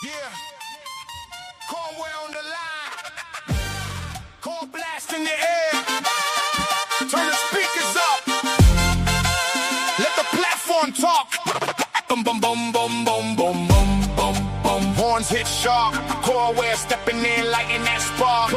Yeah. Coreware on the line. coreBLAST in the air. Turn the speakers up. Let the platform talk. Boom, boom, boom, boom, boom, boom, boom, boom, boom. Horns hit sharp. Coreware stepping in, lighting that spark.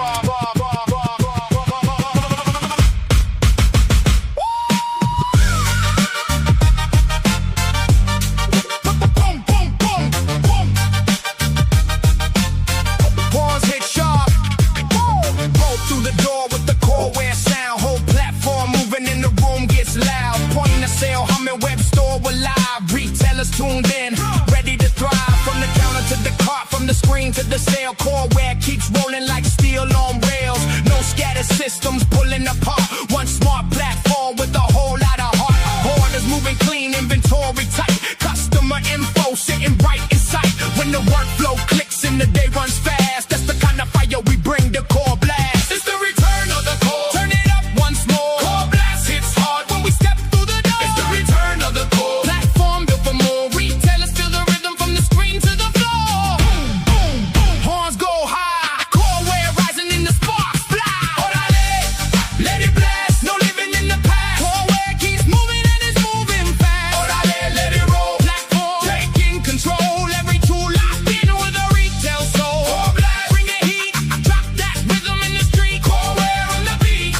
Tuned in, ready to thrive. From the counter to the cart, from the screen to the sale. Coreware keeps rolling like steel on rails. No scattered systems pulling apart. One smart platform with a whole lot of heart. Orders moving clean, inventory tight. Customer info sitting right in sight. When the workflow clicks and the day runs fast, that's the kind of fire we bring to coreBLAST. It's the return of the core. Turn it up once more. coreBLAST hits hard when we step through the door. It's the return of the core. Platform built for more. Retailers feel the rhythm from the screen to the floor. Boom, boom, boom. Horns go high. Coreware rising in the sparks fly. Orale, let it blast. No living in the past. Coreware keeps moving and it's moving fast. Orale, let it roll. Platform taking control. Every tool locked in with a retail soul. coreBLAST, bring the heat. Drop that rhythm in the street. Coreware on the beat.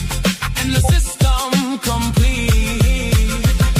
And the system complete.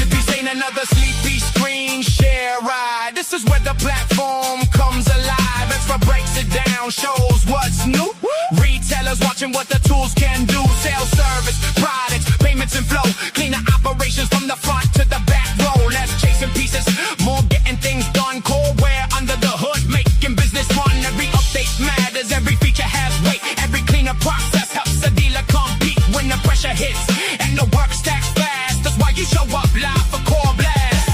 If he's ain't another sleepy screen share ride, this is where the platform comes alive. Extra breaks it down, shows what's new. Retailers watching what the tools can do. Sales, service, products, payments and flow. Cleaner operations from the front to the back row. Less chasing pieces, more getting things done. Coreware under the hood, making business run. Every update matters, every feature has weight. Every cleaner process helps a dealer compete when the pressure hits and the work stacks fast. That's why you show up live for coreBLAST.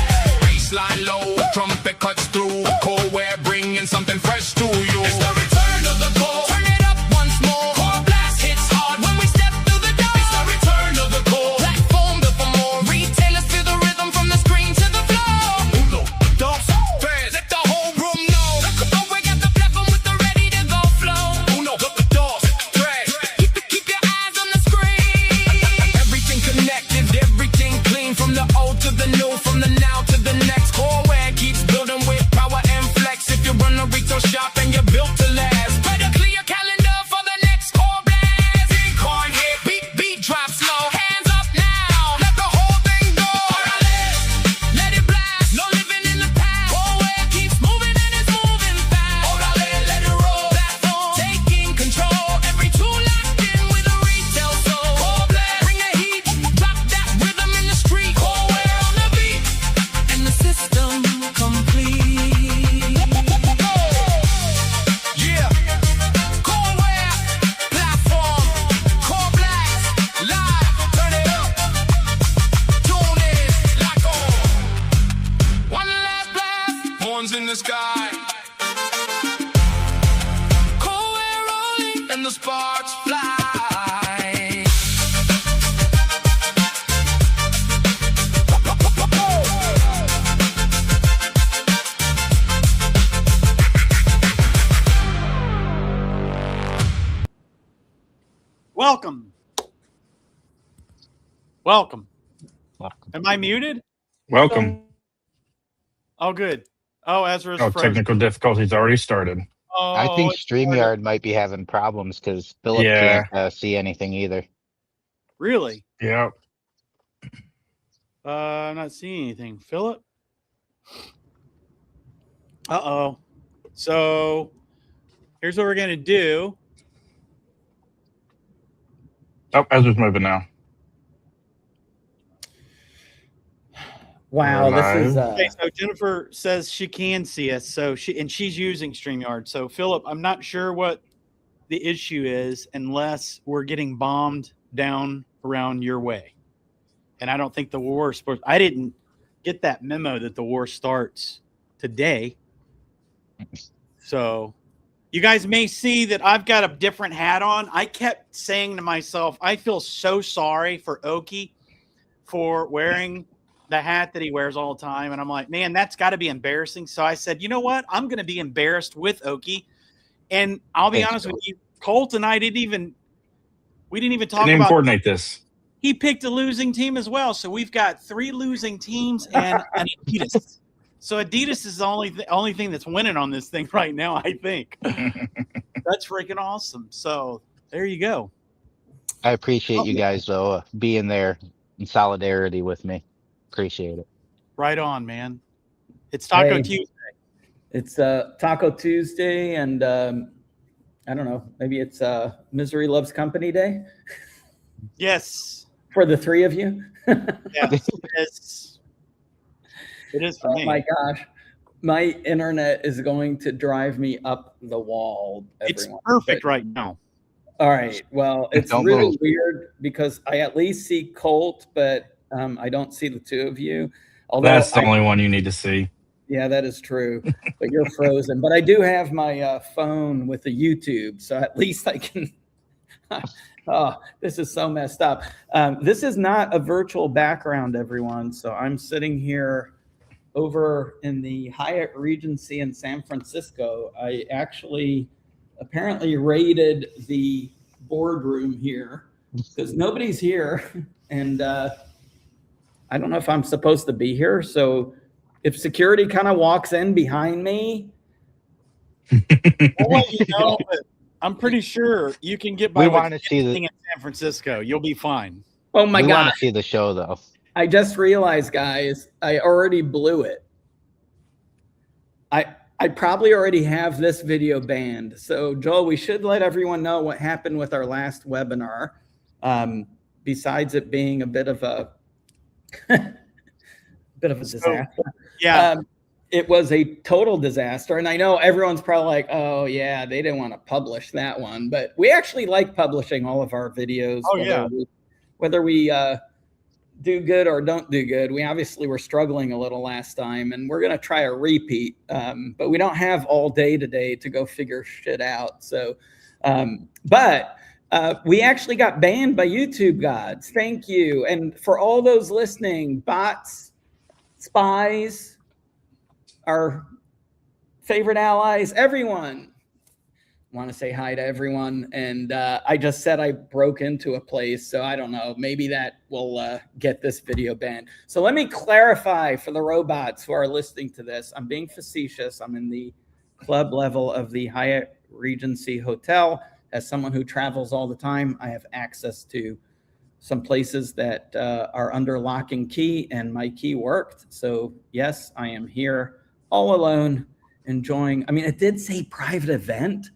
Baseline low, trumpet cuts through. Coreware bringing something fresh to you. It's the return of the core. Turn it up once more. coreBLAST hits hard when we step through the door. It's the return of the core. Platform built for more. Retailers feel the rhythm from the screen to the floor. Uno, dos, tres. Let the whole room know. Oh, we got the platform with the ready to go flow. Uno, dos, tres. Keep your eyes on the screen. Everything connected, everything clean. From the old to the new, from the now to the next. Coreware keeps building with power and flex. If you run a retail shop and you're built to last, better clear your calendar for the next coreBLAST. Bitcoin hit, beat drop slow. Hands up now, let the whole thing go. Orale, let it blast. No living in the past. Coreware keeps moving and it's moving fast. Orale, let it roll. Platform taking control. Every tool locked in with a retail soul. coreBLAST, bring the heat. Drop that rhythm in the street. Coreware on the beat. And the system complete. Yeah. Coreware platform. coreBLAST live. Turn it up. Tune in. Lock on. One last blast. Horns in the sky. Coreware rolling and the sparks fly. Welcome. Welcome. Am I muted? Welcome. Oh, good. Oh, Ezra's Oh, frozen. technical difficulties already started. Oh, I think it's StreamYard might be having problems because Philip Yeah. can't see anything either. really. Yep. I'm not seeing anything. Philip. Uh-oh. So here's what we're gonna do. Oh, Ezra's moving now. Wow, this is Okay, so Jennifer says she can see us, so she's using StreamYard. So Philip, I'm not sure what the issue is unless we're getting bombed down around your way. And I don't think the war is supposed. I didn't get that memo that the war starts today. So you guys may see that I've got a different hat on. I kept saying to myself, I feel so sorry for Oki for wearing the hat that he wears all the time. And I'm like, man, that's got to be embarrassing. So I said, you know what? I'm going to be embarrassed with Okie. And I'll be Thanks, honest Joel. with you, Colt and I didn't even talk Didn't even about. coordinate this. He picked a losing team as well. So we've got 3 losing teams and an Adidas. So Adidas is the only thing that's winning on this thing right now, I think. That's freaking awesome. So there you go. I appreciate you guys though being there in solidarity with me. Appreciate it. Right on, man. It's Taco Hey. Tuesday. It's Taco Tuesday, and I don't know, maybe it's Misery Loves Company Day Yes. for the 3 of you. Yes. It is for Oh me. my gosh, my internet is going to drive me up the wall. It's Everyone. perfect right now. All right. Well, it's Don't really move. weird because I at least see Colt, but I don't see the 2 of you. Although That's the only one you need to see. Yeah, that is true. But you're frozen. But I do have my phone with the YouTube, so at least I can. Oh, this is so messed up. This is not a virtual background, everyone. So I'm sitting here over in the Hyatt Regency in San Francisco. I actually apparently raided the boardroom here because nobody's here. And I don't know if I'm supposed to be here. So if security kind of walks in behind me, I'll let you know, but I'm pretty sure you can get by We with want to see anything the. in San Francisco. You'll be fine. oh my We God. want to see the show though. I just realized, guys, I already blew it. I probably already have this video banned. So, Joel, we should let everyone know what happened with our last webinar. Besides it being a bit of a disaster. Yeah. It was a total disaster. And I know everyone's probably like, oh, yeah, they didn't want to publish that one. But we actually like publishing all of our videos. Oh, yeah. Whether we do good or don't do good. We obviously were struggling a little last time, and we're going to try a repeat. But we don't have all day today to go figure shit out. So, but we actually got banned by YouTube gods. Thank you. And for all those listening, bots, spies, our favorite allies, everyone. Want to say hi to everyone. And I just said I broke into a place, so I don't know. Maybe that will get this video banned. So let me clarify for the robots who are listening to this. I'm being facetious. I'm in the club level of the Hyatt Regency Hotel. As someone who travels all the time, I have access to some places that are under lock and key, and my key worked. So yes, I am here all alone enjoying. I mean, it did say private event.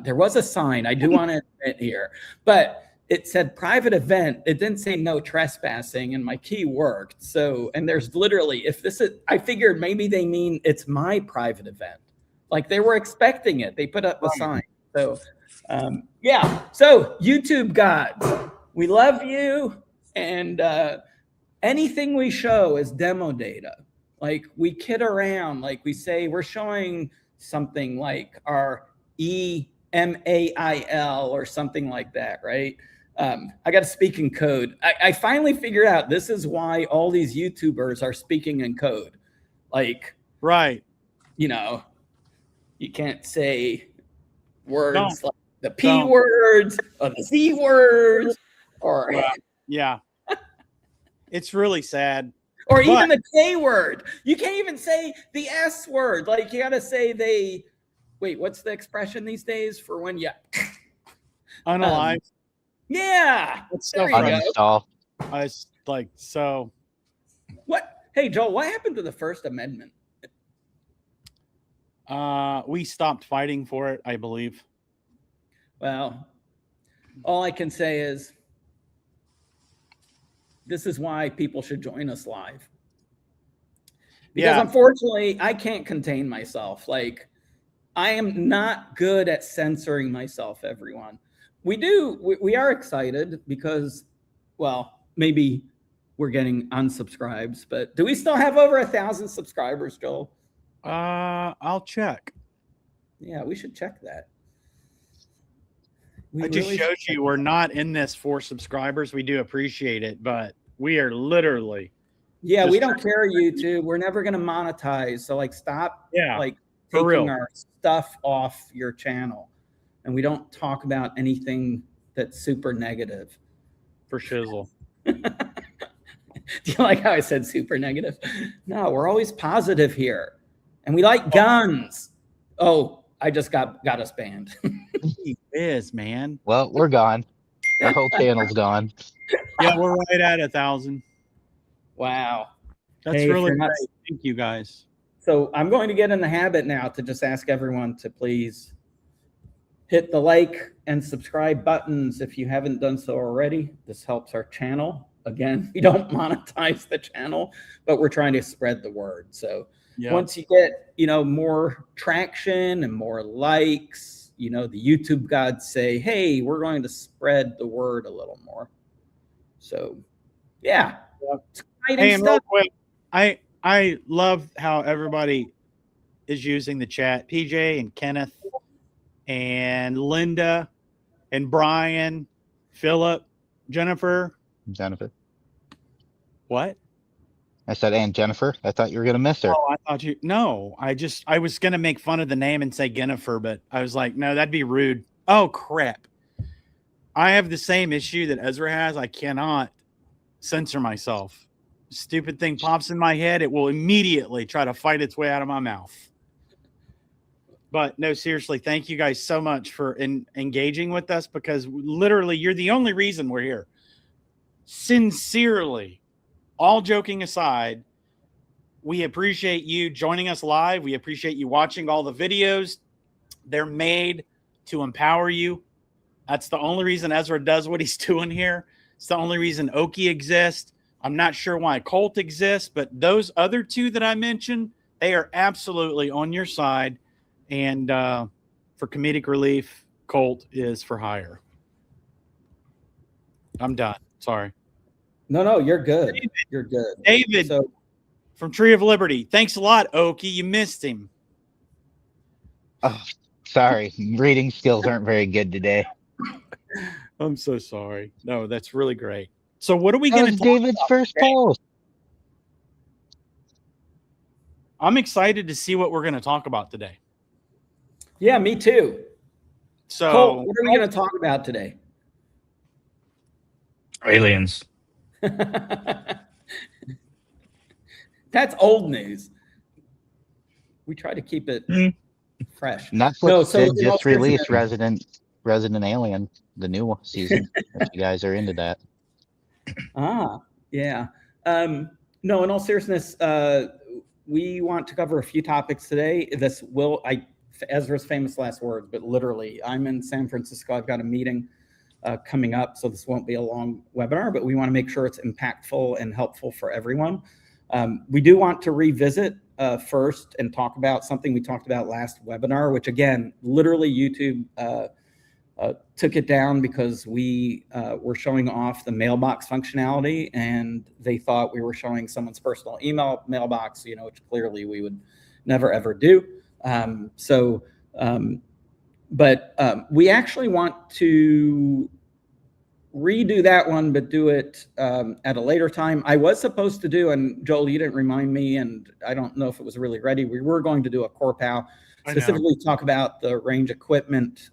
There was a sign, I do want to admit here, but it said private event. It didn't say no trespassing, and my key worked. So, and there's literally, if this is, I figured maybe they mean it's my private event. Like they were expecting it. They put up a sign. So, yeah. So YouTube gods, we love you. And anything we show is demo data. Like we kid around, like we say, we're showing something like our EMAIL or something like that, right? I got to speak in code. I finally figured out this is why all these YouTubers are speaking in code. Like, Right. you know, you can't say words like the P Don't. words or the Z words or Well, yeah. It's really sad. or even the K word. You can't even say the S word. Like you got to say they. Wait, what's the expression these days for when you Unalive. yeah. It's so There you funny. go. Uninstall. I was like, so What? Hey, Joel, what happened to the First Amendment? we stopped fighting for it, I believe. Well, all I can say is this is why people should join us live. Because unfortunately, I can't contain myself. Like, I am not good at censoring myself, everyone. We are excited because, well, maybe we're getting unsubscribes, but do we still have over 1,000 subscribers, Joel? I'll check. Yeah, we should check that. It just shows you we're not in this for subscribers. We do appreciate it, but we are literally Yeah, Just we don't care, YouTube. We're never going to monetize. So like, stop Yeah, like for taking real. our stuff off your channel. And we don't talk about anything that's super negative. for shizzle. Do you like how I said super negative? No, we're always positive here. And we like guns. Oh, I just got us banned. He is, man. Well, we're gone. Our whole channel's gone. Yeah, we're right at 1,000. Wow. That's Hey, if really you're not- great. Thank you, guys. So I'm going to get in the habit now to just ask everyone to please hit the like and subscribe buttons if you haven't done so already. This helps our channel. Again, we don't monetize the channel, but we're trying to spread the word. So Yeah. once you get, more traction and more likes, the YouTube gods say, hey, we're going to spread the word a little more. So yeah. It's exciting Hey, and real stuff. quick, I love how everybody is using the chat. PJ and Kenneth and Linda and Brian, Philip, Jennifer. Jennifer. What? I said, and Jennifer. I thought you were going to miss her. Oh, I thought you. No, I was going to make fun of the name and say Jennifer, but I was like, no, that'd be rude. Oh, crap. I have the same issue that Ezra has. I cannot censor myself. Stupid thing pops in my head. It will immediately try to fight its way out of my mouth. But no, seriously, thank you guys so much for engaging with us, because literally you're the only reason we're here. Sincerely, all joking aside, we appreciate you joining us live. We appreciate you watching all the videos. They're made to empower you. That's the only reason Ezra does what he's doing here. It's the only reason Oki exists. I'm not sure why Colt exists, but those other two that I mentioned, they are absolutely on your side. And for comedic relief, Colt is for hire. I'm done. Sorry. No, you're good. You're good. David So from Tree of Liberty. Thanks a lot, Oki. You missed him. Oh, sorry. Reading skills aren't very good today. I'm so sorry. No, that's really great. So what are we That going to was talk David's about first today? post. I'm excited to see what we're going to talk about today. yeah, me too. So Colt, what are we going to talk about today? Aliens. That's old news. We try to keep it fresh. Netflix No, so did in all just release seriousness- Resident Alien, the new season. If you guys are into that. Yeah. No, in all seriousness, we want to cover a few topics today. Ezra's famous last words, but literally, I'm in San Francisco. I've got a meeting coming up, so this won't be a long webinar, but we want to make sure it's impactful and helpful for everyone. We do want to revisit first and talk about something we talked about last webinar, which again, literally YouTube took it down because we were showing off the mailbox functionality, and they thought we were showing someone's personal email mailbox, which clearly we would never ever do. But we actually want to redo that one, but do it at a later time. I was supposed to do, and Joel, you didn't remind me, and I don't know if it was really ready. We were going to do a CorePal, specifically talk about the range equipment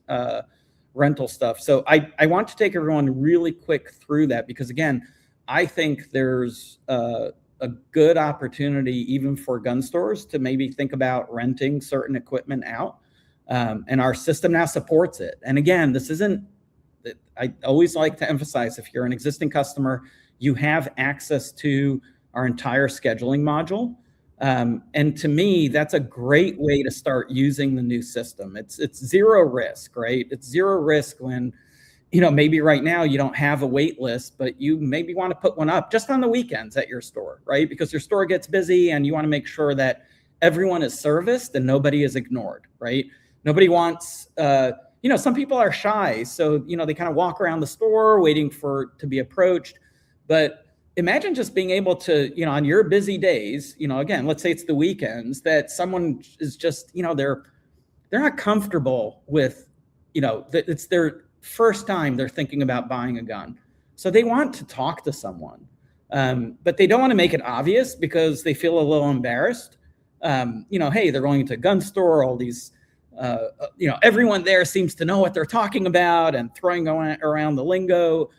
rental stuff. So I want to take everyone really quick through that, because again, I think there's a good opportunity even for gun stores to maybe think about renting certain equipment out. And our system now supports it. And again, this isn't, I always like to emphasize, if you're an existing customer, you have access to our entire scheduling module. And to me, that's a great way to start using the new system. It's zero risk, right? It's zero risk when, maybe right now you don't have a wait list, but you maybe want to put one up just on the weekends at your store, right? Because your store gets busy and you want to make sure that everyone is serviced and nobody is ignored, right? Nobody wants, some people are shy. So, they kind of walk around the store waiting to be approached. But imagine just being able to, on your busy days, again, let's say it's the weekends, that someone is just, they're not comfortable with, it's their first time they're thinking about buying a gun. So they want to talk to someone. But they don't want to make it obvious because they feel a little embarrassed. Hey, they're going to a gun store, all these, everyone there seems to know what they're talking about and throwing around the lingo.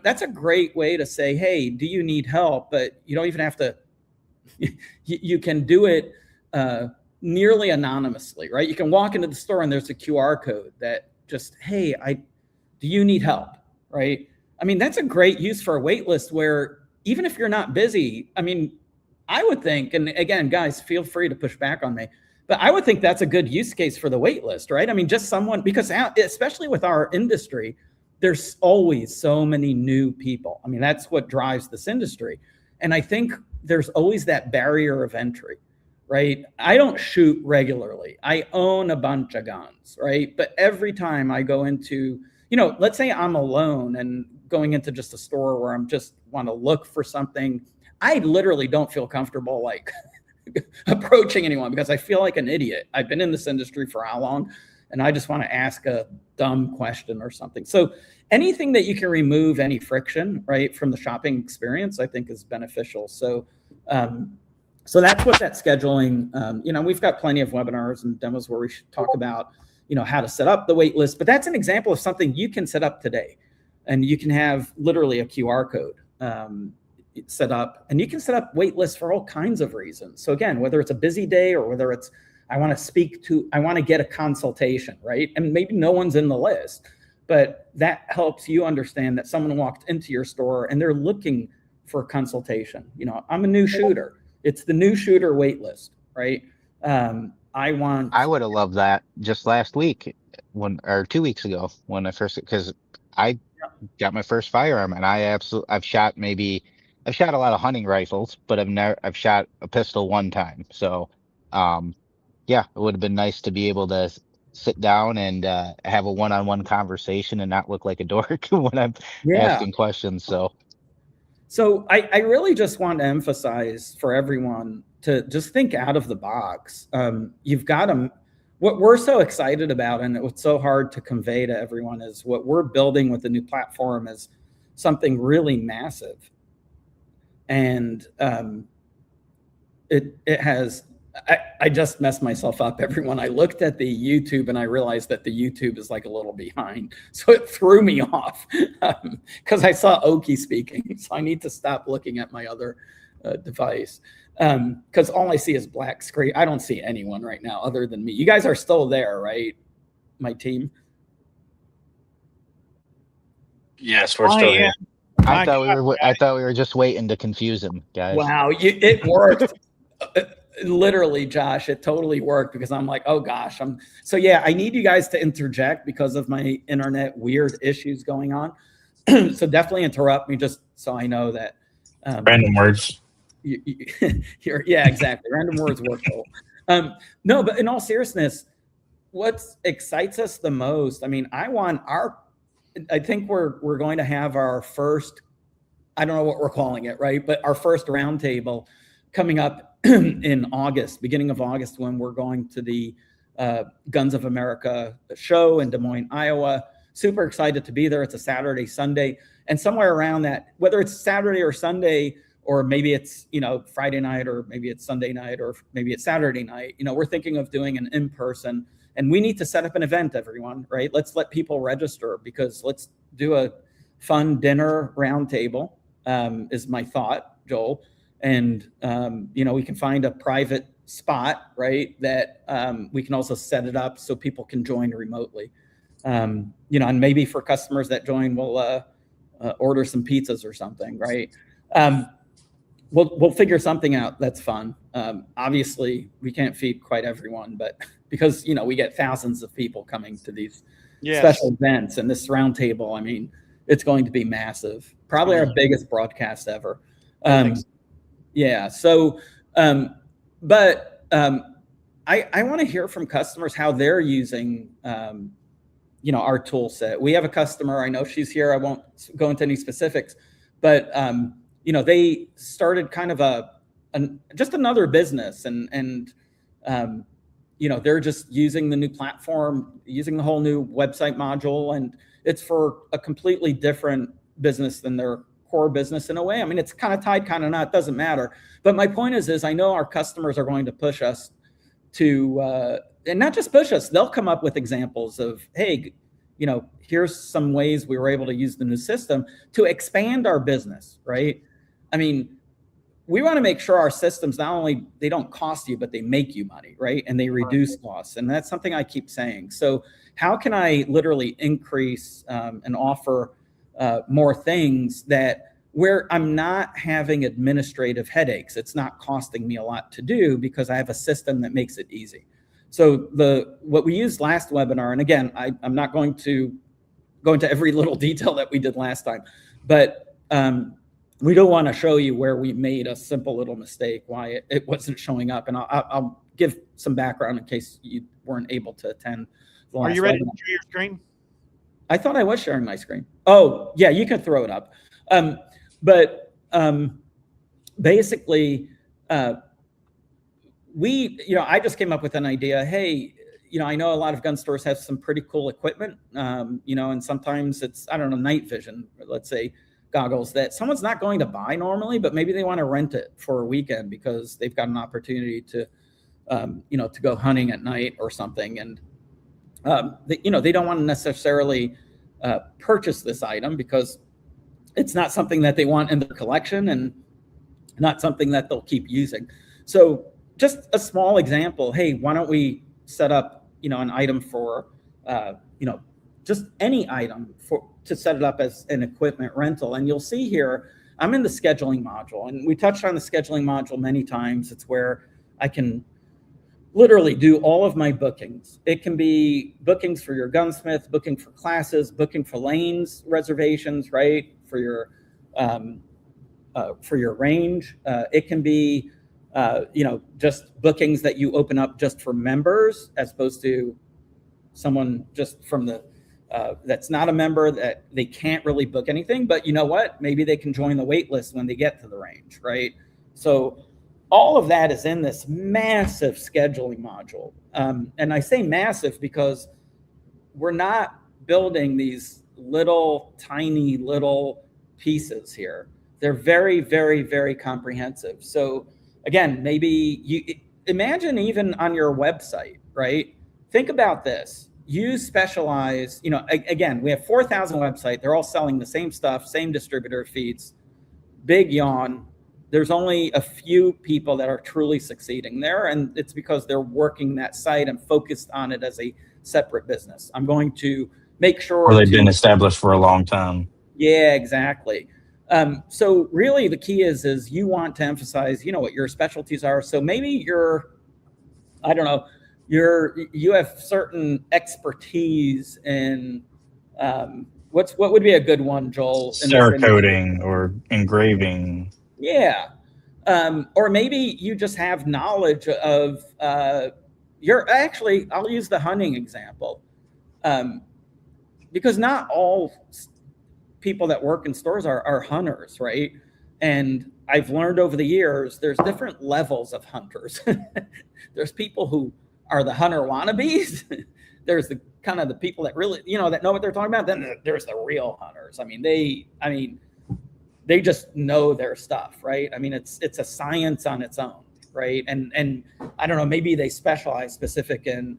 That's a great way to say, hey, do you need help? But you don't even have to, you can do it nearly anonymously, right? You can walk into the store and there's a QR code that just, hey, do you need help, right? I mean, that's a great use for a wait list where even if you're not busy, I mean, I would think, and again, guys, feel free to push back on me, but I would think that's a good use case for the wait list, right? I mean, just someone, because especially with our industry, there's always so many new people. I mean, that's what drives this industry. And I think there's always that barrier of entry, right? I don't shoot regularly. I own a bunch of guns, right? But every time I go into, let's say I'm alone and going into just a store where I'm just want to look for something, I literally don't feel comfortable like approaching anyone because I feel like an idiot. I've been in this industry for how long? And I just want to ask a dumb question or something. So anything that you can remove any friction, right, from the shopping experience, I think is beneficial. So, so that's what that scheduling, we've got plenty of webinars and demos where we should talk about, how to set up the wait list, but that's an example of something you can set up today. And you can have literally a QR code set up, and you can set up wait lists for all kinds of reasons. So again, whether it's a busy day or whether it's, I want to get a consultation, right? And maybe no one's in the list, but that helps you understand that someone walked into your store and they're looking for a consultation. I'm a new shooter. It's the new shooter wait list, right? I would have loved that just last week or 2 weeks ago when I first, because I got my first firearm and I've shot a lot of hunting rifles, but I've shot a pistol one time. So, yeah, it would have been nice to be able to sit down and have a one-on-one conversation and not look like a dork when I'm asking questions. So I really just want to emphasize for everyone to just think out of the box. You've got to, what we're so excited about and what's so hard to convey to everyone is what we're building with the new platform is something really massive. And it has, I just messed myself up, everyone. I looked at the YouTube and I realized that the YouTube is like a little behind. So it threw me off because I saw Oki speaking. So I need to stop looking at my other device because all I see is black screen. I don't see anyone right now other than me. You guys are still there, right? My team? Yes, we're still here. I thought we were just waiting to confuse him, guys. Wow, it worked. Literally, Josh, it totally worked because I'm like, oh gosh, so yeah, I need you guys to interject because of my internet weird issues going on. So definitely interrupt me just so I know that. Random words. Yeah, exactly. Random words work. No, but in all seriousness, what excites us the most, I mean, I think we're going to have our first, I don't know what we're calling it, right? But our first roundtable coming up in August, beginning of August, when we're going to the Guns of America show in Des Moines, Iowa. Super excited to be there. It's a Saturday, Sunday, and somewhere around that, whether it's Saturday or Sunday, or maybe it's, Friday night, or maybe it's Sunday night, or maybe it's Saturday night, we're thinking of doing an in-person. And we need to set up an event, everyone, right? Let's let people register because let's do a fun dinner roundtable, is my thought, Joel. And, we can find a private spot, right, that we can also set it up so people can join remotely. And maybe for customers that join, we'll order some pizzas or something, right? We'll figure something out that's fun. Obviously, we can't feed quite everyone, but because, we get thousands of people coming to these special events, and this roundtable, I mean, it's going to be massive. Probably our biggest broadcast ever. Yeah. So, but I want to hear from customers how they're using, our tool set. We have a customer, I know she's here. I won't go into any specifics, but, they started kind of just another business and they're just using the new platform, using the whole new website module, and it's for a completely different business than their core business in a way. I mean, it's kind of tied, kind of not, doesn't matter. But my point is I know our customers are going to push us to, and not just push us, they'll come up with examples of, hey, you know, here's some ways we were able to use the new system to expand our business, right? I mean, we want to make sure our systems, not only they don't cost you, but they make you money, right? And they reduce costs. And that's something I keep saying. So how can I literally increase and offer more things that where I'm not having administrative headaches? It's not costing me a lot to do because I have a system that makes it easy. So what we used last webinar, and again, I'm not going to go into every little detail that we did last time, but we do want to show you where we made a simple little mistake, why it wasn't showing up. And I'll give some background in case you weren't able to attend the last Are you ready webinar. to share your screen? I thought I was sharing my screen. Oh, yeah, you can throw it up. Basically, I just came up with an idea. Hey, I know a lot of gun stores have some pretty cool equipment, and sometimes it's, I don't know, night vision, let's say, goggles that someone's not going to buy normally, but maybe they want to rent it for a weekend because they've got an opportunity to, to go hunting at night or something. And, they don't want to necessarily purchase this item because it's not something that they want in their collection and not something that they'll keep using. So just a small example. Hey, why don't we set up, an item for, just any item to set it up as an equipment rental. And you'll see here, I'm in the scheduling module, and we touched on the scheduling module many times. It's where I can literally do all of my bookings. It can be bookings for your gunsmith, booking for classes, booking for lanes reservations, right? For your range. It can be, just bookings that you open up just for members, as opposed to someone just from the that's not a member, that they can't really book anything, but you know what? Maybe they can join the wait list when they get to the range, right? So all of that is in this massive scheduling module. And I say massive because we're not building these tiny little pieces here. They're very, very, very comprehensive. So again, maybe you imagine even on your website, right? Think about this. You specialize, again, we have 4,000 websites. They're all selling the same stuff, same distributor feeds, big yawn. There's only a few people that are truly succeeding there. And it's because they're working that site and focused on it as a separate business. I'm going to make sure. Or they've been established for a long time. Yeah, exactly. So really the key is you want to emphasize, what your specialties are. So maybe you have certain expertise in, what would be a good one, Joel? Cerakoting or engraving. Yeah. Or maybe you just have knowledge of, I'll use the hunting example. Because not all people that work in stores are hunters, right? And I've learned over the years, there's different levels of hunters. There's people who are the hunter wannabes. There's the kind of the people that really, that know what they're talking about. Then there's the real hunters. They just know their stuff, right? It's a science on its own, right? And I don't know, maybe they specialize specific in,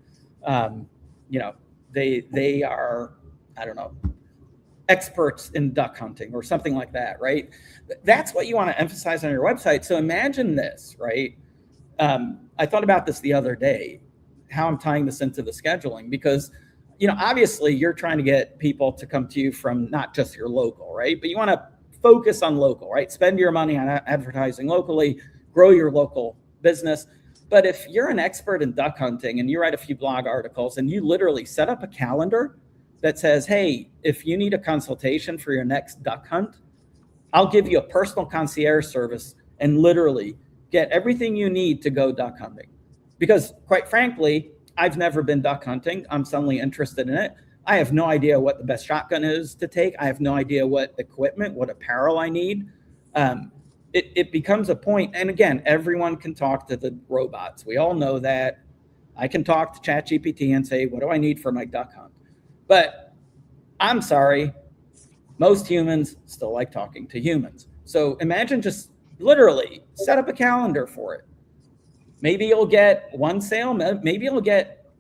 they are, I don't know, experts in duck hunting or something like that, right? That's what you want to emphasize on your website. So imagine this, right? I thought about this the other day, how I'm tying this into the scheduling, because, obviously you're trying to get people to come to you from not just your local, right? But you want to focus on local, right? Spend your money on advertising locally, grow your local business. But if you're an expert in duck hunting and you write a few blog articles and you literally set up a calendar that says, hey, if you need a consultation for your next duck hunt, I'll give you a personal concierge service and literally get everything you need to go duck hunting. Because quite frankly, I've never been duck hunting. I'm suddenly interested in it. I have no idea what the best shotgun is to take. I have no idea what equipment, what apparel I need. It becomes a point. And again, everyone can talk to the robots. We all know that. I can talk to ChatGPT and say, what do I need for my duck hunt? But I'm sorry, Most humans still like talking to humans. So imagine just literally set up a calendar for it. Maybe you'll get 1 sale, maybe you'll get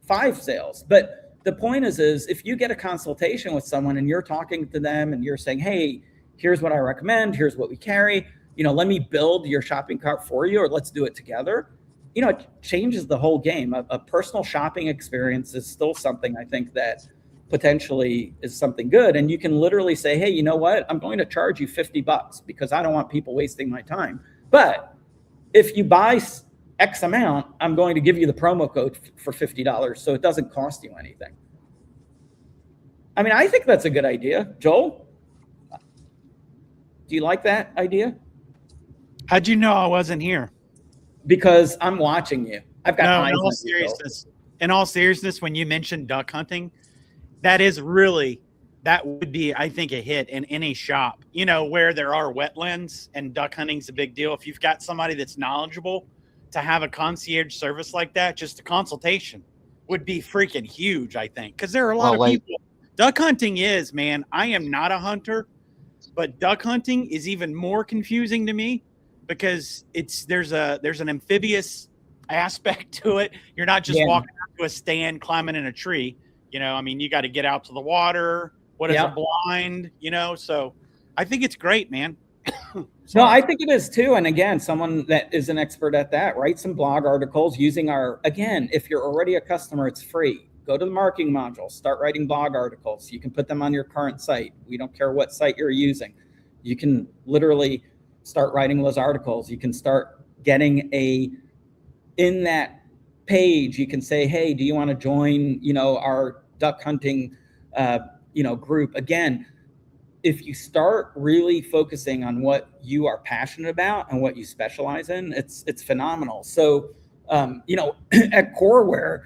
5 sales. But the point is if you get a consultation with someone and you're talking to them and you're saying, hey, here's what I recommend, here's what we carry, let me build your shopping cart for you, or let's do it together. It changes the whole game. A personal shopping experience is still something I think that potentially is something good. And you can literally say, hey, you know what? I'm going to charge you $50 because I don't want people wasting my time. But if you buy X amount, I'm going to give you the promo code for $50 so it doesn't cost you anything. I mean, I think that's a good idea. Joel, do you like that idea? How'd you know I wasn't here? Because I'm watching you. I've got eyes. In all seriousness, when you mentioned duck hunting, that would be, I think, a hit in any shop, where there are wetlands, and duck hunting's a big deal. If you've got somebody that's knowledgeable to have a concierge service like that, just a consultation would be freaking huge, I think. Because there are a lot of people. Duck hunting is, man, I am not a hunter, but duck hunting is even more confusing to me because there's an amphibious aspect to it. You're not just walking out to a stand, climbing in a tree. I mean, you got to get out to the water. What is a blind? So I think it's great, man. No, I think it is too. And again, someone that is an expert at that, write some blog articles using if you're already a customer, it's free. Go to the marketing module, start writing blog articles. You can put them on your current site. We don't care what site you're using. You can literally start writing those articles. You can start getting in that page, you can say, hey, do you want to join, our duck hunting, group? Again, if you start really focusing on what you are passionate about and what you specialize in, it's phenomenal. So, at Coreware,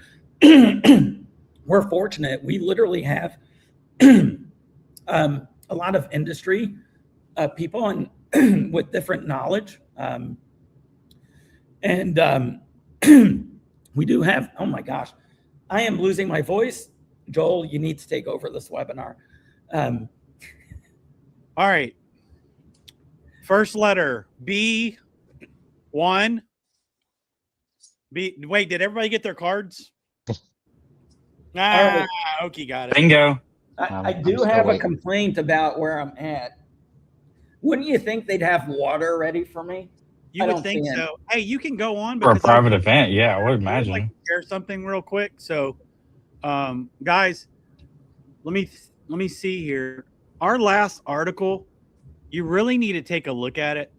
we're fortunate. We literally have a lot of industry people and with different knowledge. We do have, oh my gosh, I am losing my voice. Joel, you need to take over this webinar. All right. First letter, B1. Wait, did everybody get their cards? Right. Okay, got it. Bingo. I do have a complaint about where I'm at. Wouldn't you think they'd have water ready for me? You would think so. Hey, you can go on For a private event, yeah, I would imagine. Like to share something real quick. So, guys, let me see here. Our last article, you really need to take a look at it.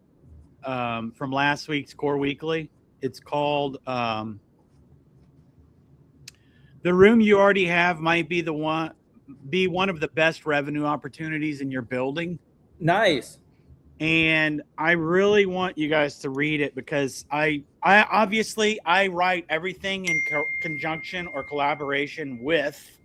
From last week's Core Weekly, it's called "The Room You Already Have Might Be one of the best revenue opportunities in your building." Nice. And I really want you guys to read it because I obviously write everything in conjunction or collaboration with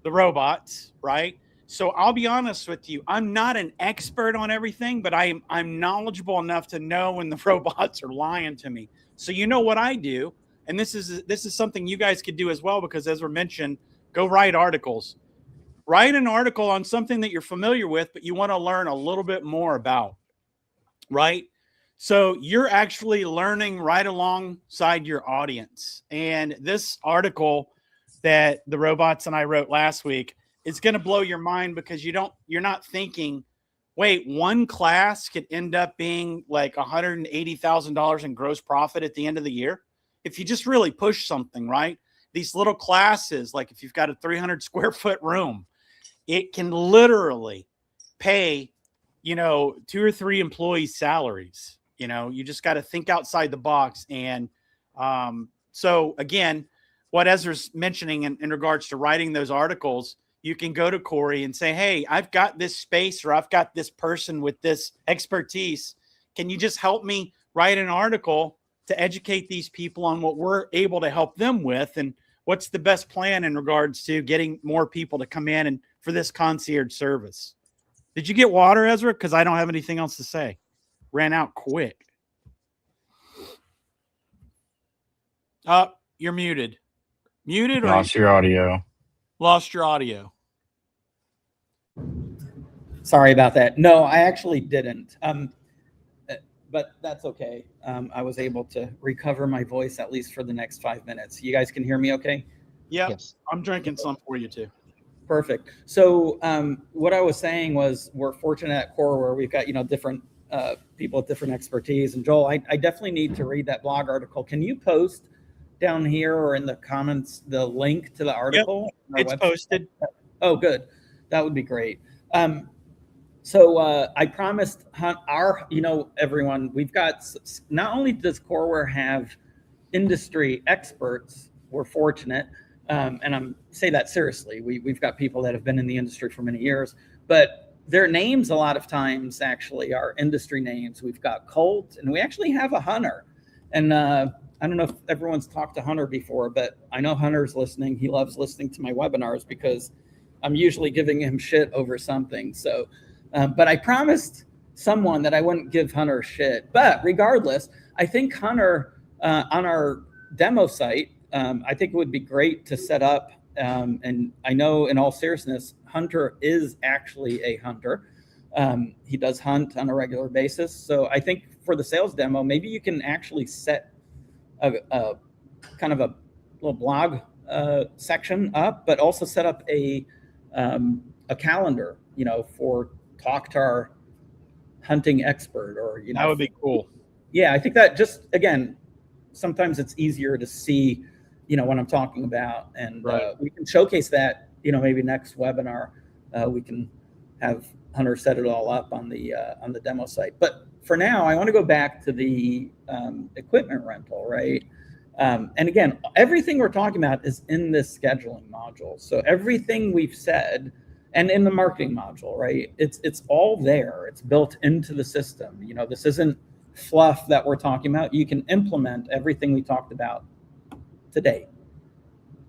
the robots, right? So I'll be honest with you, I'm not an expert on everything, but I'm knowledgeable enough to know when the robots are lying to me. So you know what I do, and this is something you guys could do as well, because as we mentioned, go write articles. Write an article on something that you're familiar with, but you want to learn a little bit more about, right? So you're actually learning right alongside your audience. And this article that the robots and I wrote last week is going to blow your mind, because you're not thinking, wait, one class could end up being like $180,000 in gross profit at the end of the year. If you just really push something, right? These little classes, like if you've got a 300 square foot room, it can literally pay, 2 or 3 employees' salaries. You just got to think outside the box. And so again, what Ezra's mentioning in regards to writing those articles, you can go to Corey and say, hey, I've got this space, or I've got this person with this expertise. Can you just help me write an article to educate these people on what we're able to help them with? And what's the best plan in regards to getting more people to come in and for this concierge service? Did you get water, Ezra? Because I don't have anything else to say. Ran out quick. You're muted. Muted or Lost your audio. Lost your audio. Sorry about that. No, I actually didn't. But that's okay. I was able to recover my voice at least for the next 5 minutes. You guys can hear me okay? Yep. Yes. I'm drinking some for you too. Perfect. So what I was saying was we're fortunate at Coreware. We've got, different people with different expertise. And Joel, I definitely need to read that blog article. Can you post down here or in the comments the link to the article? Yep, it's posted. Oh, good. That would be great. So I promised everyone, we've got, not only does Coreware have industry experts, we're fortunate, and I'm say that seriously. We've got people that have been in the industry for many years, but their names a lot of times actually are industry names. We've got Colt, and we actually have a Hunter. And I don't know if everyone's talked to Hunter before, but I know Hunter's listening. He loves listening to my webinars because I'm usually giving him shit over something. So, but I promised someone that I wouldn't give Hunter shit. But regardless, I think Hunter on our demo site, I think it would be great to set up. And I know in all seriousness, Hunter is actually a hunter. He does hunt on a regular basis. So I think for the sales demo, maybe you can actually set a kind of a little blog section up, but also set up a calendar, for talk to our hunting expert, or that would be cool. Yeah, I think that just, again, sometimes it's easier to see, what I'm talking about, and right. We can showcase that, maybe next webinar we can have Hunter set it all up on the demo site. But for now, I want to go back to the equipment rental, right? And again, everything we're talking about is in this scheduling module. So everything we've said, and in the marketing module, right? It's all there. It's built into the system. This isn't fluff that we're talking about. You can implement everything we talked about today.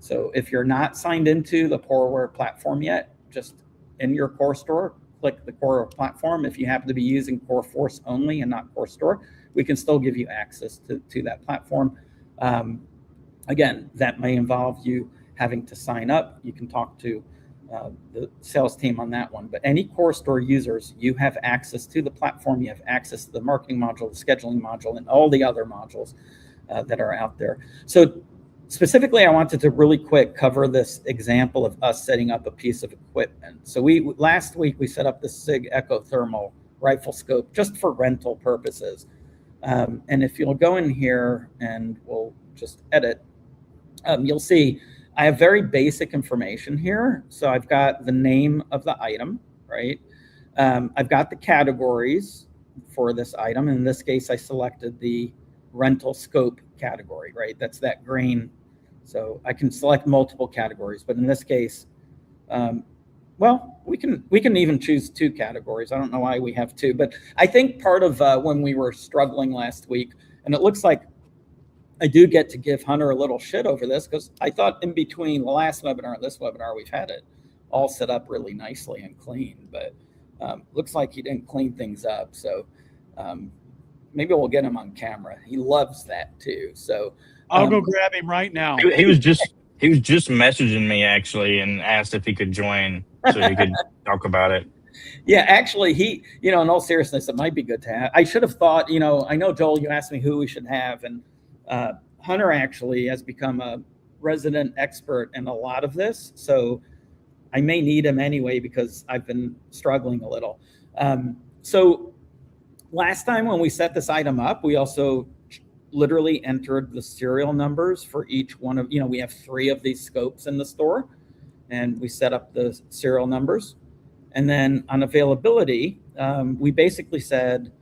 So if you're not signed into the Coreware platform yet, just in your Core store, click the Core platform. If you happen to be using Core Force only and not Core Store, we can still give you access to that platform. Again, that may involve you having to sign up. You can talk to the sales team on that one. But any Core Store users, you have access to the platform. You have access to the marketing module, the scheduling module, and all the other modules that are out there. So specifically, I wanted to really quick cover this example of us setting up a piece of equipment. So last week we set up the SIG Ecothermal rifle scope just for rental purposes. And if you'll go in here and we'll just edit, you'll see I have very basic information here. So I've got the name of the item, right? I've got the categories for this item. In this case, I selected the rental scope category, right? That's that green. So I can select multiple categories, but in this case, well, we can even choose 2 categories. I don't know why we have 2, but I think part of when we were struggling last week, and it looks like I do get to give Hunter a little shit over this, because I thought in between the last webinar and this webinar, we've had it all set up really nicely and clean, but looks like he didn't clean things up. So maybe we'll get him on camera. He loves that too. So I'll go grab him right now. He was just messaging me actually and asked if he could join so he could talk about it. Yeah, actually, he, in all seriousness, it might be good to have. I should have thought, I know, Joel, you asked me who we should have, and Hunter actually has become a resident expert in a lot of this. So I may need him anyway, because I've been struggling a little. So last time when we set this item up, we also literally entered the serial numbers for each one of, we have 3 of these scopes in the store, and we set up the serial numbers. And then on availability, we basically said,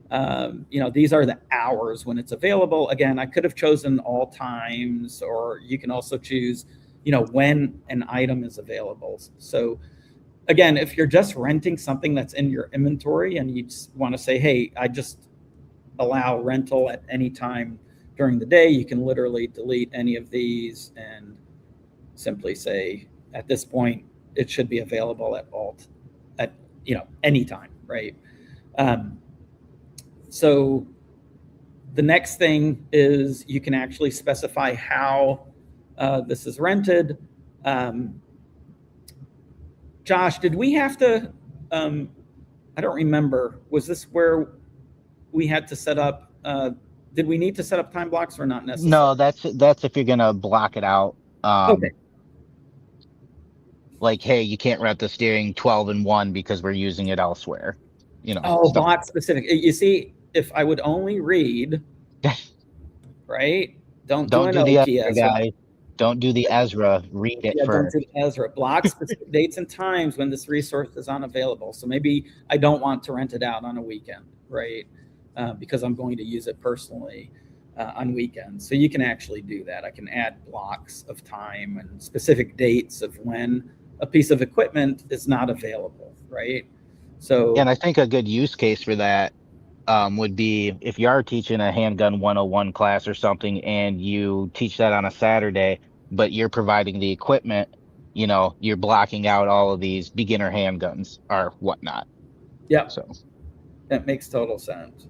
these are the hours when it's available. Again, I could have chosen all times, or you can also choose, when an item is available. So again, if you're just renting something that's in your inventory and you just want to say, hey, I just allow rental at any time during the day, you can literally delete any of these and simply say, at this point, it should be available at any time, right? So the next thing is you can actually specify how this is rented. Josh, did we have to I don't remember. Was this where we had to set up, did we need to set up time blocks or not necessarily? No, that's if you're gonna block it out. Okay. Like, hey, you can't rent the steering 12 and 1 because we're using it elsewhere. Oh, Stuff block like specific. You see, if I would only read, that. right? Don't Don't do do an the Oki Ezra Ezra. guy. Don't do the Ezra. Read it Yeah, don't first. do the Ezra. Block specific dates and times when this resource is unavailable. So maybe I don't want to rent it out on a weekend, right? Because I'm going to use it personally on weekends. So you can actually do that. I can add blocks of time and specific dates of when a piece of equipment is not available, right? So And I think a good use case for that would be if you are teaching a handgun 101 class or something, and you teach that on a Saturday, but you're providing the equipment, you're blocking out all of these beginner handguns or whatnot. yeah, So that makes total sense.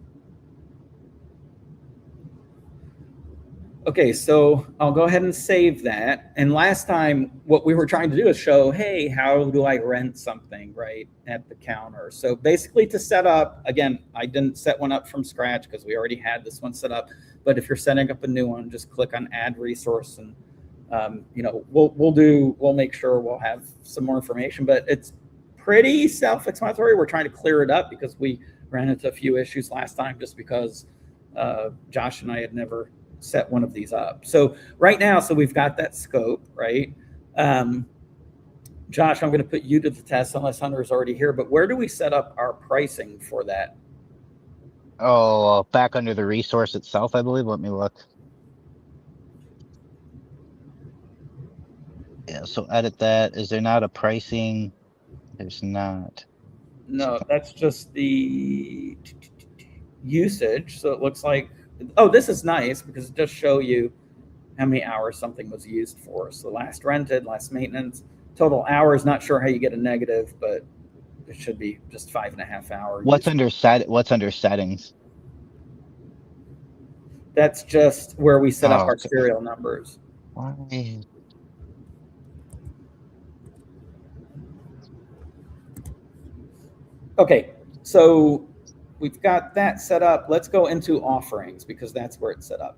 Okay, so I'll go ahead and save that. And last time, what we were trying to do is show, hey, how do I rent something, right, at the counter? So basically to set up, again, I didn't set one up from scratch because we already had this one set up. But if you're setting up a new one, just click on Add Resource, and we'll make sure we'll have some more information. But it's pretty self-explanatory. We're trying to clear it up because we ran into a few issues last time just because Josh and I had never set one of these up. So right now, so we've got that scope, right? Josh, I'm going to put you to the test unless Hunter is already here, but where do we set up our pricing for that? back under the resource itself, I believe. Let me look. Yeah, so edit that. Is there not a pricing? There's not. No, that's just the usage. So it looks like, oh, this is nice because it just show you how many hours something was used for. So last rented, last maintenance, total hours. Not sure how you get a negative, but it should be just 5.5 hours. What's under settings? That's just where we set up our Okay. serial numbers. Why? Okay, so we've got that set up. Let's go into offerings because that's where it's set up.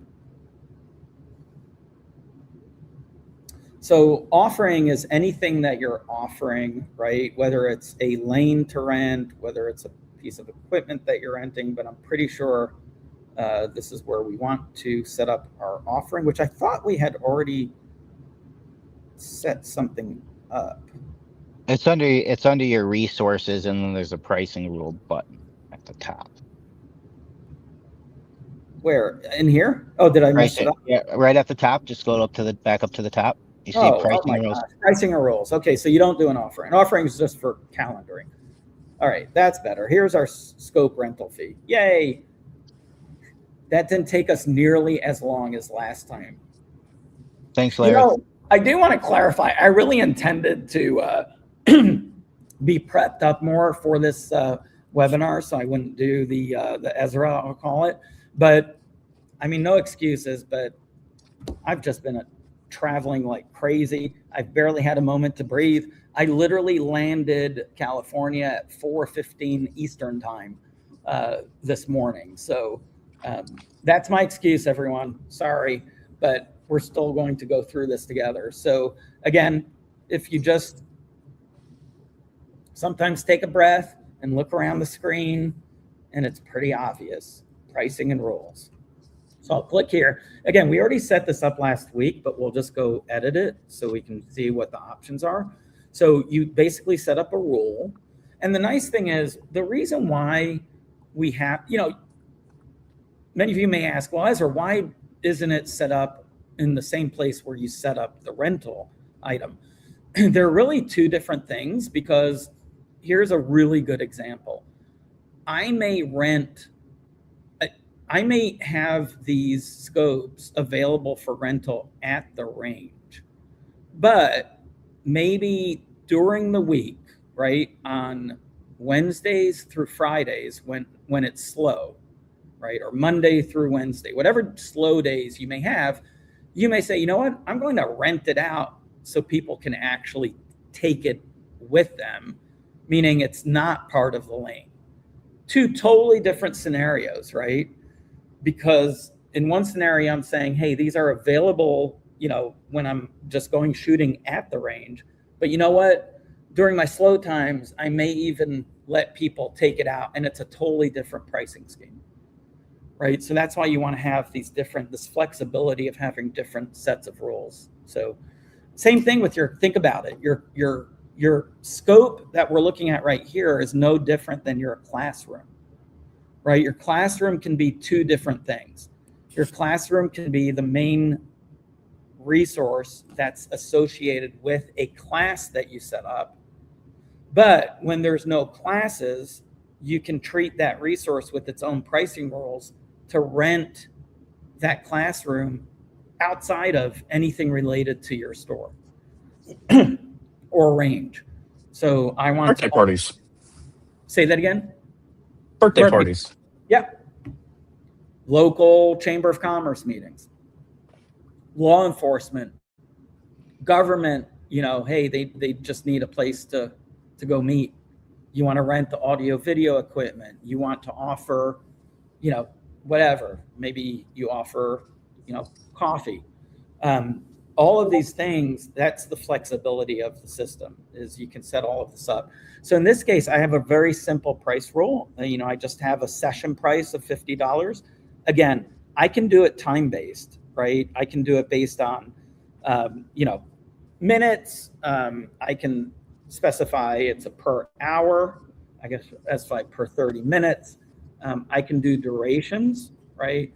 So offering is anything that you're offering, right? Whether it's a lane to rent, whether it's a piece of equipment that you're renting, but I'm pretty sure this is where we want to set up our offering, which I thought we had already set something up. It's under your resources, and then there's a pricing rule button at the top. Where? In here? Oh, did I mess it up? Yeah, right at the top. Just go back up to the top. You see pricing rules. Pricing or rules. Okay, so you don't do an offering. An offering is just for calendaring. All right, that's better. Here's our scope rental fee. Yay! That didn't take us nearly as long as last time. Thanks, Larry. I do want to clarify. I really intended to be prepped up more for this webinar, so I wouldn't do the Ezra, I'll call it. But I mean, no excuses. But I've just been traveling like crazy. I've barely had a moment to breathe. I literally landed California at 4:15 Eastern time this morning. So that's my excuse, everyone. Sorry, but we're still going to go through this together. So again, if you just sometimes take a breath and look around the screen, and it's pretty obvious, pricing and rules. So I'll click here. Again, we already set this up last week, but we'll just go edit it so we can see what the options are. So you basically set up a rule. And the nice thing is the reason why we have, many of you may ask, well, Ezra, why isn't it set up in the same place where you set up the rental item? They're really two different things, because here's a really good example. I may have these scopes available for rental at the range, but maybe during the week, right, on Wednesdays through Fridays when it's slow, right, or Monday through Wednesday, whatever slow days you may have, you may say, you know what, I'm going to rent it out so people can actually take it with them, meaning it's not part of the lane, two totally different scenarios, right? Because in one scenario, I'm saying, hey, these are available, you know, when I'm just going shooting at the range. But you know what? During my slow times, I may even let people take it out, and it's a totally different pricing scheme, right? So that's why you want to have this flexibility of having different sets of rules. So same thing with think about it. Your scope that we're looking at right here is no different than your classroom, right? Your classroom can be two different things. Your classroom can be the main resource that's associated with a class that you set up. But when there's no classes, you can treat that resource with its own pricing rules to rent that classroom outside of anything related to your store or range. So I want Birthday parties. Say that again? Birthday parties. Yeah. Local Chamber of Commerce meetings, law enforcement, government, you know, hey, they just need a place to go meet. You want to rent the audio video equipment. You want to offer, you know, whatever. Maybe you offer, you know, coffee. All of these things, that's the flexibility of the system, is you can set all of this up. So in this case, I have a very simple price rule. You know, I just have a session price of $50. Again, I can do it time-based, right? I can do it based on, you know, minutes. I can specify it's a per hour. I guess that's like per 30 minutes. I can do durations, right?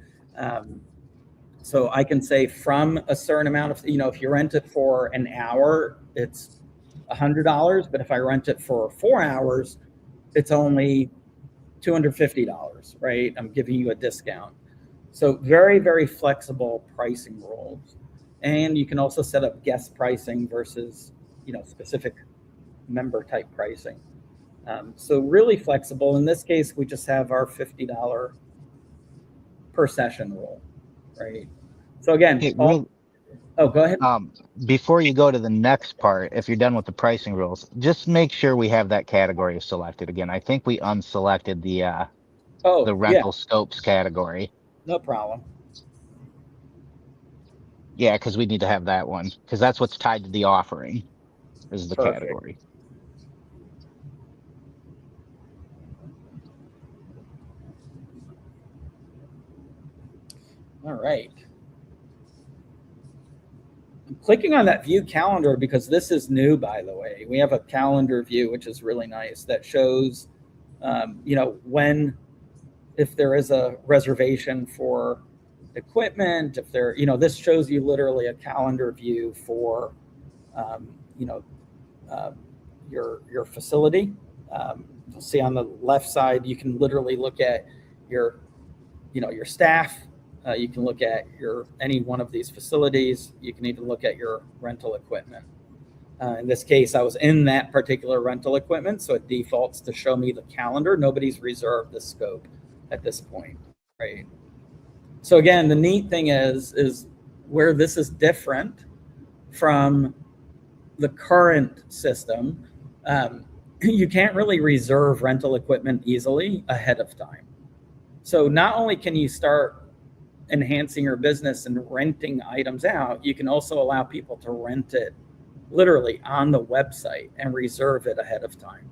So I can say from a certain amount of, you know, if you rent it for an hour, it's $100. But if I rent it for 4 hours, it's only $250, right? I'm giving you a discount. So very, very flexible pricing rules. And you can also set up guest pricing versus, you know, specific member type pricing. So really flexible. In this case, we just have our $50 per session rule, right? So again, Hey, go ahead. Before you go to the next part, if you're done with the pricing rules, just make sure we have that category selected again. I think we unselected the rental scopes category. No problem. Yeah, because we need to have that one, because that's what's tied to the offering, is the Perfect. category. All right. I'm clicking on that view calendar because this is new, by the way. We have a calendar view, which is really nice, that shows, you know, if there is a reservation for equipment, if there, you know, this shows you literally a calendar view for, you know, your facility. You'll see on the left side, you can literally look at your, you know, your staff. You can look at any one of these facilities. You can even look at your rental equipment. In this case, I was in that particular rental equipment, so it defaults to show me the calendar. Nobody's reserved the scope at this point, right? So again, the neat thing is where this is different from the current system. You can't really reserve rental equipment easily ahead of time. So not only can you start enhancing your business and renting items out, you can also allow people to rent it literally on the website and reserve it ahead of time.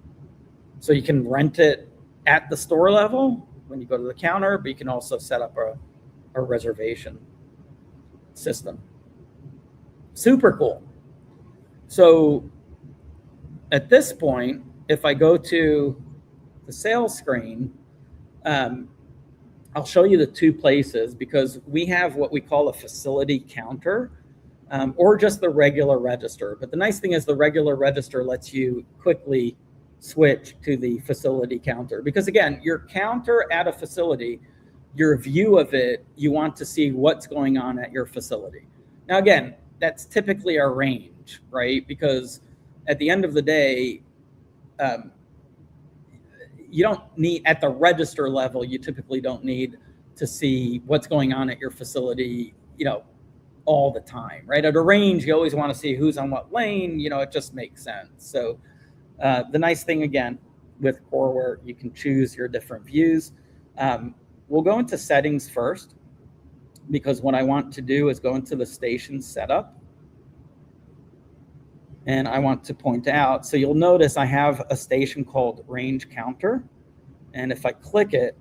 So you can rent it at the store level when you go to the counter, but you can also set up a reservation system. Super cool. So at this point, if I go to the sales screen, I'll show you the two places, because we have what we call a facility counter, or just the regular register. But the nice thing is the regular register lets you quickly switch to the facility counter, because again, your counter at a facility, your view of it, you want to see what's going on at your facility. Now, again, that's typically our range, right? Because at the end of the day, you don't need, at the register level, you typically don't need to see what's going on at your facility, you know, all the time, right? At a range, you always want to see who's on what lane, you know, it just makes sense. So the nice thing, again, with Coreware, you can choose your different views. We'll go into settings first, because what I want to do is go into the station setup. And I want to point out, so you'll notice I have a station called range counter. And if I click it,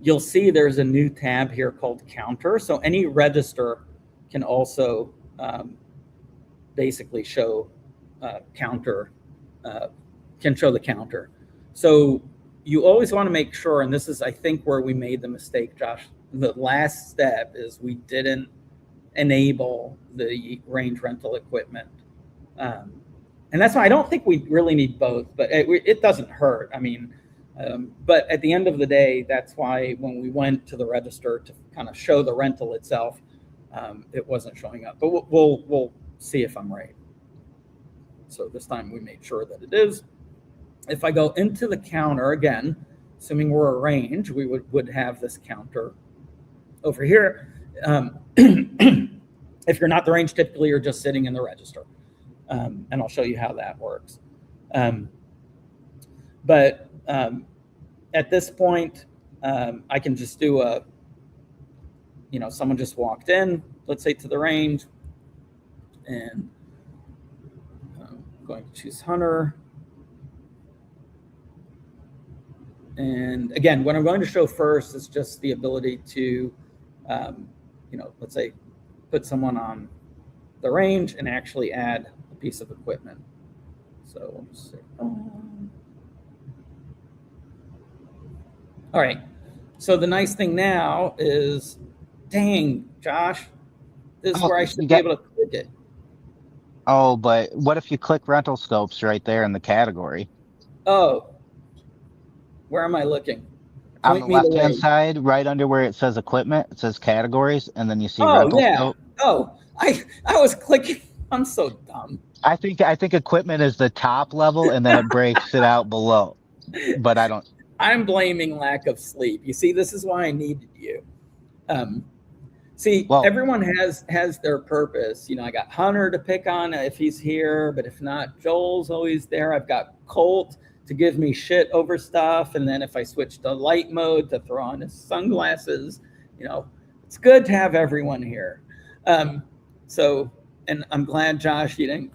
you'll see there's a new tab here called counter. So any register can also basically show counter, can show the counter. So you always want to make sure, and this is, I think, where we made the mistake, Josh. The last step is we didn't enable the range rental equipment. And that's why I don't think we really need both, but it doesn't hurt. I mean, but at the end of the day, that's why when we went to the register to kind of show the rental itself, it wasn't showing up. But we'll see if I'm right. So this time we made sure that it is. If I go into the counter again, assuming we're a range, we would have this counter over here. If you're not the range, typically you're just sitting in the register. And I'll show you how that works. But at this point, I can just do a, someone just walked in, let's say to the range, and I'm going to choose Hunter. And again, what I'm going to show first is just the ability to, let's say, put someone on the range and actually add a piece of equipment. So we'll just say, all right. So the nice thing now is, dang, Josh, this is where I should be able to click it. Oh, but what if you click rental scopes right there in the category? Oh, where am I looking? On the left-hand side, right under where it says equipment, it says categories, and then you see rental scope. Oh, I was clicking. I'm so dumb. I think equipment is the top level, and then it breaks it out below. But I don't. I'm blaming lack of sleep. You see, this is why I needed you. Everyone has their purpose. I got Hunter to pick on if he's here, but if not, Joel's always there. I've got Colt to give me shit over stuff, and then if I switch to light mode to throw on his sunglasses, it's good to have everyone here. And I'm glad, Josh, you didn't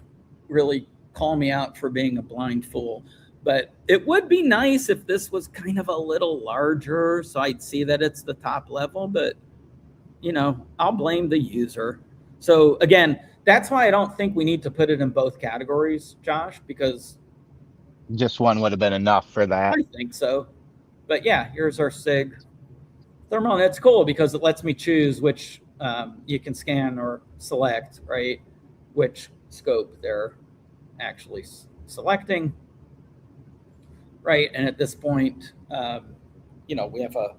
really call me out for being a blind fool, but it would be nice if this was kind of a little larger so I'd see that it's the top level, but I'll blame the user. So again, that's why I don't think we need to put it in both categories, Josh, because just one would have been enough for that. I think so. But yeah, here's our SIG thermal. And it's cool because it lets me choose which you can scan or select, right? Which scope they're actually selecting, right? And at this point, we have a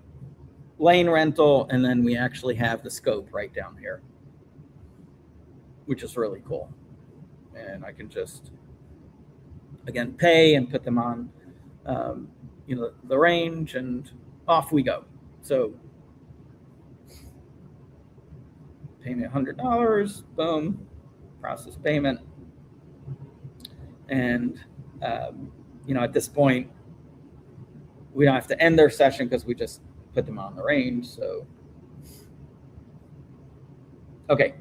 lane rental, and then we actually have the scope right down here, which is really cool. And I can just, again, pay and put them on, the range, and off we go. So pay me $100, boom, process payment. And, at this point, we don't have to end their session because we just put them on the range. So, okay.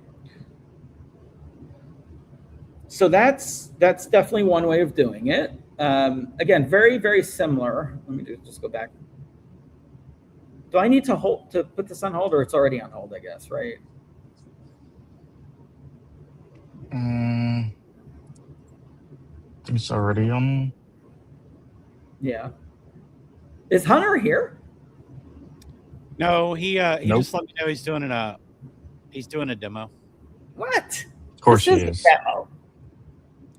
So that's definitely one way of doing it. Again, very, very similar. Let me just go back. Do I need to put this on hold, or it's already on hold, I guess, right? It's already on. Yeah. Is Hunter here? No, he Nope. just let me know he's doing a demo. What? Of course This he is is. a demo.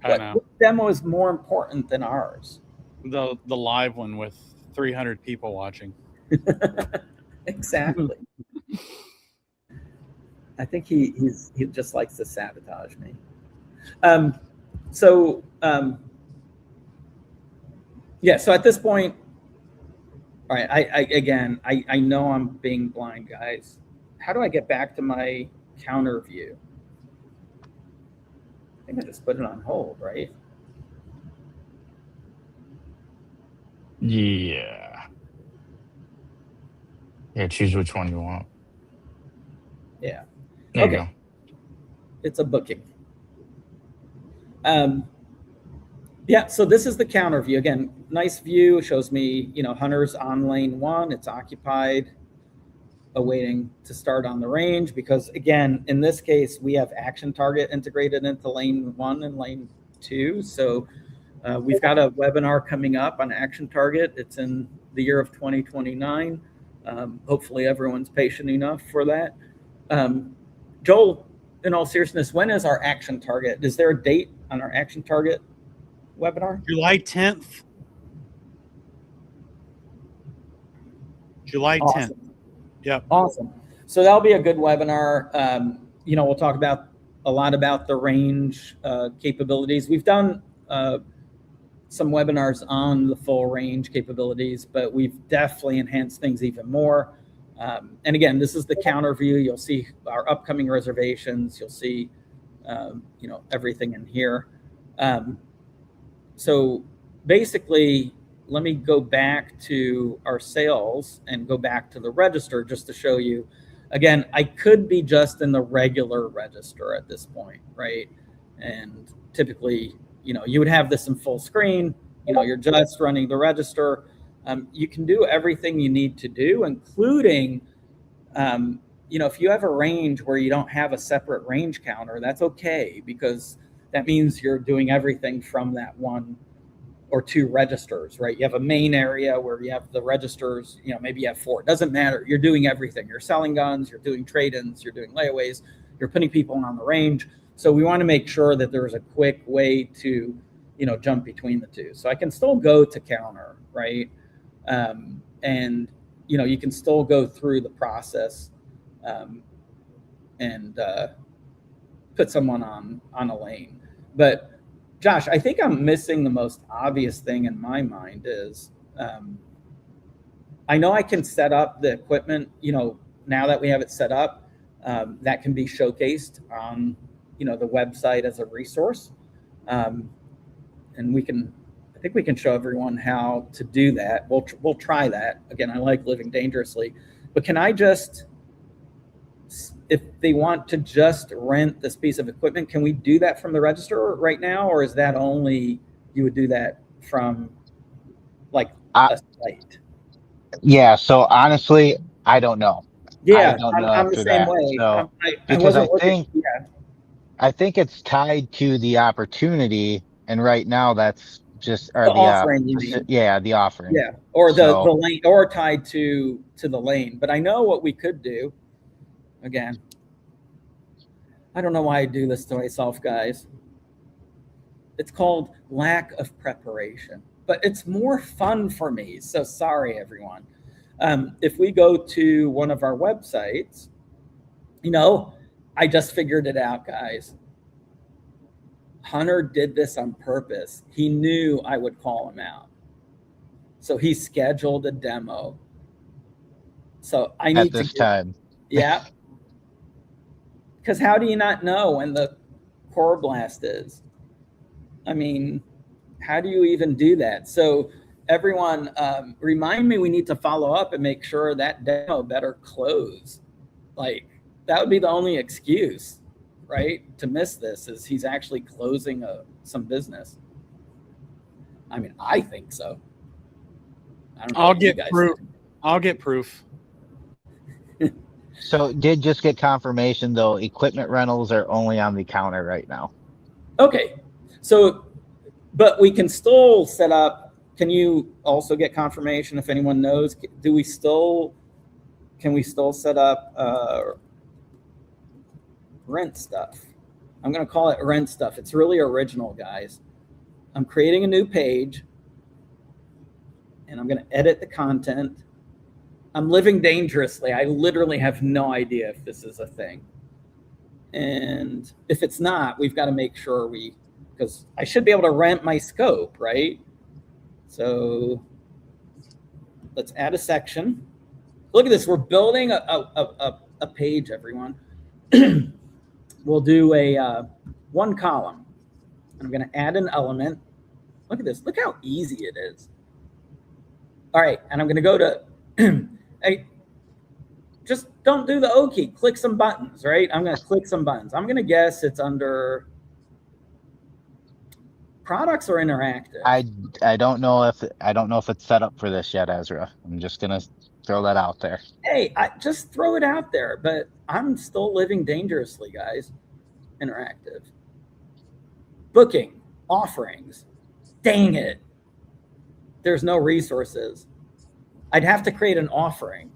I know. What demo is more important than ours? The live one with 300 people watching. Exactly. I think he just likes to sabotage me. So at this point, all right, I know I'm being blind, guys. How do I get back to my counter view? I think I just put it on hold, right? Yeah. Yeah, choose which one you want. Yeah. There you Okay. go. It's a booking. Yeah, so this is the counter view. Again, nice view, shows me, hunters on lane 1, it's occupied, awaiting to start on the range, because again, in this case, we have action target integrated into lane 1 and lane 2. So we've got a webinar coming up on action target. It's in the year of 2029. Hopefully everyone's patient enough for that. Joel, in all seriousness, when is our action target? Is there a date on our action target webinar? July 10th. July 10th. Awesome. Yep. Awesome. So that'll be a good webinar. We'll talk about a lot about the range capabilities. We've done some webinars on the full range capabilities, but we've definitely enhanced things even more. And again, this is the counter view. You'll see our upcoming reservations. You'll see, everything in here. So basically, let me go back to our sales and go back to the register just to show you. Again, I could be just in the regular register at this point, right? And typically, you would have this in full screen. You're just running the register. You can do everything you need to do, including, if you have a range where you don't have a separate range counter, that's okay, because that means you're doing everything from that 1 or 2 registers, right? You have a main area where you have the registers, maybe you have 4. It doesn't matter. You're doing everything. You're selling guns, you're doing trade-ins, you're doing layaways, you're putting people on the range. So we want to make sure that there's a quick way to, jump between the two. So I can still go to counter, right? And, you can still go through the process and put someone on a lane. But Josh, I think I'm missing the most obvious thing in my mind is I know I can set up the equipment, now that we have it set up, that can be showcased on, the website as a resource. And I think we can show everyone how to do that. We'll try that. Again, I like living dangerously, but can I just, if they want to just rent this piece of equipment, can we do that from the register right now? Or is that only, you would do that from like a site? Yeah. So honestly, I don't know. Yeah, I don't know I'm the after same that. way. So I because wasn't looking. I think it's tied to the opportunity, and right now that's just The offering, you mean? yeah, the offering. Yeah, or the lane, or tied to the lane. But I know what we could do. Again, I don't know why I do this to myself, guys. It's called lack of preparation, but it's more fun for me. So sorry, everyone. If we go to one of our websites, I just figured it out, guys. Hunter did this on purpose. He knew I would call him out. So he scheduled a demo. So I need at this time. Yeah. Because how do you not know when the coreBLAST is? I mean, how do you even do that? So everyone, remind me we need to follow up and make sure that demo better close. Like, that would be the only excuse, right, to miss this, is he's actually closing some business. I mean, I think so. I don't know. I'll get proof. I'll get proof. So did just get confirmation though, equipment rentals are only on the counter right now. Okay. So, but we can still set up, can you also get confirmation if anyone knows, can we still set up rent stuff? I'm going to call it rent stuff. It's really original, guys. I'm creating a new page and I'm going to edit the content. I'm living dangerously. I literally have no idea if this is a thing. And if it's not, we've got to make sure because I should be able to rent my scope, right? So let's add a section. Look at this. We're building a page, everyone. We'll do a one column. I'm going to add an element. Look at this. Look how easy it is. All right, and I'm going to go to, hey, just don't do the O key. Click some buttons, right? I'm going to click some buttons. I'm going to guess it's under products or interactive. I don't know if it's set up for this yet, Ezra. I'm just gonna throw that out there. Hey, I just throw it out there, but I'm still living dangerously, guys. Interactive. Booking, offerings. Dang it. There's no resources. I'd have to create an offering.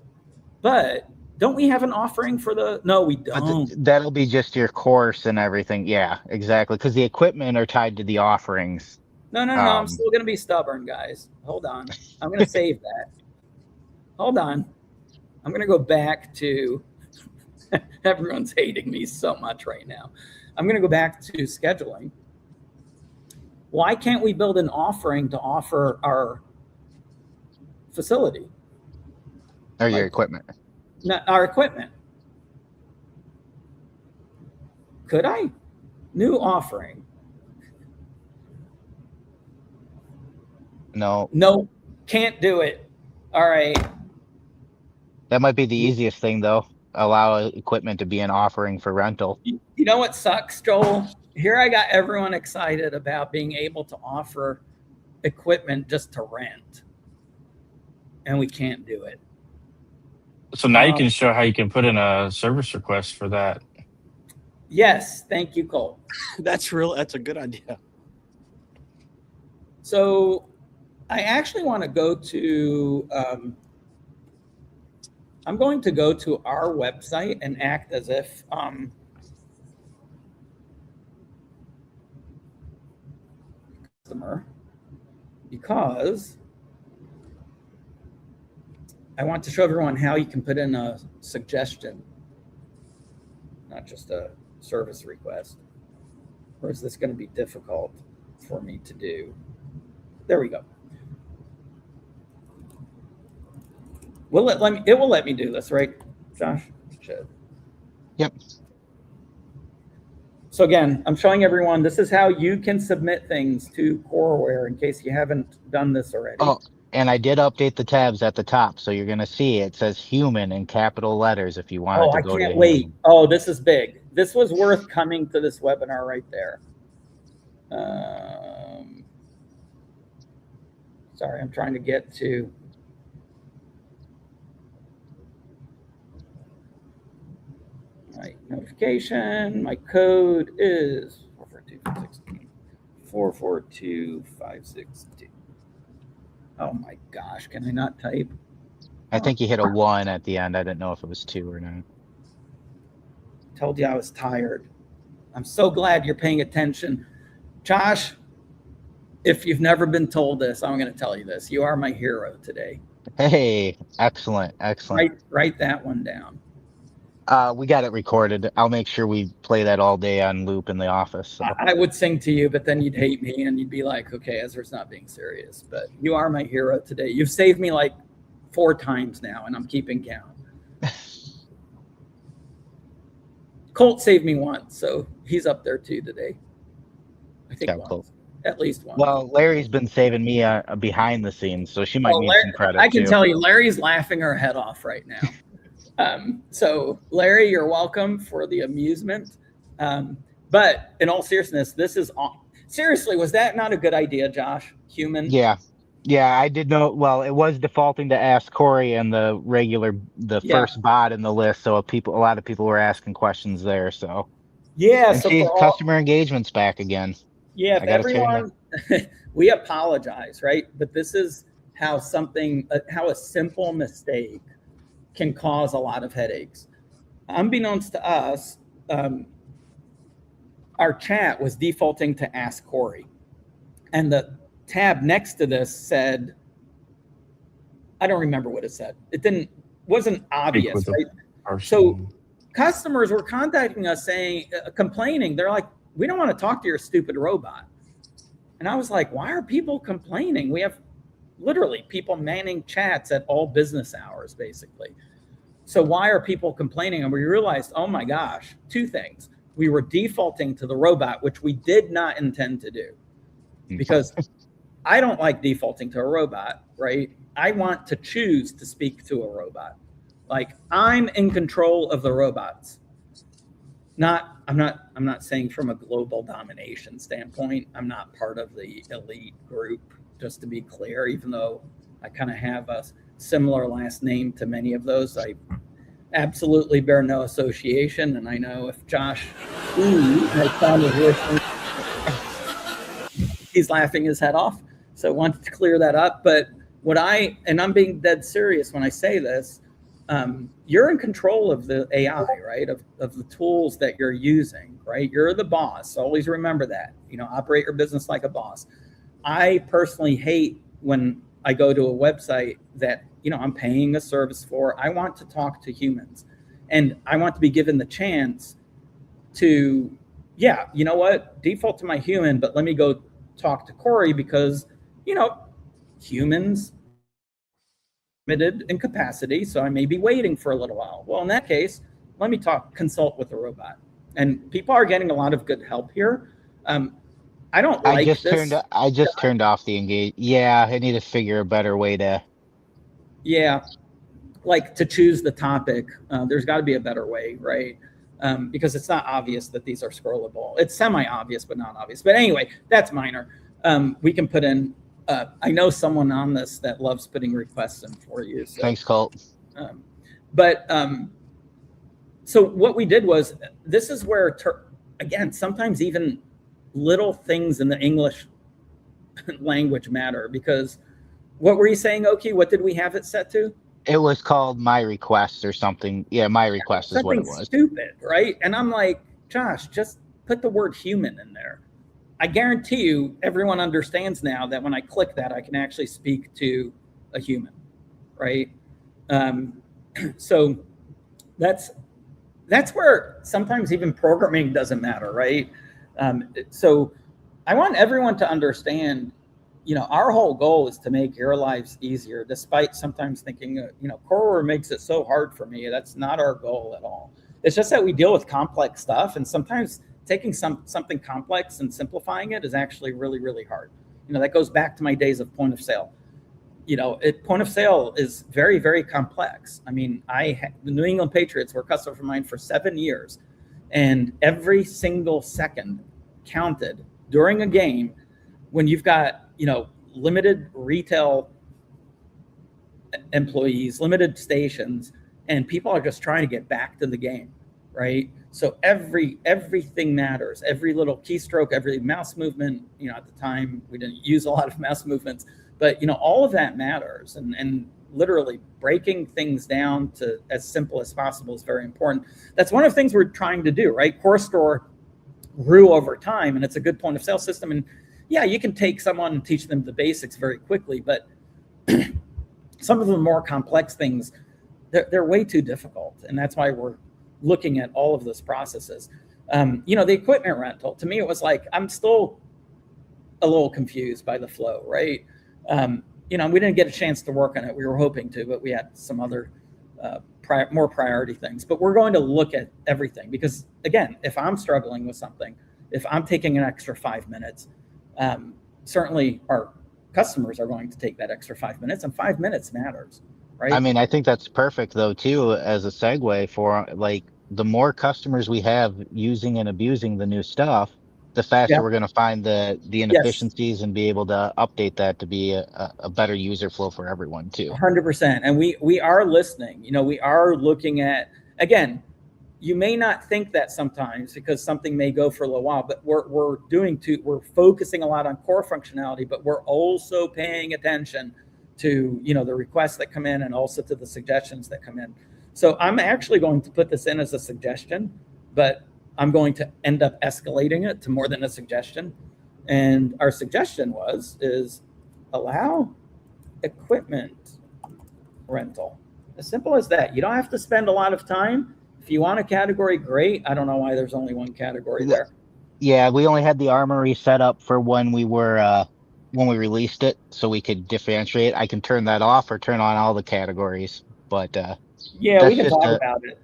But don't we have an offering for the, no, we don't. But that'll be just your course and everything. Yeah, exactly. Because the equipment are tied to the offerings. No, I'm still going to be stubborn, guys. Hold on. I'm going to save that. Hold on. I'm going to go back to, everyone's hating me so much right now. I'm going to go back to scheduling. Why can't we build an offering to offer our facility? Or your equipment. Not our equipment. Could I? New offering. No. No, can't do it. All right. That might be the easiest thing, though. Allow equipment to be an offering for rental. You know what sucks, Joel? Here I got everyone excited about being able to offer equipment just to rent. And we can't do it. So now you can show how you can put in a service request for that. Yes, thank you, Cole. That's a good idea. So I actually want to go to, I'm going to go to our website and act as if customer, because I want to show everyone how you can put in a suggestion, not just a service request. Or is this going to be difficult for me to do? There we go. It will let me do this, right, Josh? It should. Yep. So again, I'm showing everyone this is how you can submit things to Coreware in case you haven't done this already. Oh, and I did update the tabs at the top, so you're going to see it says human in capital letters if you want it to go to I can't wait. human. Oh, this is big. This was worth coming to this webinar right there. Sorry, I'm trying to get to. My notification, my code is 442-562. Oh my gosh, can I not type? I think you hit a 1 at the end. I didn't know if it was 2 or not. Told you I was tired. I'm so glad you're paying attention. Josh, if you've never been told this, I'm going to tell you this. You are my hero today. Hey, excellent, excellent. Write that one down. We got it recorded. I'll make sure we play that all day on loop in the office. So. I would sing to you, but then you'd hate me and you'd be like, okay, Ezra's not being serious. But you are my hero today. You've saved me like 4 times now, and I'm keeping count. Colt saved me once, so he's up there too today. I think once. At least once. Well, Larry's been saving me behind the scenes, so she might need some credit. I can too. tell you, Larry's laughing her head off right now. So Larry, you're welcome for the amusement. But in all seriousness, this is seriously, was that not a good idea, Josh? Human? Yeah, I did know. Well, it was defaulting to Ask Corey and the first bot in the list. So a lot of people were asking questions there. So yeah, and see, customer engagement's back again. Yeah, everyone, we apologize, right? But this is how how a simple mistake can cause a lot of headaches. Unbeknownst to us, our chat was defaulting to Ask Corey. And the tab next to this said, I don't remember what it said. Wasn't obvious, right? So customers were contacting us saying, complaining. They're like, we don't want to talk to your stupid robot. And I was like, why are people complaining? We have literally people manning chats at all business hours, basically. So why are people complaining? And we realized, oh my gosh, 2 things. We were defaulting to the robot, which we did not intend to do. Because I don't like defaulting to a robot, right? I want to choose to speak to a robot. Like, I'm in control of the robots. I'm not saying from a global domination standpoint. I'm not part of the elite group, just to be clear, even though I kind of have a similar last name to many of those. I absolutely bear no association. And I know if Josh has found his listening, he's laughing his head off. So I wanted to clear that up. But and I'm being dead serious when I say this, you're in control of the AI, right? Of the tools that you're using, right? You're the boss. Always remember that, operate your business like a boss. I personally hate when I go to a website that, I'm paying a service for. I want to talk to humans, and I want to be given the chance to, you know what, default to my human, but let me go talk to Corey because, humans limited in capacity, so I may be waiting for a little while. Well, in that case, let me consult with the robot. And people are getting a lot of good help here. I don't like this. I just turned off the engage. Yeah, I need to figure a better way to. Yeah, like to choose the topic. There's got to be a better way, right? Because it's not obvious that these are scrollable. It's semi-obvious, but not obvious. But anyway, that's minor. We can put in. I know someone on this that loves putting requests in for you. So, thanks, Colt. So what we did was, this is where, again, sometimes even little things in the English language matter, because what were you saying, Oki? What did we have it set to? It was called My Request or something. Yeah, My Request is what it was. Stupid, right? And I'm like, Josh, just put the word human in there. I guarantee you everyone understands now that when I click that, I can actually speak to a human, right? So that's where sometimes even programming doesn't matter, right? So I want everyone to understand, our whole goal is to make your lives easier, despite sometimes thinking, Coreware makes it so hard for me. That's not our goal at all. It's just that we deal with complex stuff, and sometimes taking something complex and simplifying it is actually really, really hard. That goes back to my days of point of sale. Point of sale is very, very complex. I mean, the New England Patriots were a customer of mine for 7 years, and every single second counted during a game when you've got, limited retail employees, limited stations, and people are just trying to get back to the game, right? So everything matters. Every little keystroke, every mouse movement, at the time we didn't use a lot of mouse movements, but all of that matters. And literally breaking things down to as simple as possible is very important. That's one of the things we're trying to do, right? CoreStore grew over time, and it's a good point of sale system. And yeah, you can take someone and teach them the basics very quickly, but some of the more complex things, they're way too difficult. And that's why we're looking at all of those processes. The equipment rental, to me, it was like, I'm still a little confused by the flow, right? We didn't get a chance to work on it. We were hoping to, but we had some other more priority things. But we're going to look at everything, because again, if I'm struggling with something, if I'm taking an extra 5 minutes, certainly our customers are going to take that extra 5 minutes, and 5 minutes matters, right? I mean, I think that's perfect though too, as a segue for, like, the more customers we have using and abusing the new stuff, the faster we're going to find the inefficiencies and be able to update that to be a better user flow for everyone too. 100%. And we are listening. We are looking at, again, you may not think that sometimes because something may go for a little while, but we're focusing a lot on core functionality, but we're also paying attention to, the requests that come in, and also to the suggestions that come in. So I'm actually going to put this in as a suggestion, but I'm going to end up escalating it to more than a suggestion. And our suggestion is allow equipment rental. As simple as that. You don't have to spend a lot of time. If you want a category, great. I don't know why there's only one category there. Yeah, we only had the armory set up for when we released it, so we could differentiate. I can turn that off or turn on all the categories, but yeah, we can talk about it.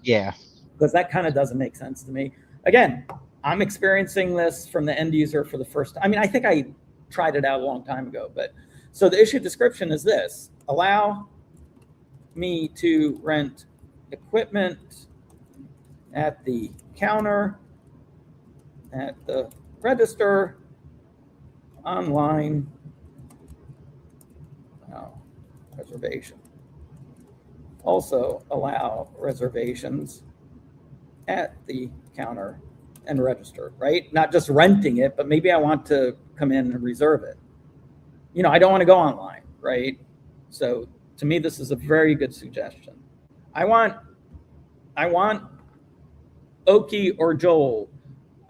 Yeah, because that kind of doesn't make sense to me. Again, I'm experiencing this from the end user for the first time. I mean, I think I tried it out a long time ago. But so the issue description is this: allow me to rent equipment at the counter, at the register, online, reservation. Also allow reservations at the counter and register, right? Not just renting it, but maybe I want to come in and reserve it. You know, I don't want to go online, right? So to me, this is a very good suggestion. I want Oki or Joel,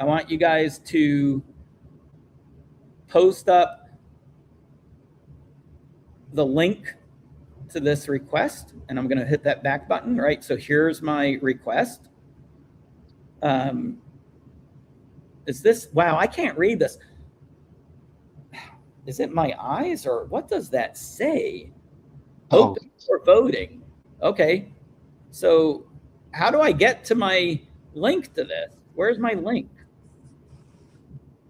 I want you guys to post up the link to this request, and I'm going to hit that back button, right? So here's my request. Is this, wow, I can't read this. Is it my eyes, or what does that say? Oh. Open for voting. Okay. So how do I get to my link to this? Where's my link?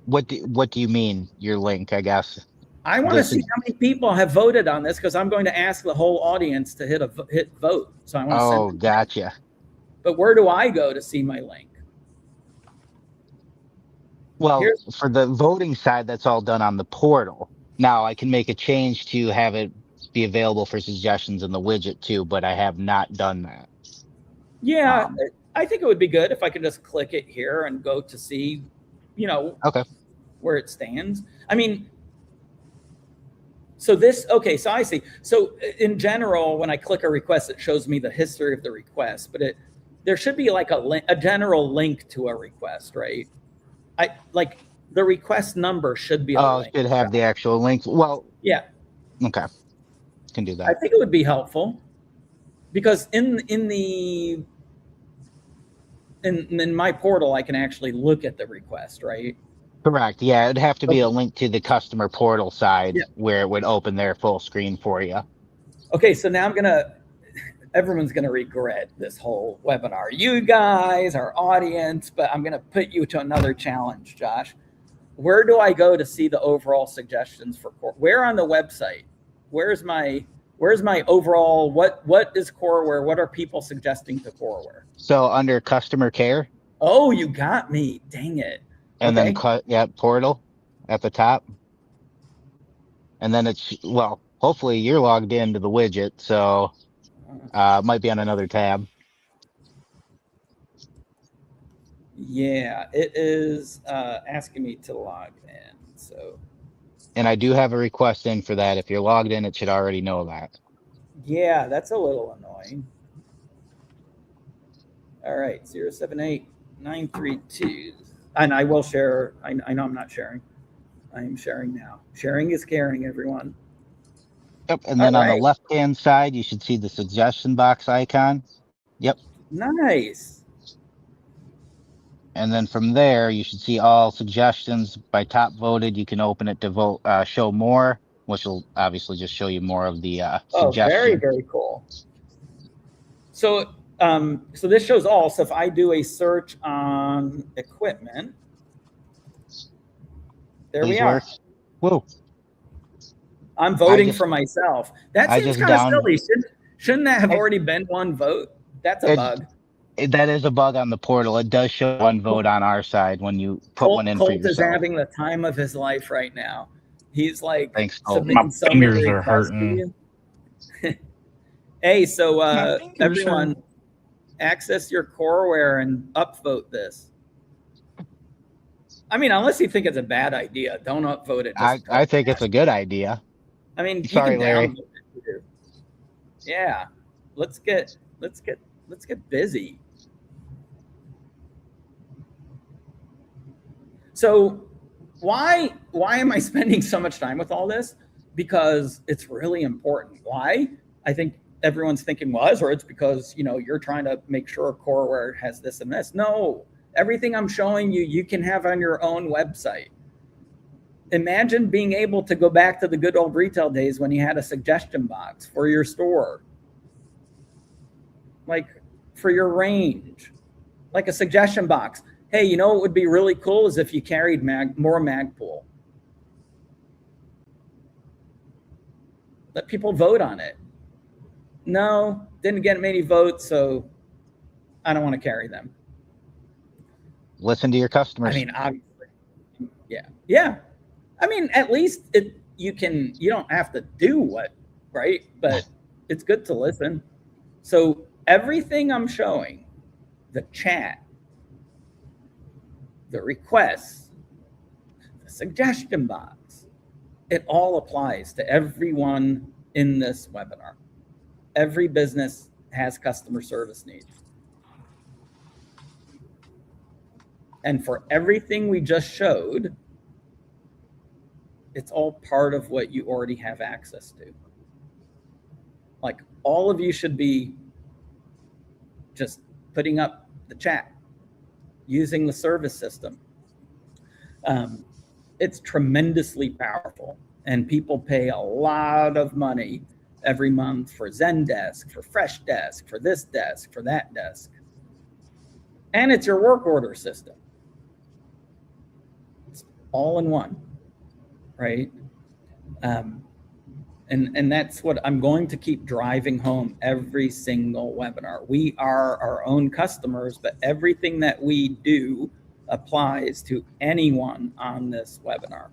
What do you mean, your link, I guess? I want to see how many people have voted on this, because I'm going to ask the whole audience to hit vote. So I want to Oh, send gotcha. But where do I go to see my link? Well, for the voting side, that's all done on the portal. Now I can make a change to have it be available for suggestions in the widget too, but I have not done that. Yeah, I think it would be good if I could just click it here and go to see, you know, okay, where it stands. I mean, so this, okay, so I see. So in general, when I click a request, it shows me the history of the request, but there should be like a general link to a request, right? Like the request number should be a link. It should have the actual link. Well, yeah. Okay, can do that. I think it would be helpful, because in my portal, I can actually look at the request, right? Correct. Yeah, it'd have to be a link to the customer portal side where it would open their full screen for you. Okay, so now everyone's gonna regret this whole webinar. You guys, our audience, but I'm gonna put you to another challenge, Josh. Where do I go to see the overall suggestions for where on the website? Where's my overall, what is Coreware? What are people suggesting to Coreware? So under customer care. Oh, you got me. Dang it. And then portal at the top. And then it's, well, hopefully you're logged into the widget, so it might be on another tab. Yeah, it is asking me to log in. So. And I do have a request in for that. If you're logged in, it should already know that. Yeah, that's a little annoying. All right, 078-932. And I will share. I know I'm not sharing. I am sharing now. Sharing is caring, everyone. Yep. And then on the left-hand side, you should see the suggestion box icon. Yep. Nice. And then from there, you should see all suggestions by top voted. You can open it to vote, show more, which will obviously just show you more of the suggestions. Very, very cool. So, so this shows all. So if I do a search on equipment, there we are. Whoa. I'm voting for myself. That seems kind of silly. Shouldn't that have already been one vote? That's a bug. That is a bug on the portal. It does show one vote on our side when you put one in for yourself. Colt is having the time of his life right now. He's like, thanks, Colt. My fingers are hurting. Hey, so everyone, access your Coreware and upvote this. I mean, unless you think it's a bad idea, don't upvote it. I think it's a good idea. I mean, sorry, Larry. Yeah, let's get busy. So why am I spending so much time with all this? Because it's really important. Why? I think everyone's thinking or it's because, you know, you're trying to make sure Coreware has this and this. No, everything I'm showing you, you can have on your own website. Imagine being able to go back to the good old retail days when you had a suggestion box for your store, like for your range, like a suggestion box. Hey, you know what would be really cool is if you carried more Magpul. Let people vote on it. No, didn't get many votes, so I don't want to carry them. Listen to your customers. I mean, obviously, yeah. I mean, at least you don't have to do what, right? But it's good to listen. So everything I'm showing, the chat, the requests, the suggestion box, it all applies to everyone in this webinar. Every business has customer service needs. And for everything we just showed, it's all part of what you already have access to. Like, all of you should be just putting up the chat, using the service system. It's tremendously powerful, and people pay a lot of money every month for Zendesk, for Freshdesk, for this desk, for that desk. And it's your work order system. It's all in one, right? And that's what I'm going to keep driving home every single webinar. We are our own customers, but everything that we do applies to anyone on this webinar.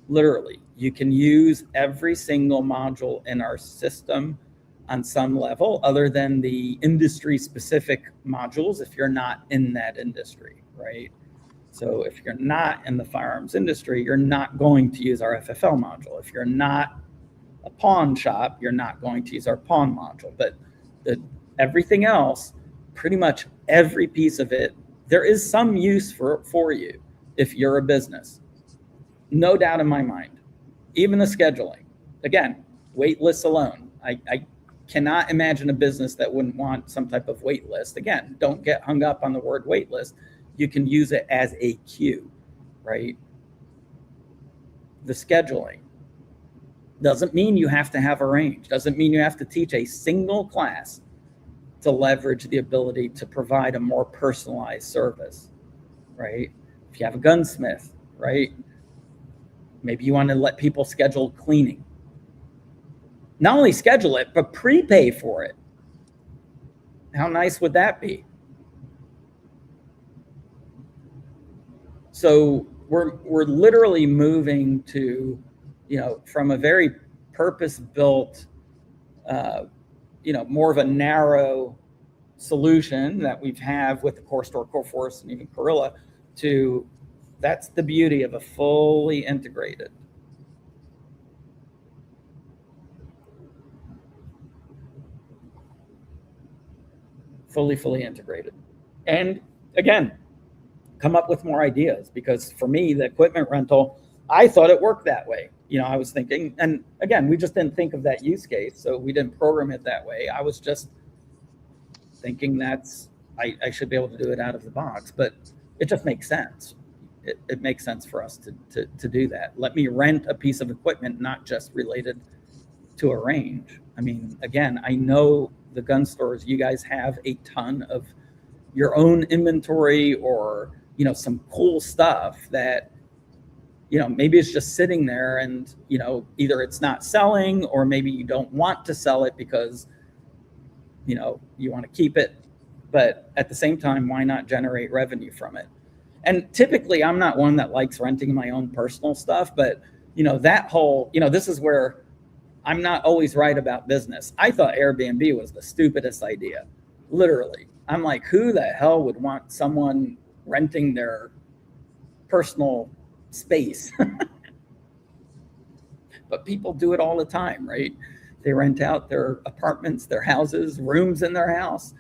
Literally, you can use every single module in our system on some level, other than the industry specific modules if you're not in that industry, right? So if you're not in the firearms industry, you're not going to use our FFL module. If you're not a pawn shop, you're not going to use our pawn module. But everything else, pretty much every piece of it, there is some use for you if you're a business. No doubt in my mind. Even the scheduling. Again, wait lists alone. I cannot imagine a business that wouldn't want some type of wait list. Again, don't get hung up on the word wait list. You can use it as a queue, right? The scheduling doesn't mean you have to have a range. Doesn't mean you have to teach a single class to leverage the ability to provide a more personalized service, right? If you have a gunsmith, right? Maybe you want to let people schedule cleaning. Not only schedule it, but prepay for it. How nice would that be? So we're literally moving to, from a very purpose-built, more of a narrow solution that we've have with the Core Store, Core Force, and even Gorilla, to that's the beauty of a fully integrated. Fully integrated. And again, come up with more ideas, because for me, the equipment rental, I thought it worked that way. I was thinking, and again, we just didn't think of that use case, so we didn't program it that way. I was just thinking I should be able to do it out of the box, but it just makes sense. It makes sense for us to do that. Let me rent a piece of equipment, not just related to a range. I mean, again, I know the gun stores, you guys have a ton of your own inventory, or some cool stuff that maybe it's just sitting there, and either it's not selling, or maybe you don't want to sell it because you want to keep it, but at the same time, why not generate revenue from it? And typically I'm not one that likes renting my own personal stuff, but that whole, this is where I'm not always right about business. I thought Airbnb was the stupidest idea. Literally. I'm like, who the hell would want someone renting their personal space? But people do it all the time, right? They rent out their apartments, their houses, rooms in their house.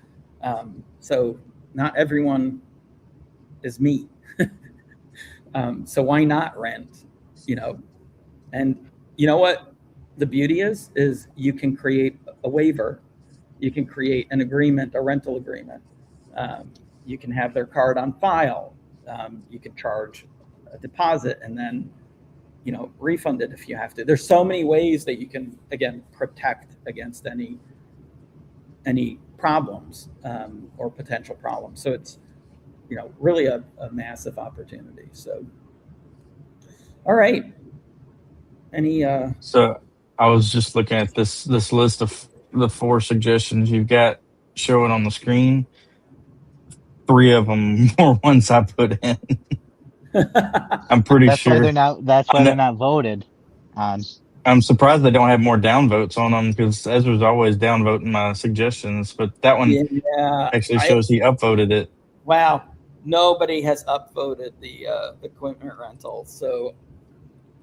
So not everyone is me. So why not rent, and you know what the beauty is you can create a waiver. You can create an agreement, a rental agreement. You can have their card on file. You can charge a deposit and then, refund it if you have to. There's so many ways that you can, again, protect against any problems or potential problems. So it's, really a massive opportunity. So, all right. Any? So I was just looking at this list of the 4 suggestions you've got showing on the screen. 3 of them were ones I put in. I'm pretty That's why sure. they're not. That's I why know, they're not voted on. I'm surprised they don't have more downvotes on them because Ezra's always downvoting my suggestions. But that one Yeah, actually shows he upvoted it. wow, nobody has upvoted the equipment rental. So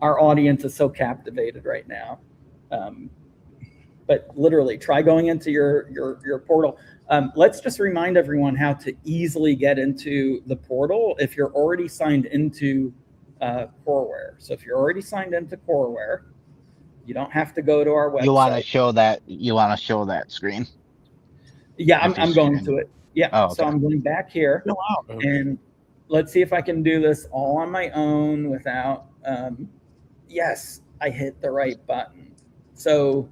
our audience is so captivated right now. But literally, try going into your portal. Let's just remind everyone how to easily get into the portal if you're already signed into Coreware. So if you're already signed into Coreware, you don't have to go to our website. You want to show that. You want to show that screen. Yeah, I'm going to it. Yeah. Oh, okay. So I'm going back here, and let's see if I can do this all on my own without. Yes, I hit the right button. So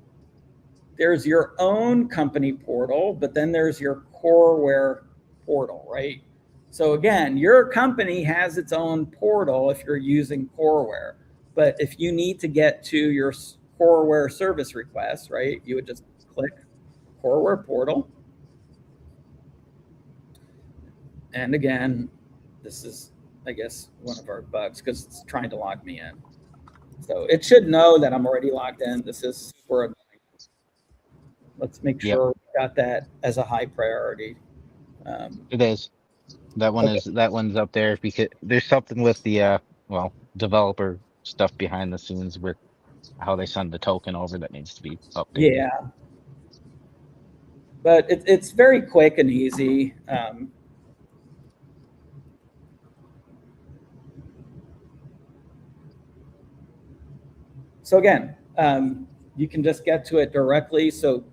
there's your own company portal, but then there's your Coreware portal, right? So again, your company has its own portal if you're using Coreware. But if you need to get to your Coreware service request, right, you would just click Coreware portal. And again, this is, I guess, one of our bugs because it's trying to log me in. So it should know that I'm already logged in. This is super annoying. Let's make sure we got that as a high priority. It is. That one is. That one's up there because there's something with the developer stuff behind the scenes with how they send the token over that needs to be updated. Yeah. But it's very quick and easy. So again, you can just get to it directly. So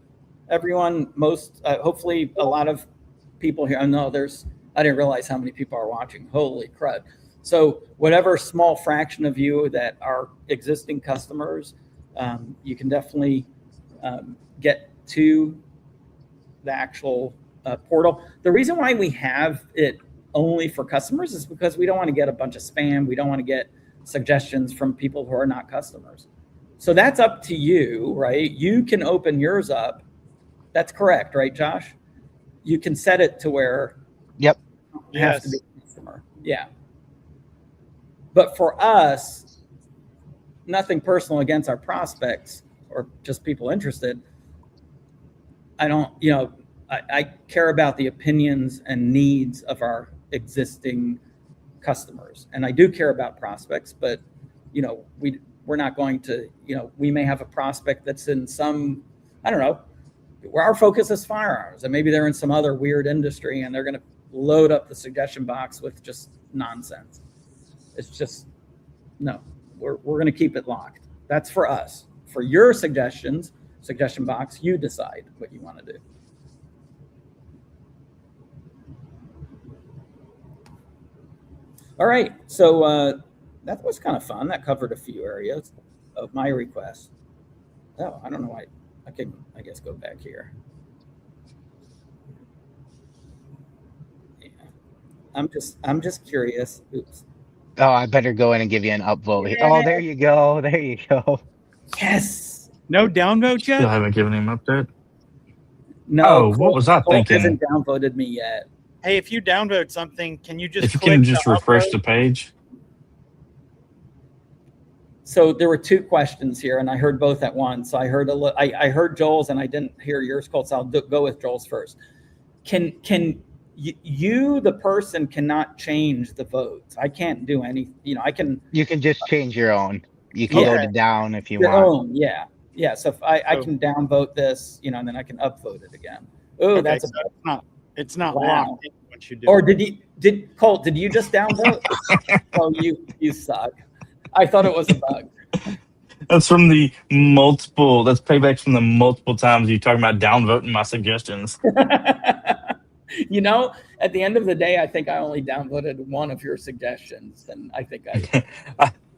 everyone, hopefully a lot of people here, I didn't realize how many people are watching. Holy crud. So whatever small fraction of you that are existing customers, you can definitely get to the actual portal. The reason why we have it only for customers is because we don't want to get a bunch of spam. We don't want to get suggestions from people who are not customers. So that's up to you, right? You can open yours up. That's correct, right, Josh? You can set it to where Yep. you have to be a customer. Yeah. But for us, nothing personal against our prospects or just people interested. I care about the opinions and needs of our existing customers. And I do care about prospects, but we're not going to, we may have a prospect that's in some, I don't know, where our focus is firearms, and maybe they're in some other weird industry and they're going to load up the suggestion box with just nonsense. It's just, no, we're going to keep it locked. That's for us. For your suggestion box, you decide what you want to do. All right, so that was kind of fun. That covered a few areas of my request. Oh, I don't know why. I can, I guess, go back here. Yeah. I'm just curious. Oops. Oh, I better go in and give you an upvote. Yeah. Oh, there you go. There you go. Yes. No downvote yet? Still haven't given him update. No. Oh, what was I thinking? Hasn't downvoted me yet. Hey, if you downvote something, can you just if you can just refresh the page? So there were 2 questions here, and I heard both at once. So I heard I heard Joel's, and I didn't hear yours, Colt. So I'll go with Joel's first. Can you, the person, cannot change the votes? I can't do any. I can. You can just change your own. You can vote it down if you want. Own, yeah. So if I can downvote this, and then I can upvote it again. Oh, okay, that's it's not locked in once you do. Or Colt? Did you just downvote? Oh, you suck. I thought it was a bug. That's from the multiple. That's payback from the multiple times you talking about downvoting my suggestions. At the end of the day, I think I only downvoted one of your suggestions, and I think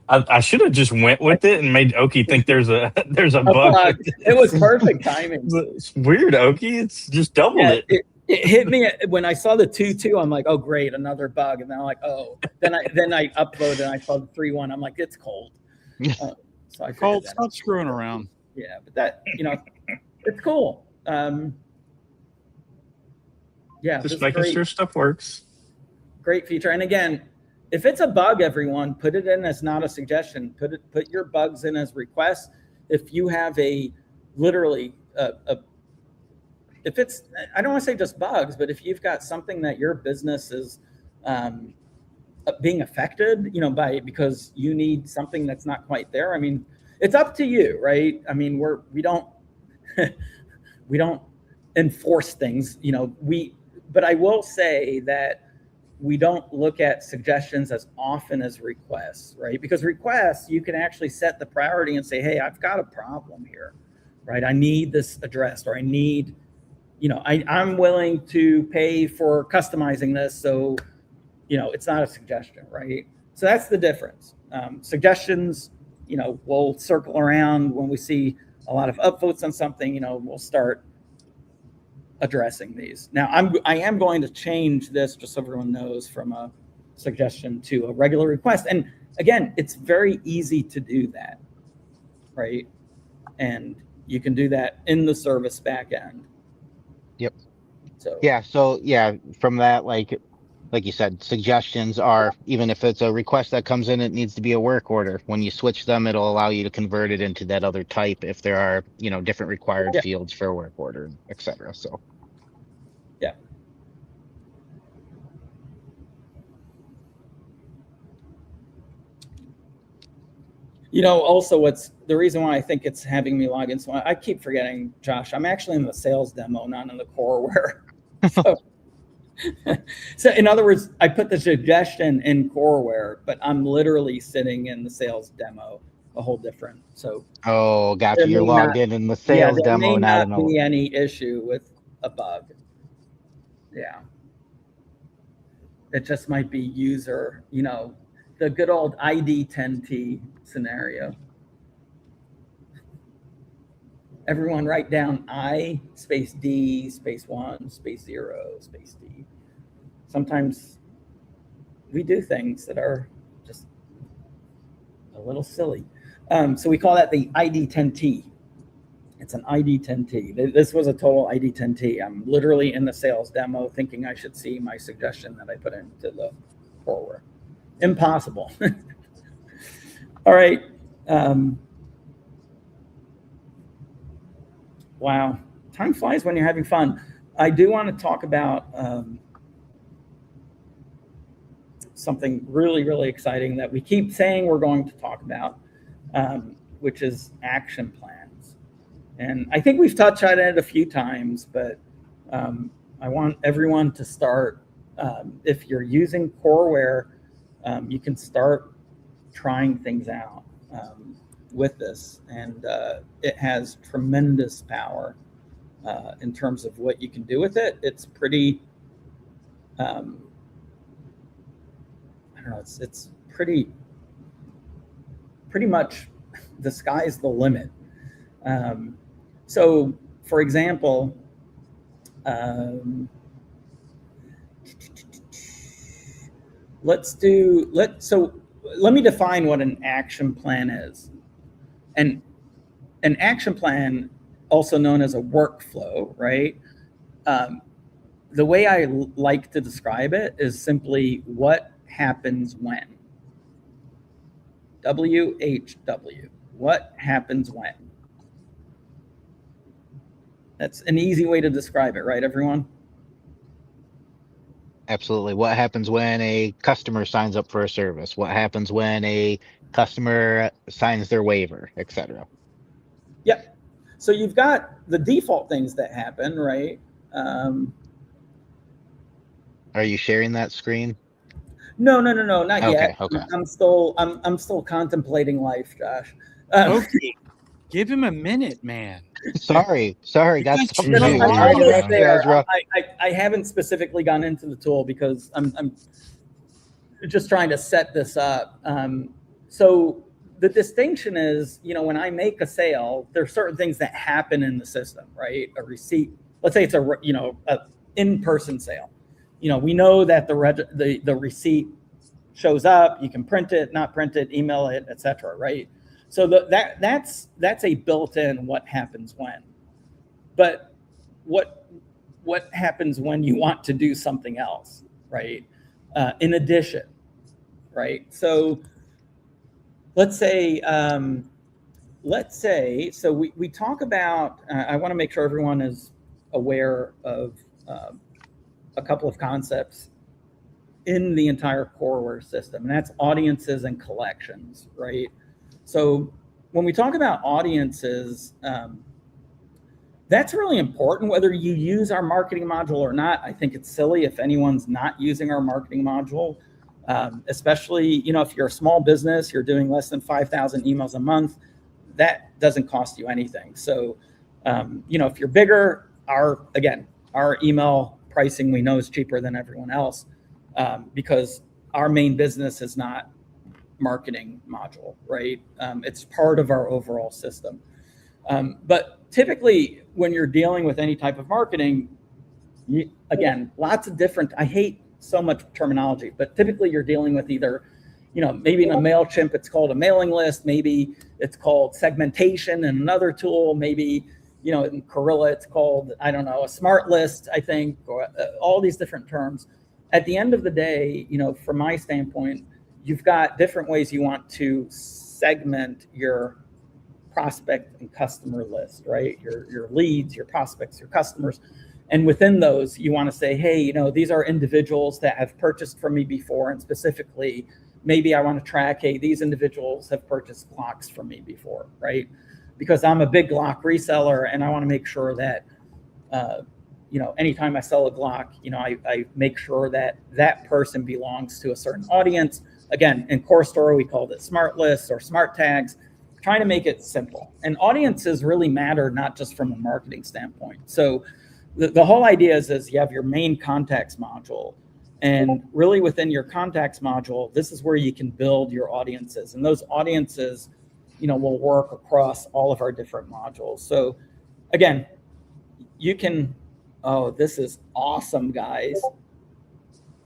I should have just went with it and made Okie think there's a bug. It was perfect timing. It's weird, Okie. It's just doubled it. It hit me when I saw the 2-2. I'm like, oh great, another bug. And then I'm like, oh. Then I uploaded and I saw the 3-1. I'm like, it's cold. So I Cold, stop screwing around. Yeah, but that, it's cool. Yeah, Just making sure stuff works. Great feature. And again, if it's a bug, everyone, put it in as not a suggestion. Put your bugs in as requests. If you have literally if it's, I don't want to say just bugs, but if you've got something that your business is being affected, because you need something that's not quite there. I mean, it's up to you, right? I mean, we don't we don't enforce things, but I will say that we don't look at suggestions as often as requests, right? Because requests, you can actually set the priority and say, hey, I've got a problem here, right? I need this addressed, or I need, I'm willing to pay for customizing this. So, it's not a suggestion, right? So that's the difference. Suggestions, we'll circle around when we see a lot of upvotes on something, we'll start addressing these. Now, I am going to change this, just so everyone knows, from a suggestion to a regular request. And again, it's very easy to do that, right? And you can do that in the service backend. Yep. So from that, like you said, suggestions are, even if it's a request that comes in, it needs to be a work order. When you switch them, it'll allow you to convert it into that other type if there are, different required fields for a work order, etc. So yeah. Also what's the reason why I think it's having me log in. So I keep forgetting, Josh, I'm actually in the sales demo, not in the Coreware. So in other words, I put the suggestion in Coreware, but I'm literally sitting in the sales demo, a whole different. So gotcha. You're logged in the sales demo, not in the. Be any issue with a bug. Yeah, it just might be user, the good old ID 10T scenario. Everyone write down I space D space 1 space 0 space D. Sometimes we do things that are just a little silly. So we call that the ID 10T. It's an ID 10T. This was a total ID 10T. I'm literally in the sales demo thinking I should see my suggestion that I put into the Coreware. Impossible. All right. Wow. Time flies when you're having fun. I do want to talk about something really, really exciting that we keep saying we're going to talk about, which is action plans. And I think we've touched on it a few times, but I want everyone to start, if you're using Coreware, you can start trying things out with this. And it has tremendous power in terms of what you can do with it. It's pretty, I don't know, it's pretty much the sky's the limit. So for example, let me define what an action plan is. And an action plan, also known as a workflow, right? The way I like to describe it is simply what happens when. WHW. What happens when? That's an easy way to describe it, right, everyone? Absolutely. What happens when a customer signs up for a service? What happens when a customer signs their waiver, etc.? Yep. So you've got the default things that happen, right? Are you sharing that screen? No, not yet. Okay. I'm still contemplating life, Josh. Okay, give him a minute, man. Sorry. That's something I'm new. almost there. I haven't specifically gone into the tool because I'm just trying to set this up. So the distinction is, when I make a sale, there are certain things that happen in the system, right? A receipt. Let's say it's a in-person sale. We know that the receipt shows up. You can print it, not print it, email it, etc. Right? So that's a built-in what happens when. But what happens when you want to do something else, right? In addition, right? So let's say so we talk about. I want to make sure everyone is aware of a couple of concepts in the entire Coreware system, and that's audiences and collections, right? So when we talk about audiences, that's really important, whether you use our marketing module or not. I think it's silly if anyone's not using our marketing module, especially, if you're a small business, you're doing less than 5,000 emails a month, that doesn't cost you anything. So, if you're bigger, our email pricing we know is cheaper than everyone else, because our main business is not marketing module, right? It's part of our overall system. But typically when you're dealing with any type of marketing, lots of different, I hate so much terminology, but typically you're dealing with either, maybe in a MailChimp, it's called a mailing list. Maybe it's called segmentation in another tool. Maybe, in Gorilla, it's called, I don't know, a smart list, I think, or all these different terms. At the end of the day, from my standpoint, you've got different ways you want to segment your prospect and customer list, right? Your leads, your prospects, your customers. And within those, you want to say, hey, these are individuals that have purchased from me before. And specifically, maybe I want to track, hey, these individuals have purchased Glocks from me before, right? Because I'm a big Glock reseller and I want to make sure that, anytime I sell a Glock, I make sure that that person belongs to a certain audience. Again, in Core Store, we called it smart lists or smart tags, trying to make it simple. And audiences really matter, not just from a marketing standpoint. So the whole idea is you have your main contacts module, and really within your contacts module, this is where you can build your audiences. And those audiences, will work across all of our different modules. So again, you can, oh, this is awesome, guys.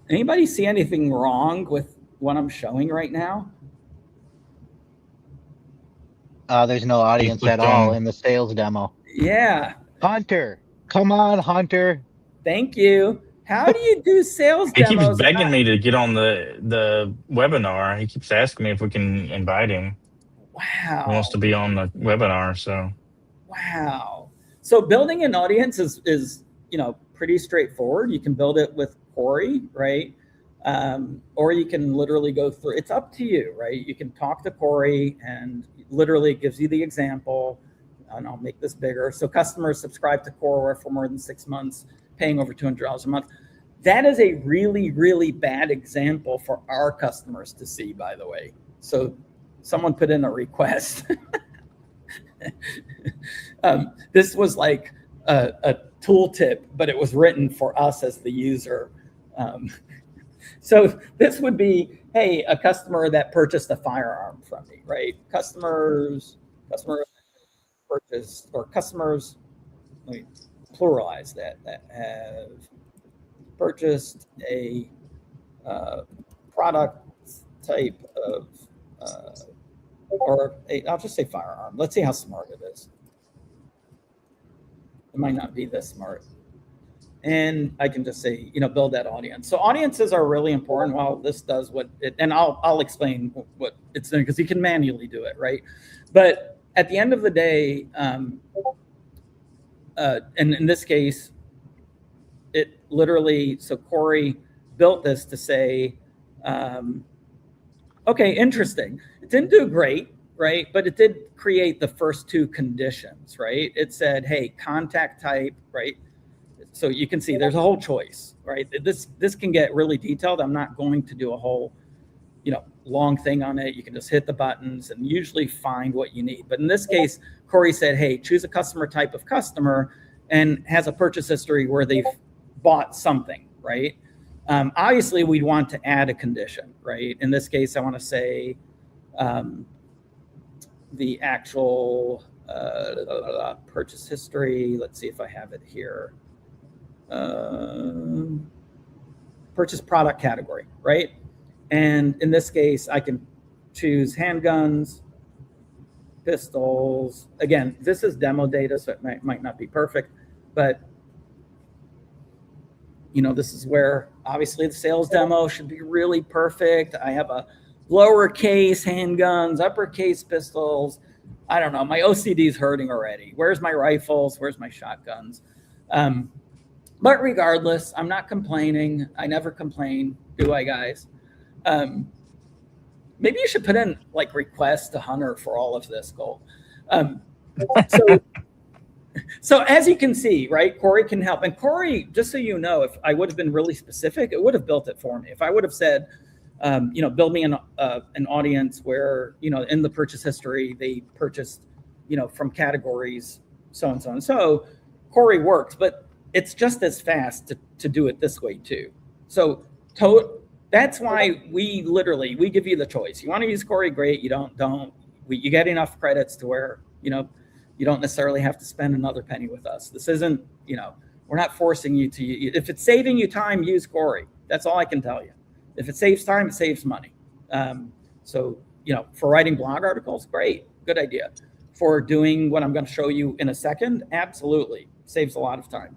Anybody see anything wrong with what I'm showing right now? There's no audience at all in the sales demo. Yeah. Hunter, come on, Hunter. Thank you. How do you do sales He demos? keeps begging me to get on the webinar. He keeps asking me if we can invite him. Wow. He wants to be on the webinar, so. Wow. So building an audience is pretty straightforward. You can build it with Corey, right? Or you can literally go through, it's up to you, right? You can talk to Corey and literally it gives you the example, and I'll make this bigger. So customers subscribe to Coreware for more than 6 months, paying over $200 a month. That is a really, really bad example for our customers to see, by the way. So someone put in a request. This was like a tooltip, but it was written for us as the user. So this would be, hey, a customer that purchased a firearm from me, right? Customers purchased, or customers, let me pluralize that have purchased a product type of, I'll just say firearm. Let's see how smart it is. It might not be this smart. And I can just say, build that audience. So audiences are really important. Well, this does what it, and I'll explain what it's doing, because you can manually do it, right? But at the end of the day, and in this case, it literally, so Corey built this to say, okay, interesting. It didn't do great, right? But it did create the first two conditions, right? It said, hey, contact type, right? So you can see there's a whole choice, right? This can get really detailed. I'm not going to do a whole, long thing on it. You can just hit the buttons and usually find what you need. But in this case, Corey said, hey, choose a customer type of customer and has a purchase history where they've bought something, right? Obviously, we'd want to add a condition, right? In this case, I want to say the actual purchase history. Let's see if I have it here. Purchase product category, right? And in this case, I can choose handguns, pistols. Again, this is demo data, so it might not be perfect, but this is where obviously the sales demo should be really perfect. I have a lowercase handguns, uppercase pistols. I don't know. My OCD is hurting already. Where's my rifles? Where's my shotguns? But regardless, I'm not complaining. I never complain, do I, guys? Maybe you should put in like request to Hunter for all of this, Cole. So as you can see, right, Corey can help. And Corey, just so you know, if I would have been really specific, it would have built it for me. If I would have said, build me an audience where, in the purchase history, they purchased, from categories, so and so and so, Corey works, but it's just as fast to do it this way too. So that's why we give you the choice. You want to use Corey, great. You don't. You get enough credits to where, you don't necessarily have to spend another penny with us. This isn't, we're not forcing you to. If it's saving you time, use Corey. That's all I can tell you. If it saves time, it saves money. So, for writing blog articles, great, good idea. For doing what I'm going to show you in a second, absolutely, saves a lot of time.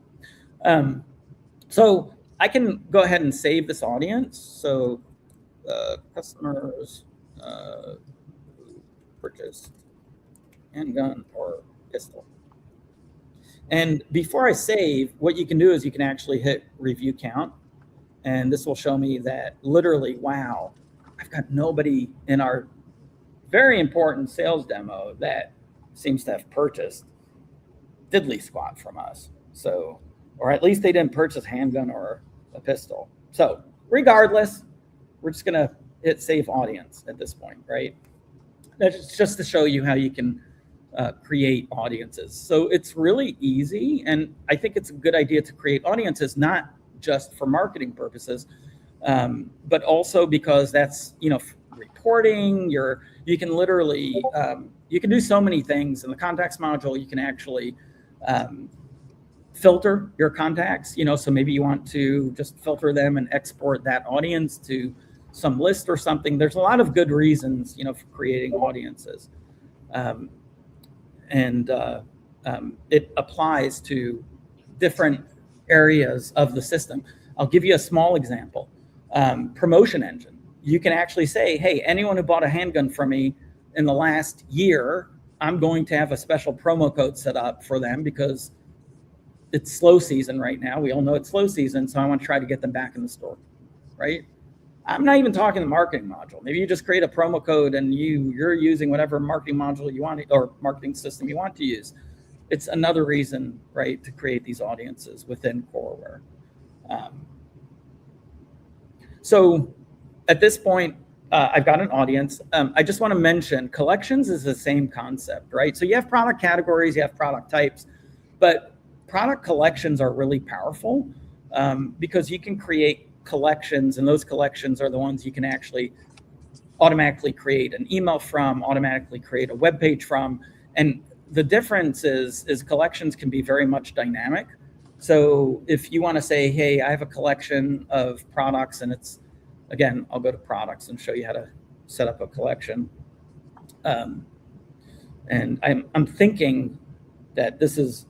So I can go ahead and save this audience. So customers purchased handgun or pistol. And before I save, what you can do is you can actually hit review count. And this will show me that literally, wow, I've got nobody in our very important sales demo that seems to have purchased diddly squat from us. So, or at least they didn't purchase a handgun or a pistol. So regardless, we're just gonna hit save audience at this point, right? That's just to show you how you can create audiences. So it's really easy. And I think it's a good idea to create audiences, not just for marketing purposes, but also because that's, reporting, you can literally, you can do so many things in the contacts module. You can actually filter your contacts, so maybe you want to just filter them and export that audience to some list or something. There's a lot of good reasons, for creating audiences. And it applies to different areas of the system. I'll give you a small example. Promotion engine. You can actually say, hey, anyone who bought a handgun from me in the last year, I'm going to have a special promo code set up for them because it's slow season right now. We all know it's slow season, so I want to try to get them back in the store, right? I'm not even talking the marketing module. Maybe you just create a promo code and you're using whatever marketing module you want or marketing system you want to use. It's another reason, right, to create these audiences within Coreware. So at this point, I've got an audience. I just want to mention collections is the same concept, right? So you have product categories, you have product types, but product collections are really powerful because you can create collections, and those collections are the ones you can actually automatically create an email from, automatically create a web page from. And the difference is collections can be very much dynamic. So if you want to say, hey, I have a collection of products, and it's, again, I'll go to products and show you how to set up a collection. And I'm thinking that this is,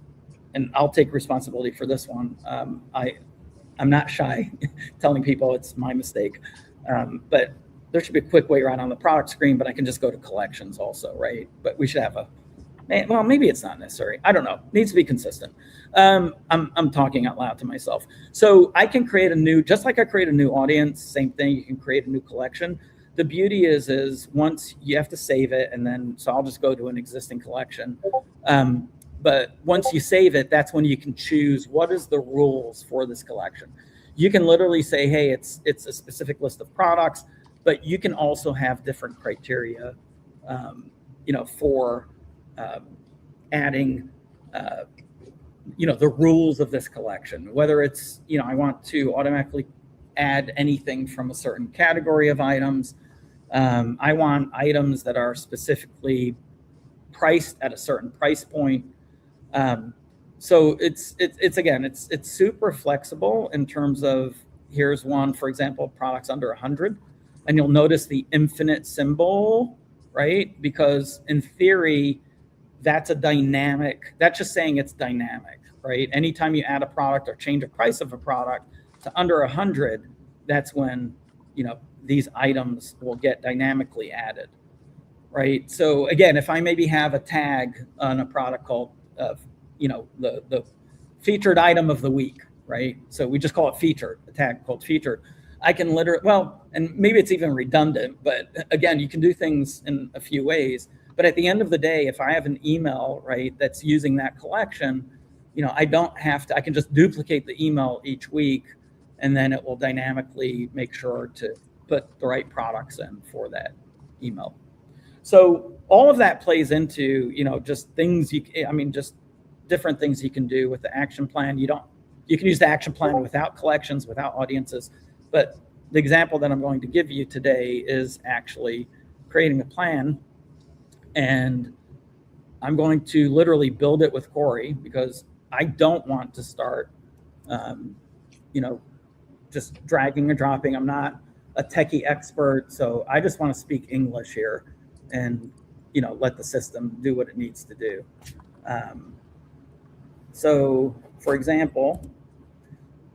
and I'll take responsibility for this one. I'm not shy telling people it's my mistake, but there should be a quick way around on the product screen, but I can just go to collections also, right? But we should have well, maybe it's not necessary. I don't know. It needs to be consistent. I'm talking out loud to myself. So I can create just like I create a new audience, same thing, you can create a new collection. The beauty is once you have to save it, and then, so I'll just go to an existing collection. But once you save it, that's when you can choose what is the rules for this collection. You can literally say, hey, it's a specific list of products, but you can also have different criteria, for adding, the rules of this collection. Whether it's, I want to automatically add anything from a certain category of items. I want items that are specifically priced at a certain price point. So it's super flexible in terms of, here's one, for example, products under 100, and you'll notice the infinite symbol right? Because in theory, that's a dynamic, that's just saying it's dynamic, right? Anytime you add a product or change a price of a product to under 100, that's when, you know, these items will get dynamically added, right? So again, if I maybe have a tag on a product called, you know, the featured item of the week, right? So we just call it featured, a tag called featured. I can literally, well, and maybe it's even redundant, but again, you can do things in a few ways. But at the end of the day, if I have an email, right, that's using that collection, you know, I don't have to, I can just duplicate the email each week, and then it will dynamically make sure to put the right products in for that email. So all of that plays into, you know, just things you, I mean, just different things you can do with the action plan. You can use the action plan without collections, without audiences. But the example that I'm going to give you today is actually creating a plan. And I'm going to literally build it with Corey, because I don't want to start, you know, just dragging and dropping. I'm not a techie expert, so I just want to speak English here and, you know, let the system do what it needs to do. So for example,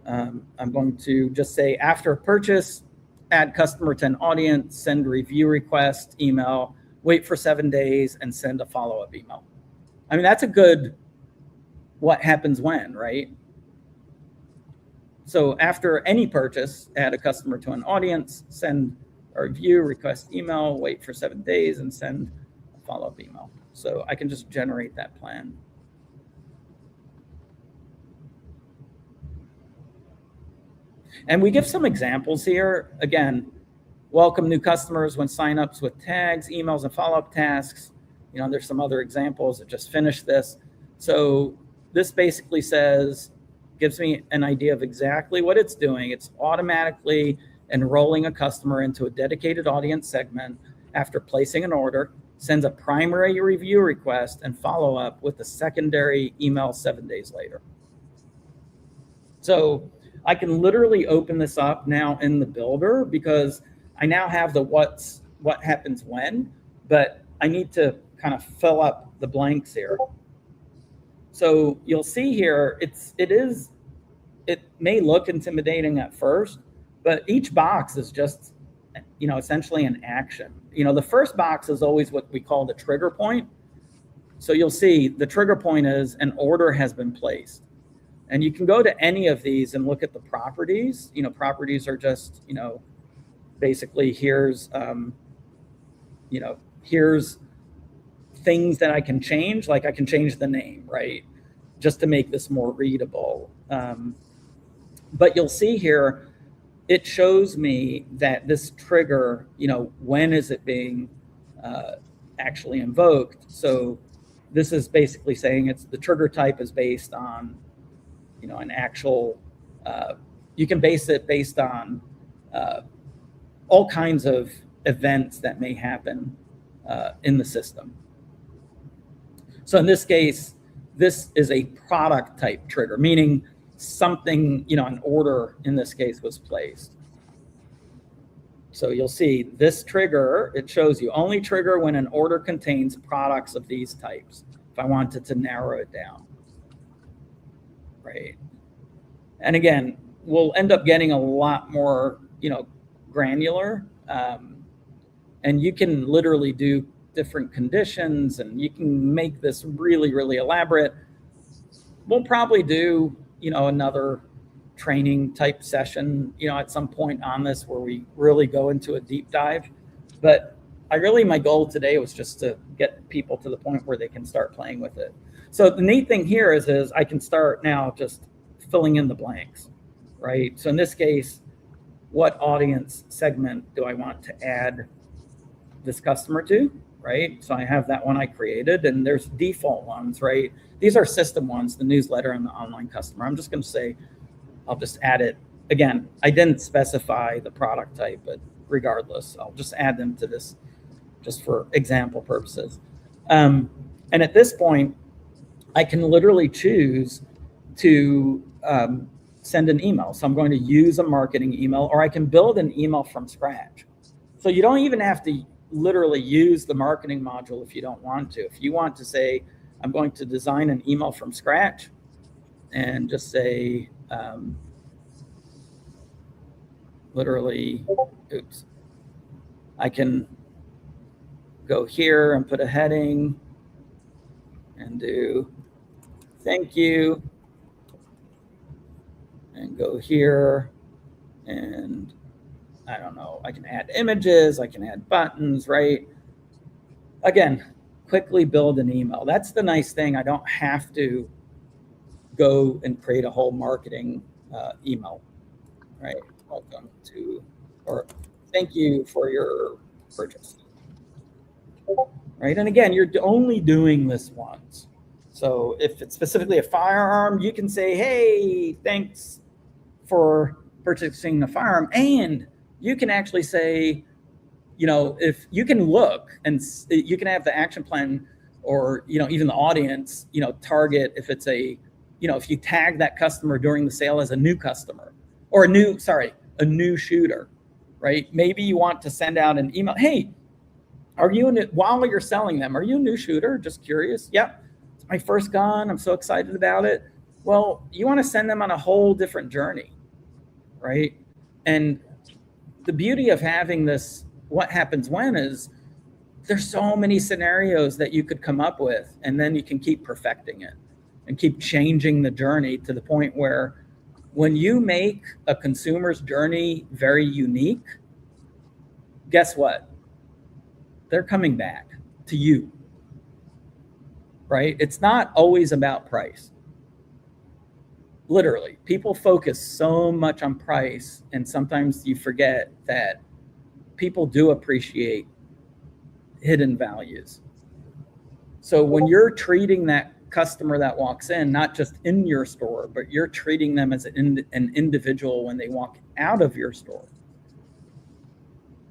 I'm going to just say after purchase, add customer to an audience, send review request, email, wait for 7 days, and send a follow-up email. I mean, that's a good what happens when, right? So after any purchase, add a customer to an audience, send a review request email, wait for 7 days, and send a follow-up email. So I can just generate that plan. And we give some examples here. Again, welcome new customers when signups with tags, emails, and follow-up tasks. You know, there's some other examples that just finished this. So this basically says, gives me an idea of exactly what it's doing. It's automatically enrolling a customer into a dedicated audience segment after placing an order, sends a primary review request and follow-up with a secondary email 7 days later. So I can literally open this up now in the builder, because I now have the what happens when, but I need to kind of fill up the blanks here. So you'll see here, it may look intimidating at first, but each box is just, you know, essentially an action. You know, the first box is always what we call the trigger point. So you'll see the trigger point is an order has been placed. And you can go to any of these and look at the properties. You know, properties are just, you know, basically here's, you know, here's things that I can change. Like I can change the name, right? Just to make this more readable. But you'll see here, it shows me that this trigger, you know, when is it being actually invoked? So this is basically saying it's the trigger type is based on, you know, an actual, you can base it based on all kinds of events that may happen in the system. So in this case, this is a product type trigger, meaning something, you know, an order in this case was placed. So you'll see this trigger, it shows you only trigger when an order contains products of these types. If I wanted to narrow it down. Right. And again, we'll end up getting a lot more, you know, granular. And you can literally do different conditions and you can make this really, really elaborate. We'll probably do, you know, another training type session, you know, at some point on this where we really go into a deep dive. But my goal today was just to get people to the point where they can start playing with it. So the neat thing here is I can start now just filling in the blanks, right? So in this case, what audience segment do I want to add this customer to, right? So I have that one I created, and there's default ones, right? These are system ones, the newsletter and the online customer. I'm just going to say, I'll just add it. Again, I didn't specify the product type, but regardless, I'll just add them to this just for example purposes. And at this point, I can literally choose to send an email. So I'm going to use a marketing email, or I can build an email from scratch. So you don't even have to literally use the marketing module if you don't want to. If you want to say, I'm going to design an email from scratch and just say, literally, oops, I can go here and put a heading and do thank you, and go here and I don't know, I can add images, I can add buttons, right? Again, quickly build an email. That's the nice thing. I don't have to go and create a whole marketing email, right? Welcome to, or thank you for your purchase, right? And again, you're only doing this once. So if it's specifically a firearm, you can say, hey, thanks for purchasing a firearm. And you can actually say, you know, if you can look and you can have the action plan, or, you know, even the audience, you know, target if it's a, you know, if you tag that customer during the sale as a new customer, or a new shooter, right? Maybe you want to send out an email. Hey, are you while you're selling them, are you a new shooter? Just curious. Yep. It's my first gun. I'm so excited about it. Well, you want to send them on a whole different journey, right? And the beauty of having this, what happens when, is there's so many scenarios that you could come up with, and then you can keep perfecting it and keep changing the journey to the point where when you make a consumer's journey very unique, guess what? They're coming back to you, right? It's not always about price. Literally, people focus so much on price, and sometimes you forget that people do appreciate hidden values. So when you're treating that customer that walks in, not just in your store, but you're treating them as an individual when they walk out of your store,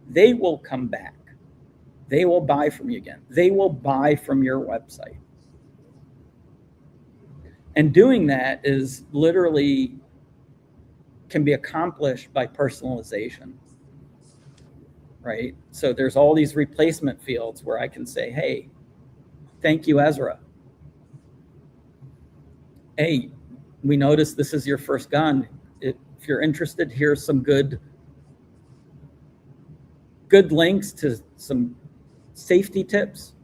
they will come back. They will buy from you again. They will buy from your website. And doing that is literally can be accomplished by personalization, right? So there's all these replacement fields where I can say, hey, thank you, Ezra. Hey, we noticed this is your first gun. If you're interested, here's some good links to some safety tips.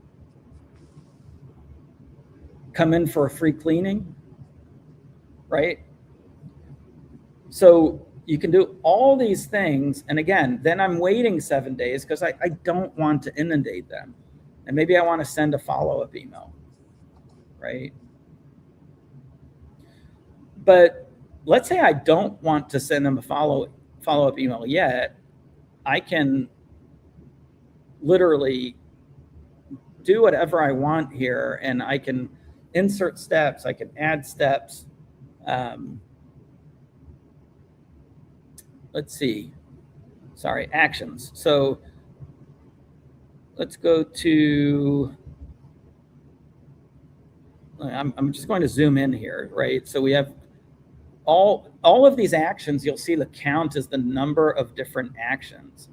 Come in for a free cleaning, right? So you can do all these things. And again, then I'm waiting 7 days because I don't want to inundate them. And maybe I want to send a follow-up email, right? But let's say I don't want to send them a follow-up email yet. I can literally do whatever I want here, and I can insert steps. I can add steps. Let's see. Sorry, actions. So let's go to, I'm just going to zoom in here, right? So we have all of these actions. You'll see the count is the number of different actions.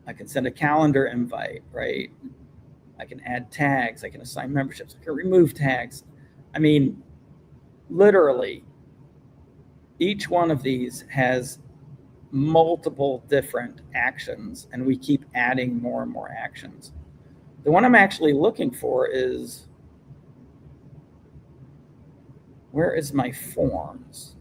I can send a calendar invite, right? I can add tags. I can assign memberships. I can remove tags. I mean, literally, each one of these has multiple different actions, and we keep adding more and more actions. The one I'm actually looking for is, where is my forms?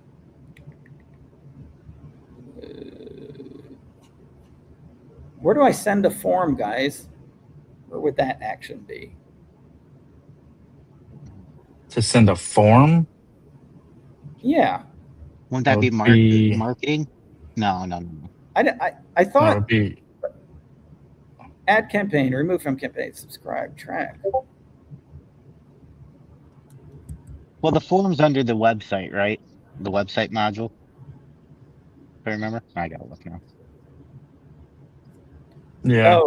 Where do I send a form, guys? Where would that action be? To send a form? Yeah. Wouldn't that be marketing? No. I thought That would be add campaign, remove from campaign, subscribe, track. Well, the form's under the website, right? The website module. If I remember, I gotta look now. yeah.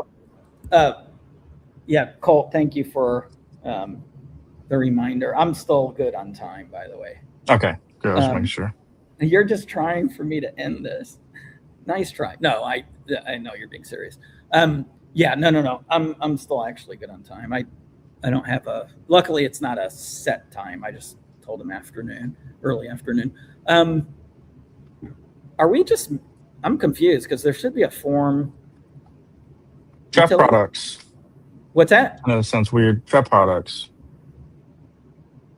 Yeah, Colt, thank you for the reminder. I'm still good on time, by the way. Okay, good. I was making sure. You're just trying for me to end this. Nice try. No, I know you're being serious. Yeah, no. I'm still actually good on time. I don't have a. Luckily, it's not a set time. I just told him early afternoon. Are we just? I'm confused because there should be a form. Trap products. What's that? I know it sounds weird. Trap products.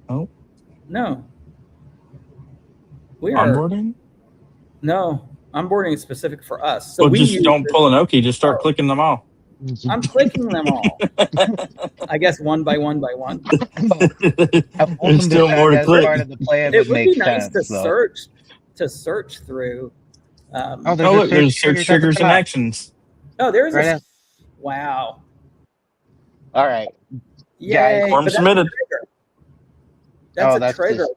Oh. No. We are Onboarding? No, onboarding is specific for us. So well, just don't pull an Okie. Just start clicking them all. I'm clicking them all. I guess one by one. There's still more to click. Part of the plan It would be nice sense, to search through. Look, there's search triggers and actions. Oh, there's wow. All right. Yay! Form submitted. That's a trigger.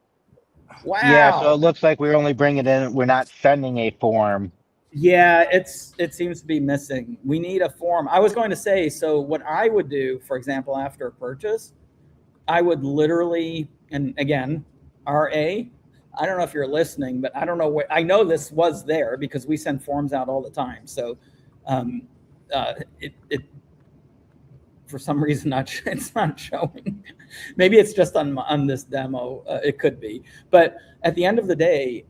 Wow. Yeah, so it looks like we're only bringing in. We're not sending a form. Yeah, it seems to be missing. We need a form. I was going to say, so what I would do, for example, after a purchase, I would literally, and again, RA, I don't know if you're listening, but I don't know where. I know this was there because we send forms out all the time. So it for some reason it's not showing. Maybe it's just on this demo. It could be, but at the end of the day,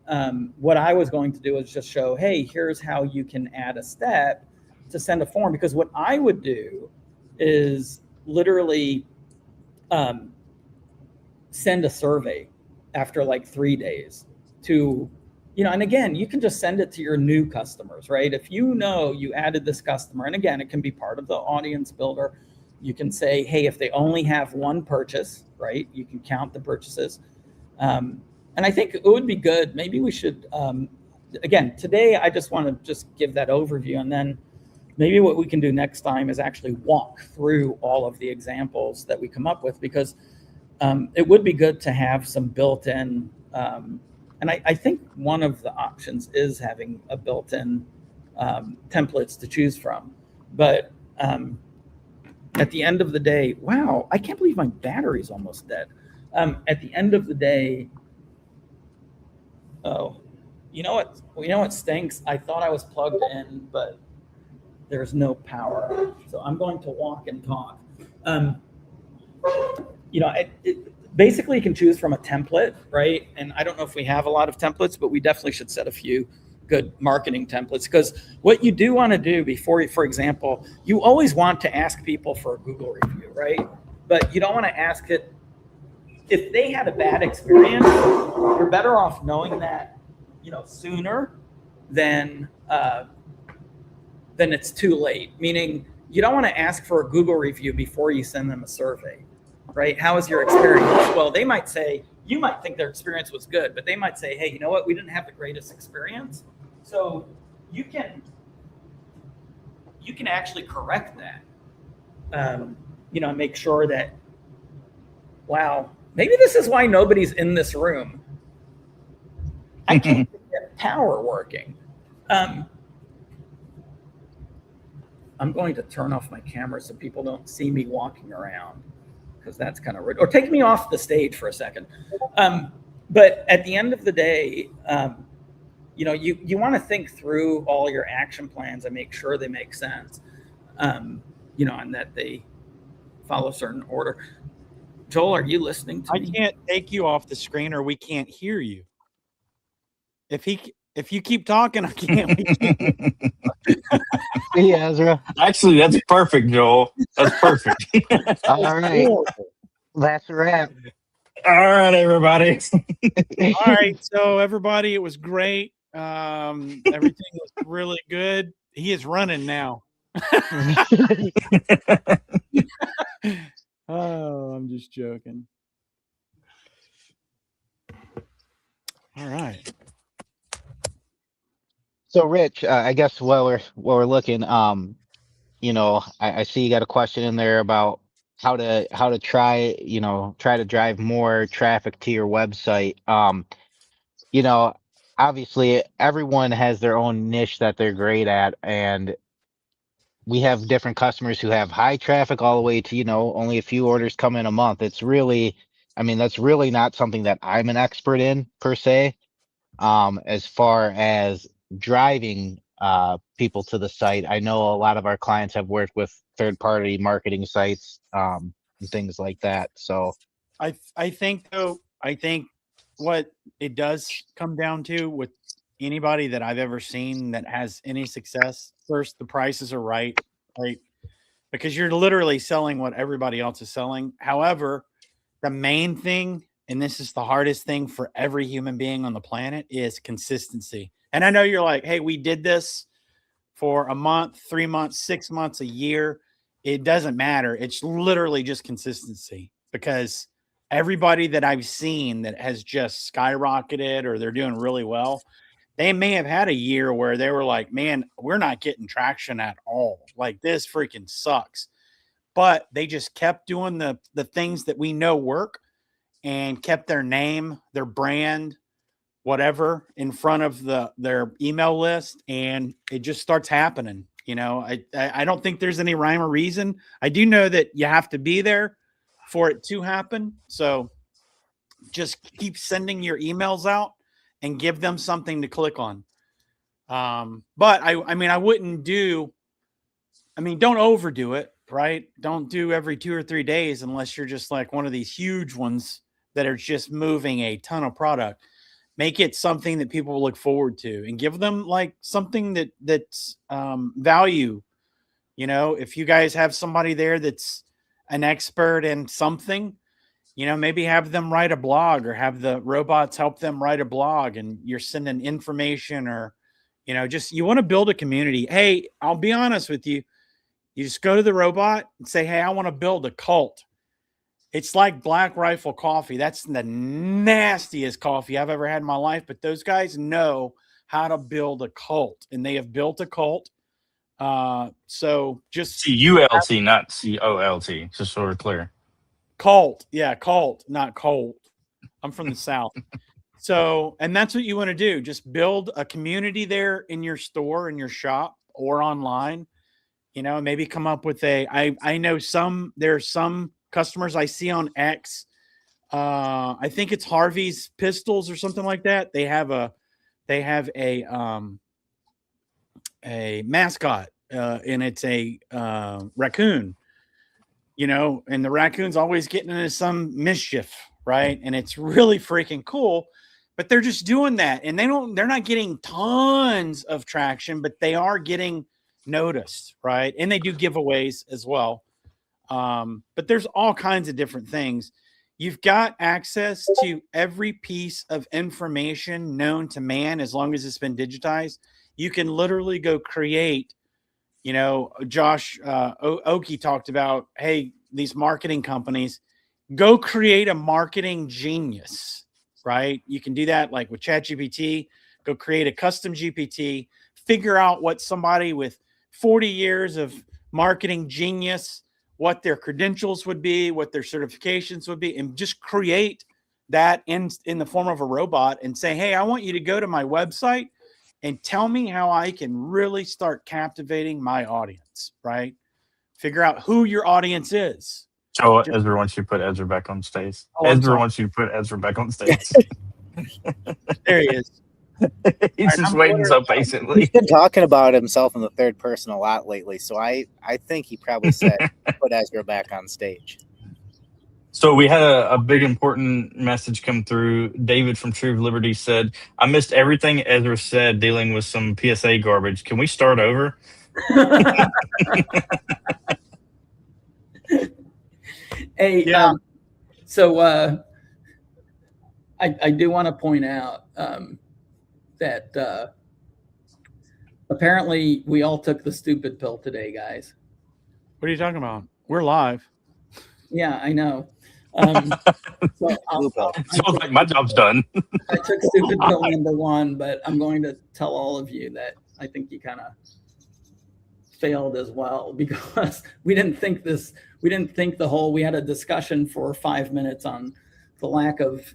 what I was going to do is just show, hey, here's how you can add a step to send a form. Because what I would do is literally send a survey after like 3 days to, and again, you can just send it to your new customers, right? If you added this customer, and again, it can be part of the audience builder. You can say, hey, if they only have one purchase, right? You can count the purchases. And I think it would be good. Maybe we should, again, today, I just want to just give that overview. And then maybe what we can do next time is actually walk through all of the examples that we come up with, because it would be good to have some built-in, and I think one of the options is having a built-in templates to choose from. But at the end of the day, wow, I can't believe my battery's almost dead. At the end of the day, you know what stinks? I thought I was plugged in, but there's no power. So I'm going to walk and talk. Basically you can choose from a template, right? And I don't know if we have a lot of templates, but we definitely should set a few good marketing templates, because what you do want to do before you, for example, you always want to ask people for a Google review, right? But you don't want to ask it if they had a bad experience. You're better off knowing that, sooner than it's too late. Meaning, you don't want to ask for a Google review before you send them a survey, right? How was your experience? Well, they might say, you might think their experience was good, but they might say, hey, you know what? We didn't have the greatest experience. So you can actually correct that, and make sure that, wow, maybe this is why nobody's in this room. I can't get power working. I'm going to turn off my camera so people don't see me walking around, because that's kind of rude. Or take me off the stage for a second. But at the end of the day, you want to think through all your action plans and make sure they make sense, and that they follow a certain order. Joel, are you listening to me? I can't take you off the screen, or we can't hear you. If you keep talking, I can't. Yeah, Ezra. Actually, that's perfect, Joel. That's perfect. All right. That's a wrap. All right, everybody. All right. So everybody, it was great. Everything was really good. He is running now. Oh, I'm just joking. All right. So, Rich, I guess while we're looking, I see you got a question in there about how to try to drive more traffic to your website. Obviously everyone has their own niche that they're great at, and we have different customers who have high traffic all the way to, only a few orders come in a month. It's really, that's really not something that I'm an expert in per se. As far as driving people to the site. I know a lot of our clients have worked with third-party marketing sites, and things like that. So I think what it does come down to with anybody that I've ever seen that has any success, first, the prices are right? Because you're literally selling what everybody else is selling. However, the main thing, and this is the hardest thing for every human being on the planet, is consistency. And I know you're like, hey, we did this for a month, 3 months, 6 months, a year. It doesn't matter. It's literally just consistency, because everybody that I've seen that has just skyrocketed or they're doing really well, they may have had a year where they were like, man, we're not getting traction at all. Like, this freaking sucks. But they just kept doing the things that we know work and kept their name, their brand, whatever, in front of their email list, and it just starts happening. I don't think there's any rhyme or reason. I do know that you have to be there for it to happen. So just keep sending your emails out and give them something to click on. But I wouldn't don't overdo it, right? Don't do every 2 or 3 days unless you're just like one of these huge ones that are just moving a ton of product. Make it something that people will look forward to, and give them like something that's value. If you guys have somebody there that's an expert in something, maybe have them write a blog, or have the robots help them write a blog, and you're sending information, or, you want to build a community. Hey, I'll be honest with you. You just go to the robot and say, hey, I want to build a cult. It's like Black Rifle Coffee. That's the nastiest coffee I've ever had in my life. But those guys know how to build a cult, and they have built a cult. So just CULT, not COLT, just so we're clear. Cult. Yeah, cult, not cold. I'm from the South. So, and that's what you want to do. Just build a community there in your store, in your shop, or online. Maybe come up with I know there's some customers I see on X. I think it's Harvey's Pistols or something like that. They have a mascot, and it's a raccoon. And the raccoon's always getting into some mischief, right? And it's really freaking cool. But they're just doing that, and they're not getting tons of traction, but they are getting noticed, right? And they do giveaways as well. But there's all kinds of different things. You've got access to every piece of information known to man, as long as it's been digitized. You can literally go create, Josh Oki talked about, hey, these marketing companies, go create a marketing genius, right? You can do that like with ChatGPT. Go create a custom GPT, figure out what somebody with 40 years of marketing genius, what their credentials would be, what their certifications would be, and just create that in the form of a robot and say, hey, I want you to go to my website and tell me how I can really start captivating my audience, right? Figure out who your audience is. So Ezra wants you to put Ezra back on stage. Ezra wants you to put Ezra back on stage. There he is. He's just waiting so patiently. He's been talking about himself in the third person a lot lately, so I think he probably said put Ezra back on stage. So we had a big important message come through. David from True Liberty said, I missed everything Ezra said dealing with some PSA garbage. Can we start over? Hey, yeah. I do want to point out that apparently we all took the stupid pill today, guys. What are you talking about? We're live. Yeah, I know. So like my job's done. I took stupid pill number 1, but I'm going to tell all of you that I think you kind of failed as well, because we didn't think we had a discussion for 5 minutes on the lack of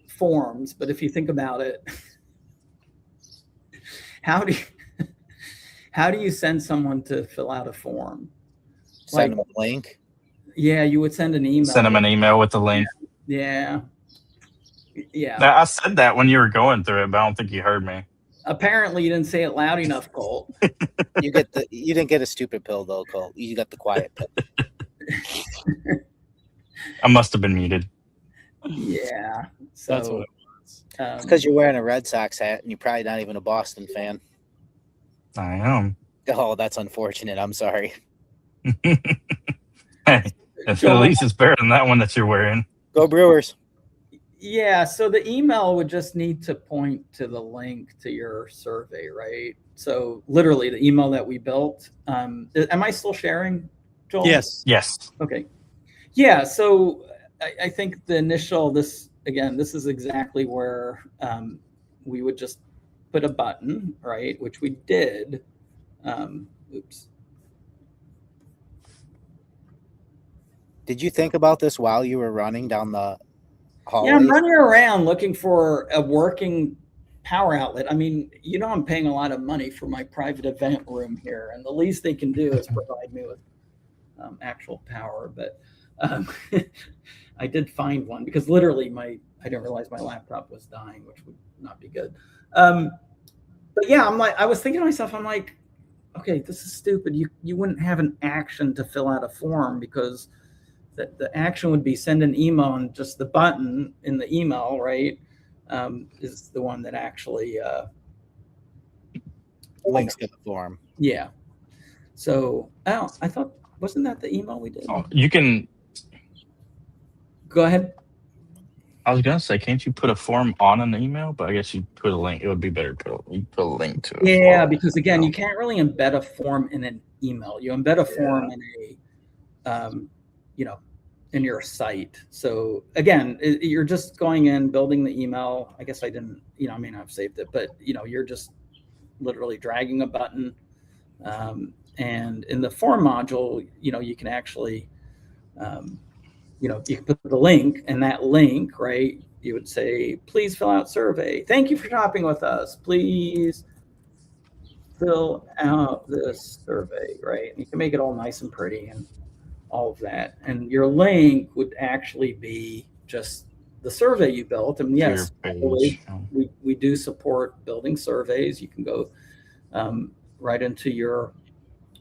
forms. But if you think about it, how do you send someone to fill out a form? Send them a link. Yeah, you would send an email. Send them an email with the link. Yeah. Now, I said that when you were going through it, but I don't think you heard me. Apparently you didn't say it loud enough, Colt. You didn't get a stupid pill though, Cole. You got the quiet pill. I must have been muted. Yeah. So That's what it was. It's because you're wearing a Red Sox hat and you're probably not even a Boston fan. I am. Oh, that's unfortunate. I'm sorry. Hey, at least it's better than that one that you're wearing. Go Brewers. Yeah, so the email would just need to point to the link to your survey, right? So literally the email that we built. Am I still sharing, Joel? Yes. Yes. Okay. Yeah, so I think the initial, this is exactly where we would just put a button, right? Which we did. Oops. Did you think about this while you were running down the hallway? Yeah, I'm running around looking for a working power outlet. I mean, I'm paying a lot of money for my private event room here, and the least they can do is provide me with actual power. But I did find one because literally I didn't realize my laptop was dying, which would not be good. But yeah, I was thinking to myself, I'm like, okay, this is stupid. You wouldn't have an action to fill out a form because the action would be send an email, and just the button in the email, right, is the one that actually links to the form. Yeah. So I thought, wasn't that the email we did? Oh, you can. Go ahead. I was gonna say, can't you put a form on an email? But I guess you put a link. It would be better to put a link to it. Yeah, because again, you can't really embed a form in an email. You embed a form in in your site. So again, you're just going in, building the email. I guess I didn't, I may not have saved it, but you're just literally dragging a button. And in the form module, you can actually, you can put the link, and that link, right, you would say, please fill out survey. Thank you for shopping with us. Please fill out this survey, right? And you can make it all nice and pretty and all of that. And your link would actually be just the survey you built. And yes, we do support building surveys. You can go right into your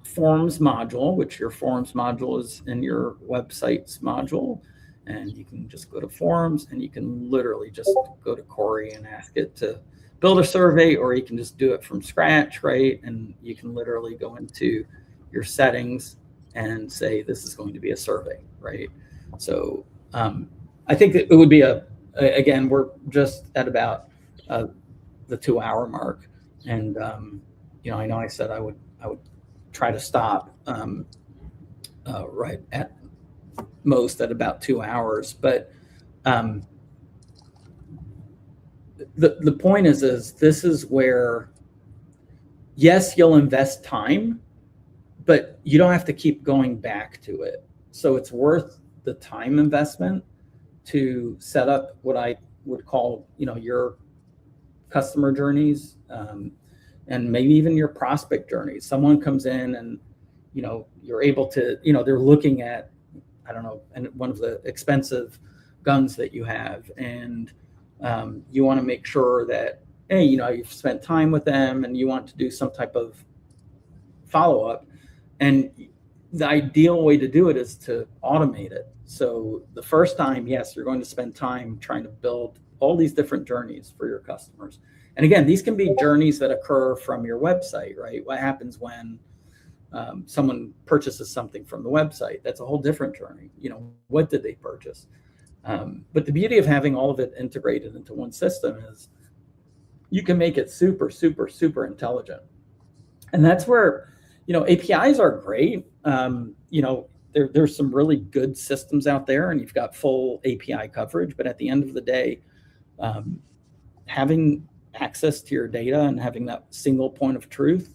forms module, which your forms module is in your websites module, and you can just go to forms, and you can literally just go to Corey and ask it to build a survey, or you can just do it from scratch, right? And you can literally go into your settings and say, this is going to be a survey, right? So I think that it would be again, we're just at about the 2-hour mark. And, I know I said I would try to stop right at most at about 2 hours. But the point is this is where, yes, you'll invest time, but you don't have to keep going back to it. So it's worth the time investment to set up what I would call, your customer journeys, and maybe even your prospect journeys. Someone comes in and, you're able to, they're looking at, I don't know, and one of the expensive guns that you have, and you want to make sure that, hey, you've spent time with them and you want to do some type of follow-up. And the ideal way to do it is to automate it. So the first time, yes, you're going to spend time trying to build all these different journeys for your customers. And again, these can be journeys that occur from your website, right? What happens when someone purchases something from the website? That's a whole different journey. What did they purchase? But the beauty of having all of it integrated into one system is you can make it super, super, super intelligent. And that's where, APIs are great. There's some really good systems out there, and you've got full API coverage. But at the end of the day, having access to your data and having that single point of truth,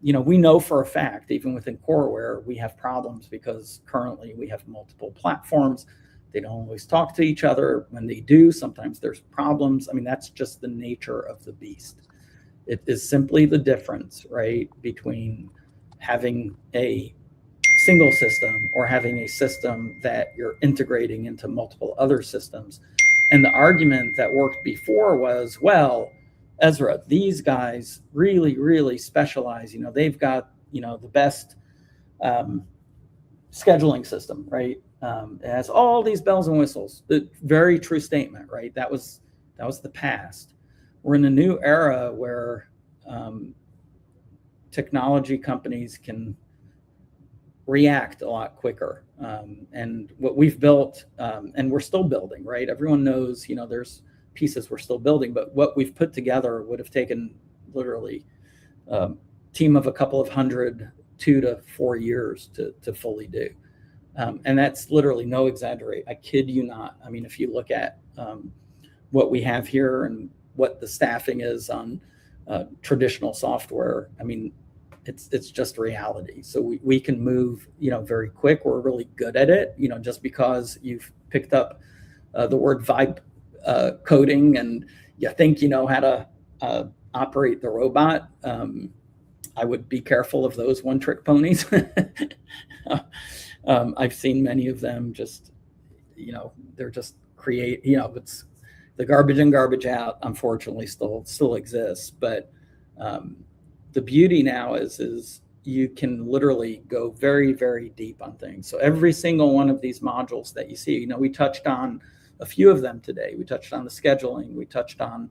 we know for a fact, even within Coreware, we have problems because currently we have multiple platforms. They don't always talk to each other. When they do, sometimes there's problems. I mean, that's just the nature of the beast. It is simply the difference, right, between having a single system or having a system that you're integrating into multiple other systems. And the argument that worked before was, well, Ezra, these guys really, really specialize. They've got, the best scheduling system, right? It has all these bells and whistles. The very true statement, right? That was the past. We're in a new era where technology companies can react a lot quicker. And what we've built, and we're still building, right? Everyone knows, there's pieces we're still building, but what we've put together would have taken literally a team of a couple of hundred, 2 to 4 years to fully do. And that's literally no exaggerate. I kid you not. I mean, if you look at what we have here and what the staffing is on traditional software, I mean, it's just reality. So we can move, very quick. We're really good at it, just because you've picked up the word vibe coding and you think you know how to operate the robot. I would be careful of those one-trick ponies. I've seen many of them just, they're just it's the garbage in, garbage out, unfortunately still exists. But the beauty now is you can literally go very, very deep on things. So every single one of these modules that you see, we touched on a few of them today. We touched on the scheduling. We touched on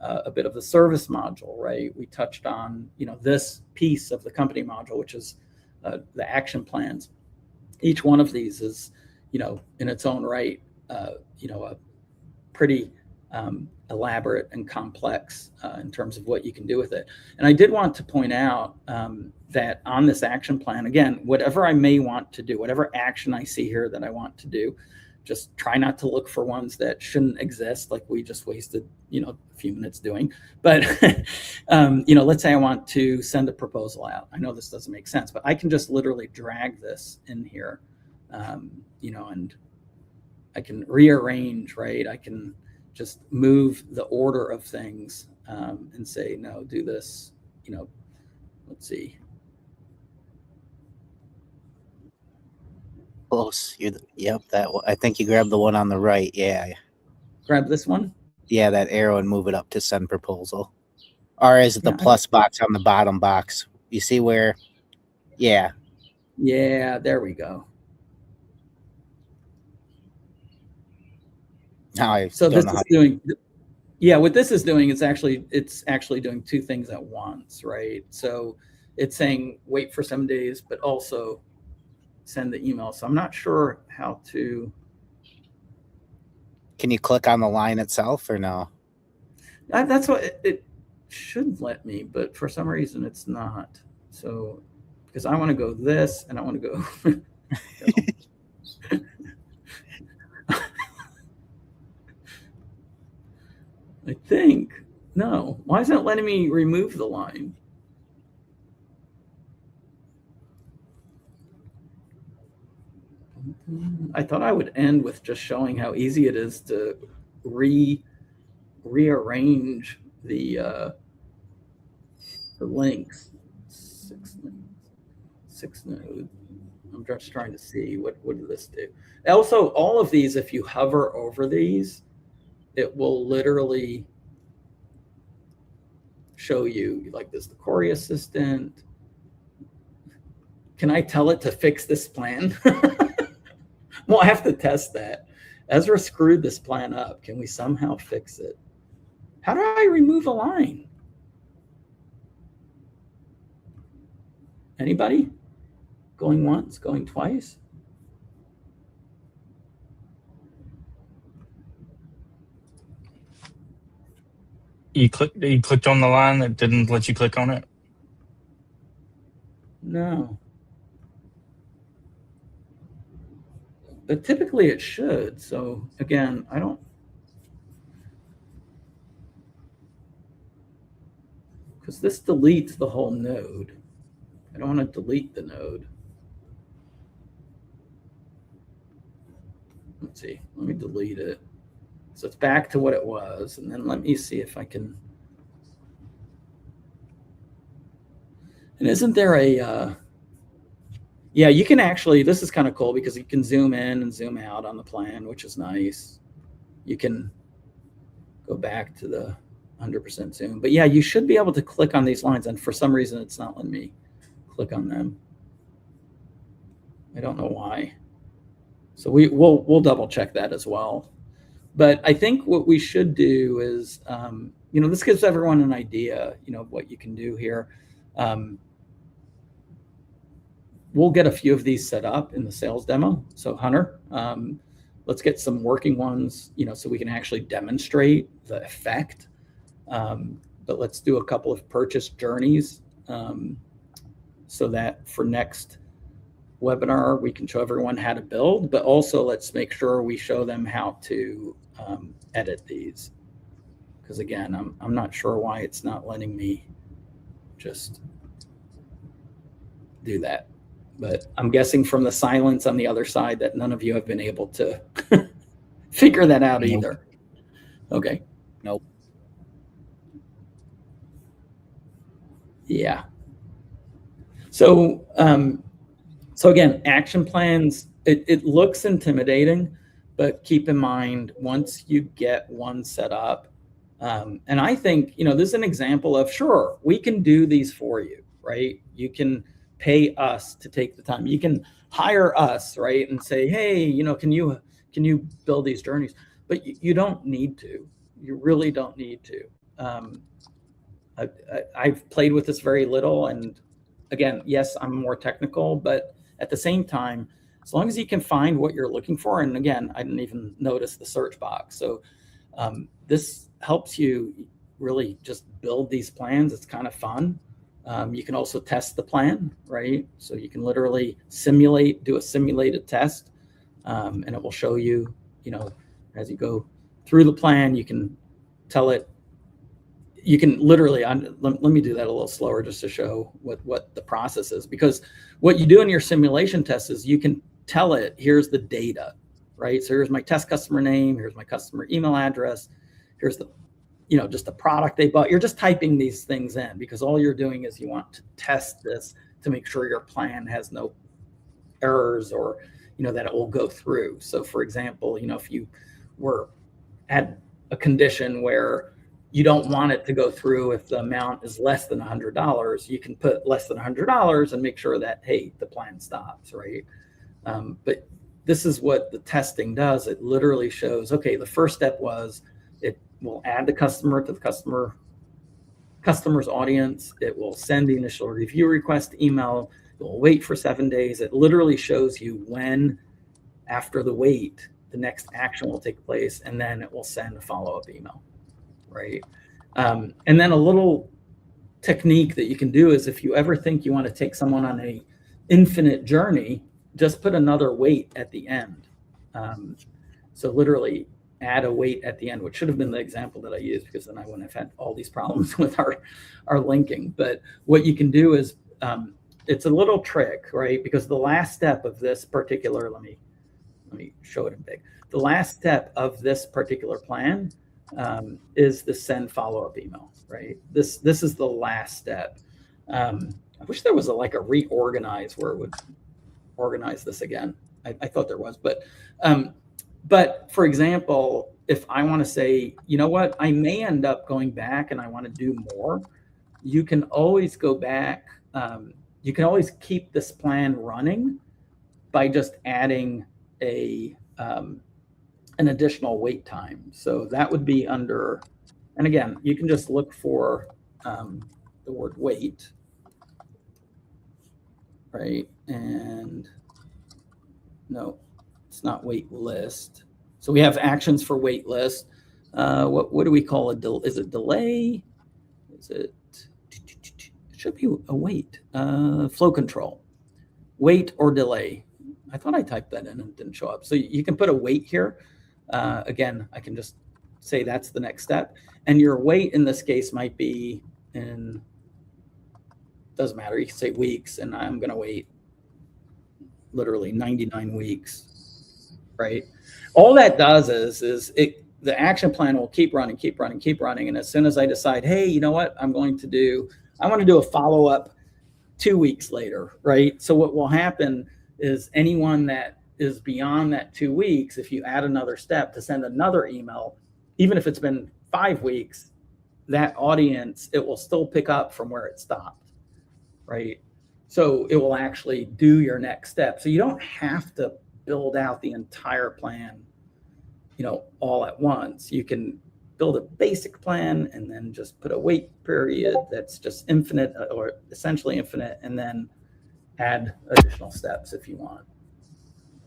a bit of the service module, right? We touched on, this piece of the company module, which is the action plans. Each one of these is, in its own right, a pretty elaborate and complex in terms of what you can do with it. And I did want to point out that on this action plan, again, whatever I may want to do, whatever action I see here that I want to do, just try not to look for ones that shouldn't exist, like we just wasted, a few minutes doing. But, let's say I want to send a proposal out. I know this doesn't make sense, but I can just literally drag this in here, and I can rearrange, right? I can just move the order of things and say, no, do this, let's see. Close. Yep. I think you grabbed the one on the right. Yeah. Grab this one. Yeah, that arrow and move it up to send proposal. Or is it the plus box on the bottom box? You see where? Yeah. Yeah, there we go. Now so this is doing, what this is doing is it's actually doing two things at once, right? So it's saying wait for 7 days, but also send the email. So I'm not sure how to. Can you click on the line itself or no? That's what it should let me, but for some reason it's not. So because I want to go this and I want to go. I think, no. Why isn't it letting me remove the line? I thought I would end with just showing how easy it is to rearrange the links. Six node. I'm just trying to see what does this do. Also, all of these, if you hover over these, it will literally show you like this, the Corey assistant. Can I tell it to fix this plan? Well, I have to test that. Ezra screwed this plan up. Can we somehow fix it? How do I remove a line? Anybody? Going once, going twice? You clicked on the line that didn't let you click on it? No. But typically it should. So again, I don't. Because this deletes the whole node. I don't want to delete the node. Let's see. Let me delete it. So it's back to what it was. And then let me see if I can. And isn't there a, yeah, you can actually, this is kind of cool because you can zoom in and zoom out on the plan, which is nice. You can go back to the, 100% soon. But yeah, you should be able to click on these lines, and for some reason it's not letting me click on them. I don't know why. So we'll double check that as well. But I think what we should do is, this gives everyone an idea, of what you can do here. We'll get a few of these set up in the sales demo. So Hunter, let's get some working ones, so we can actually demonstrate the effect. But let's do a couple of purchase journeys so that for next webinar, we can show everyone how to build, but also let's make sure we show them how to edit these. Because again, I'm not sure why it's not letting me just do that. But I'm guessing from the silence on the other side that none of you have been able to figure that out either. Okay. Nope. Yeah. So, so again, action plans, it looks intimidating, but keep in mind, once you get one set up, and I think, this is an example of, sure, we can do these for you, right? You can pay us to take the time. You can hire us, right? And say, hey, can you build these journeys? But you don't need to. You really don't need to. I've played with this very little. And again, yes, I'm more technical, but at the same time, as long as you can find what you're looking for, and again, I didn't even notice the search box. So this helps you really just build these plans. It's kind of fun. You can also test the plan, right? So you can literally do a simulated test, and it will show you, as you go through the plan, you can tell it, you can literally, let me do that a little slower just to show what the process is. Because what you do in your simulation test is you can tell it, here's the data, right? So here's my test customer name, here's my customer email address, here's the just the product they bought. You're just typing these things in because all you're doing is you want to test this to make sure your plan has no errors or, that it will go through. So for example, if you were at a condition where you don't want it to go through if the amount is less than $100, you can put less than $100 and make sure that, hey, the plan stops, right? But this is what the testing does. It literally shows, okay, the first step was, will add the customer to the customer's audience. It will send the initial review request email. It will wait for 7 days. It literally shows you when, after the wait, the next action will take place, and then it will send a follow-up email, right? And then a little technique that you can do is if you ever think you want to take someone on a infinite journey, just put another wait at the end. So literally, add a wait at the end, which should have been the example that I used because then I wouldn't have had all these problems with our linking. But what you can do is, it's a little trick, right? Because the last step of this particular, let me show it in big. The last step of this particular plan is the send follow-up email, right? This is the last step. I wish there was a reorganize where it would organize this again. I thought there was, but for example, if I want to say, what, I may end up going back and I want to do more, you can always go back. You can always keep this plan running by just adding an additional wait time. So that would be under, and again, you can just look for the word wait, right? And no, it's not wait list. So we have actions for wait list. What do we call it? Is it delay? It should be a wait. Flow control. Wait or delay. I thought I typed that in and it didn't show up. So you can put a wait here. Again, I can just say that's the next step. And your wait in this case might be doesn't matter. You can say weeks, and I'm going to wait literally 99 weeks. Right. All that does is the action plan will keep running. And as soon as I decide, hey, you know what, I want to do a follow-up 2 weeks later. Right. So what will happen is anyone that is beyond that 2 weeks, if you add another step to send another email, even if it's been 5 weeks, that audience, it will still pick up from where it stopped, right? So it will actually do your next step. So you don't have to build out the entire plan, all at once. You can build a basic plan and then just put a wait period that's just infinite or essentially infinite, and then add additional steps if you want.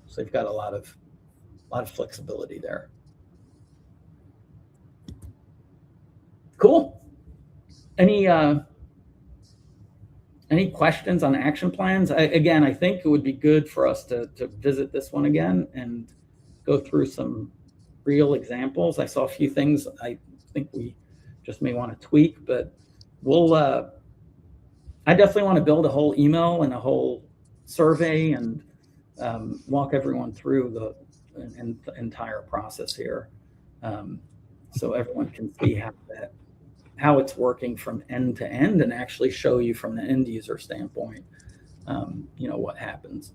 So you've got a lot of flexibility there. Cool. Any questions on action plans? I think it would be good for us to visit this one again and go through some real examples. I saw a few things I think we just may want to tweak, but we'll, I definitely want to build a whole email and a whole survey and walk everyone through the entire process here, so everyone can see how it's working from end to end, and actually show you from the end user standpoint, what happens.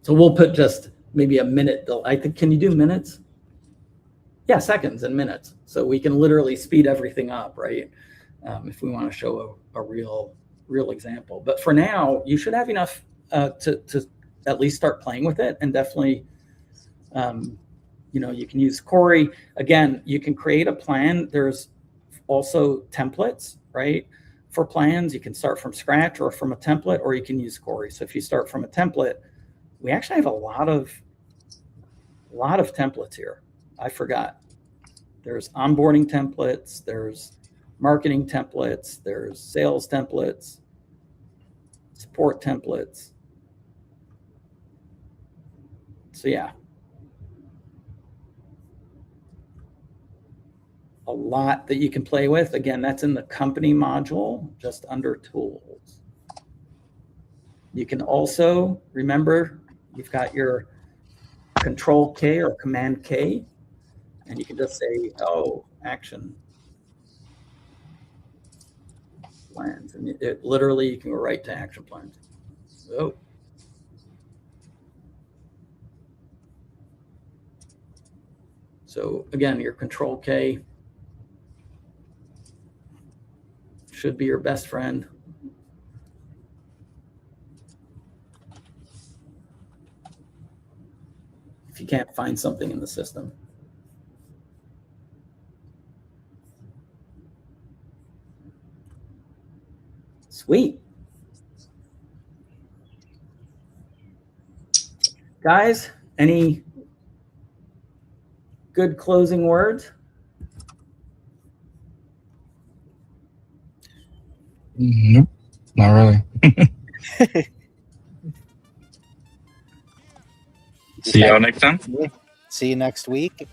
So we'll put just maybe a minute. I think, can you do minutes? Yeah, seconds and minutes. So we can literally speed everything up, right? If we want to show a real example. But for now, you should have enough to at least start playing with it. And definitely, you can use Corey. Again, you can create a plan. There's also templates, right? For plans, you can start from scratch or from a template, or you can use Corey. So if you start from a template, we actually have a lot of templates here. I forgot. There's onboarding templates, there's marketing templates, there's sales templates, support templates. So yeah, a lot that you can play with. Again, that's in the company module, just under tools. You can also, remember, you've got your Control K or Command K, and you can just say, action plans. And it literally, you can go right to action plans. Oh. So again, your Control K should be your best friend. If you can't find something in the system. Sweet. Guys, any good closing words? Nope, not really. See y'all next time. See you next week.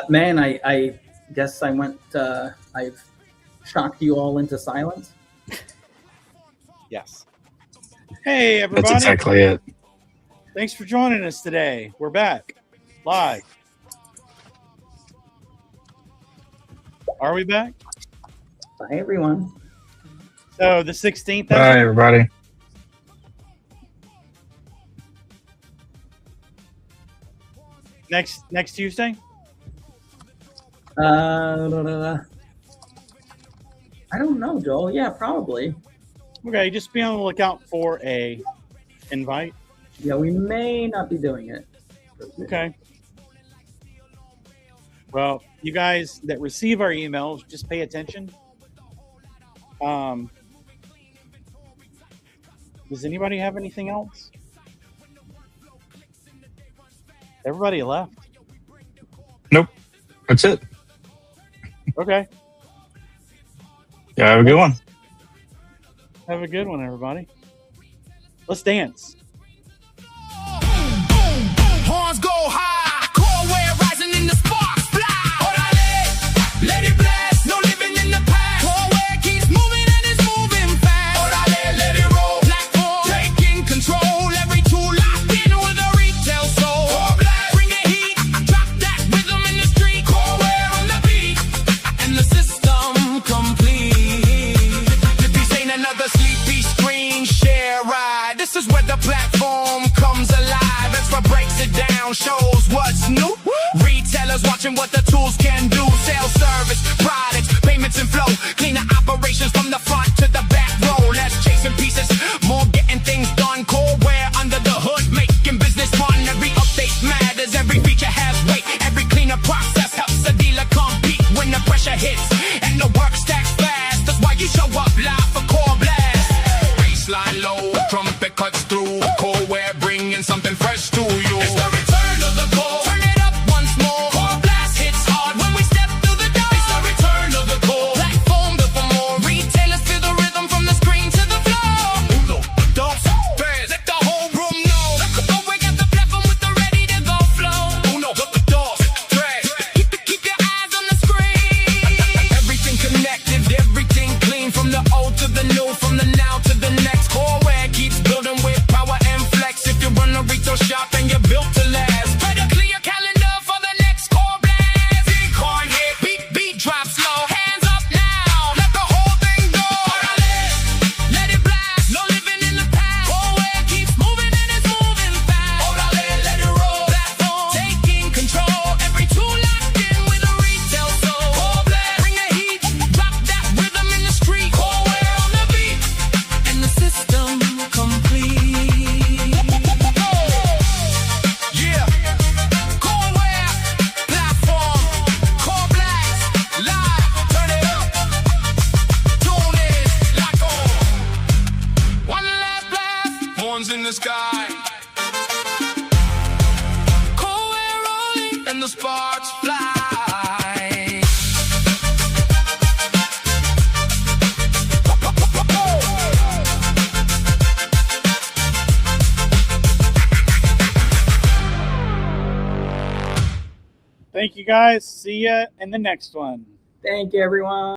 Man, I guess I went. I've shocked you all into silence. Yes. Hey, everybody. That's exactly it. Thanks for joining us today. We're back live. Are we back? Bye, everyone. So the 16th. Bye, everybody. Next Tuesday? I don't know, Joel. Yeah, probably. Okay, just be on the lookout for a invite. Yeah, we may not be doing it. Okay. Well, you guys that receive our emails, just pay attention. Does anybody have anything else? Everybody left. Nope. That's it. Okay. Yeah, have a good one. Have a good one, everybody. Let's dance. Horns go high, Coreware rising in the sparks fly. Orale, let it blast, no living in the past. Coreware keeps moving and it's moving fast. Orale, let it roll, platform taking control. Every tool locked in with a retail soul. coreBLAST, bring the heat, drop that rhythm in the street. Coreware on the beat, and the system complete. This ain't another sleepy screen share ride. This is where the platform comes alive. Extra breaks it down, shows what's new. Retailers watching what the tools can do. Sales, service, product consultations from the front to the back row. Less chasing pieces, more getting things done. Coreware under the hood, making business fun. Every update matters, every feature has weight. Every cleaner process helps a dealer compete when the pressure hits and the work stacks fast. That's why you show up live for coreBLAST. Baseline low, trumpet cuts through. Coreware bringing something fresh to you. It's the return of the core. Turn it up once more. coreBLAST hits hard when we step through the door. It's the return of the core. Platform built for more. Retailers feel the rhythm from the screen to the floor. Uno, dos, tres. Let the whole room know. Oh, we got the platform with the ready to go flow. Uno, dos, tres. Keep your eyes on the screen. Everything connected, everything clean. From the old to the new, from the now to the next. Coreware keeps building with power and flex. If you run a retail shop and you're built to last, better clear your calendar for the next coreBLAST. Bitcoin hit, beat drop slow. Hands up now, let the whole thing go. Let it blast, no living in the past. Coreware keeps moving and it's moving fast. Let it roll. Platform taking control. Every tool locked in with a retail soul. coreBLAST, bring the heat, drop that rhythm in the street. Coreware on the beat, and the system complete. Yeah, Coreware platform, coreBLAST live. Turn it up, tune in, lock on. One last blast, horns in the sky. Coreware rolling and the sparks fly. Thank you guys. See ya in the next one. Thank you, everyone.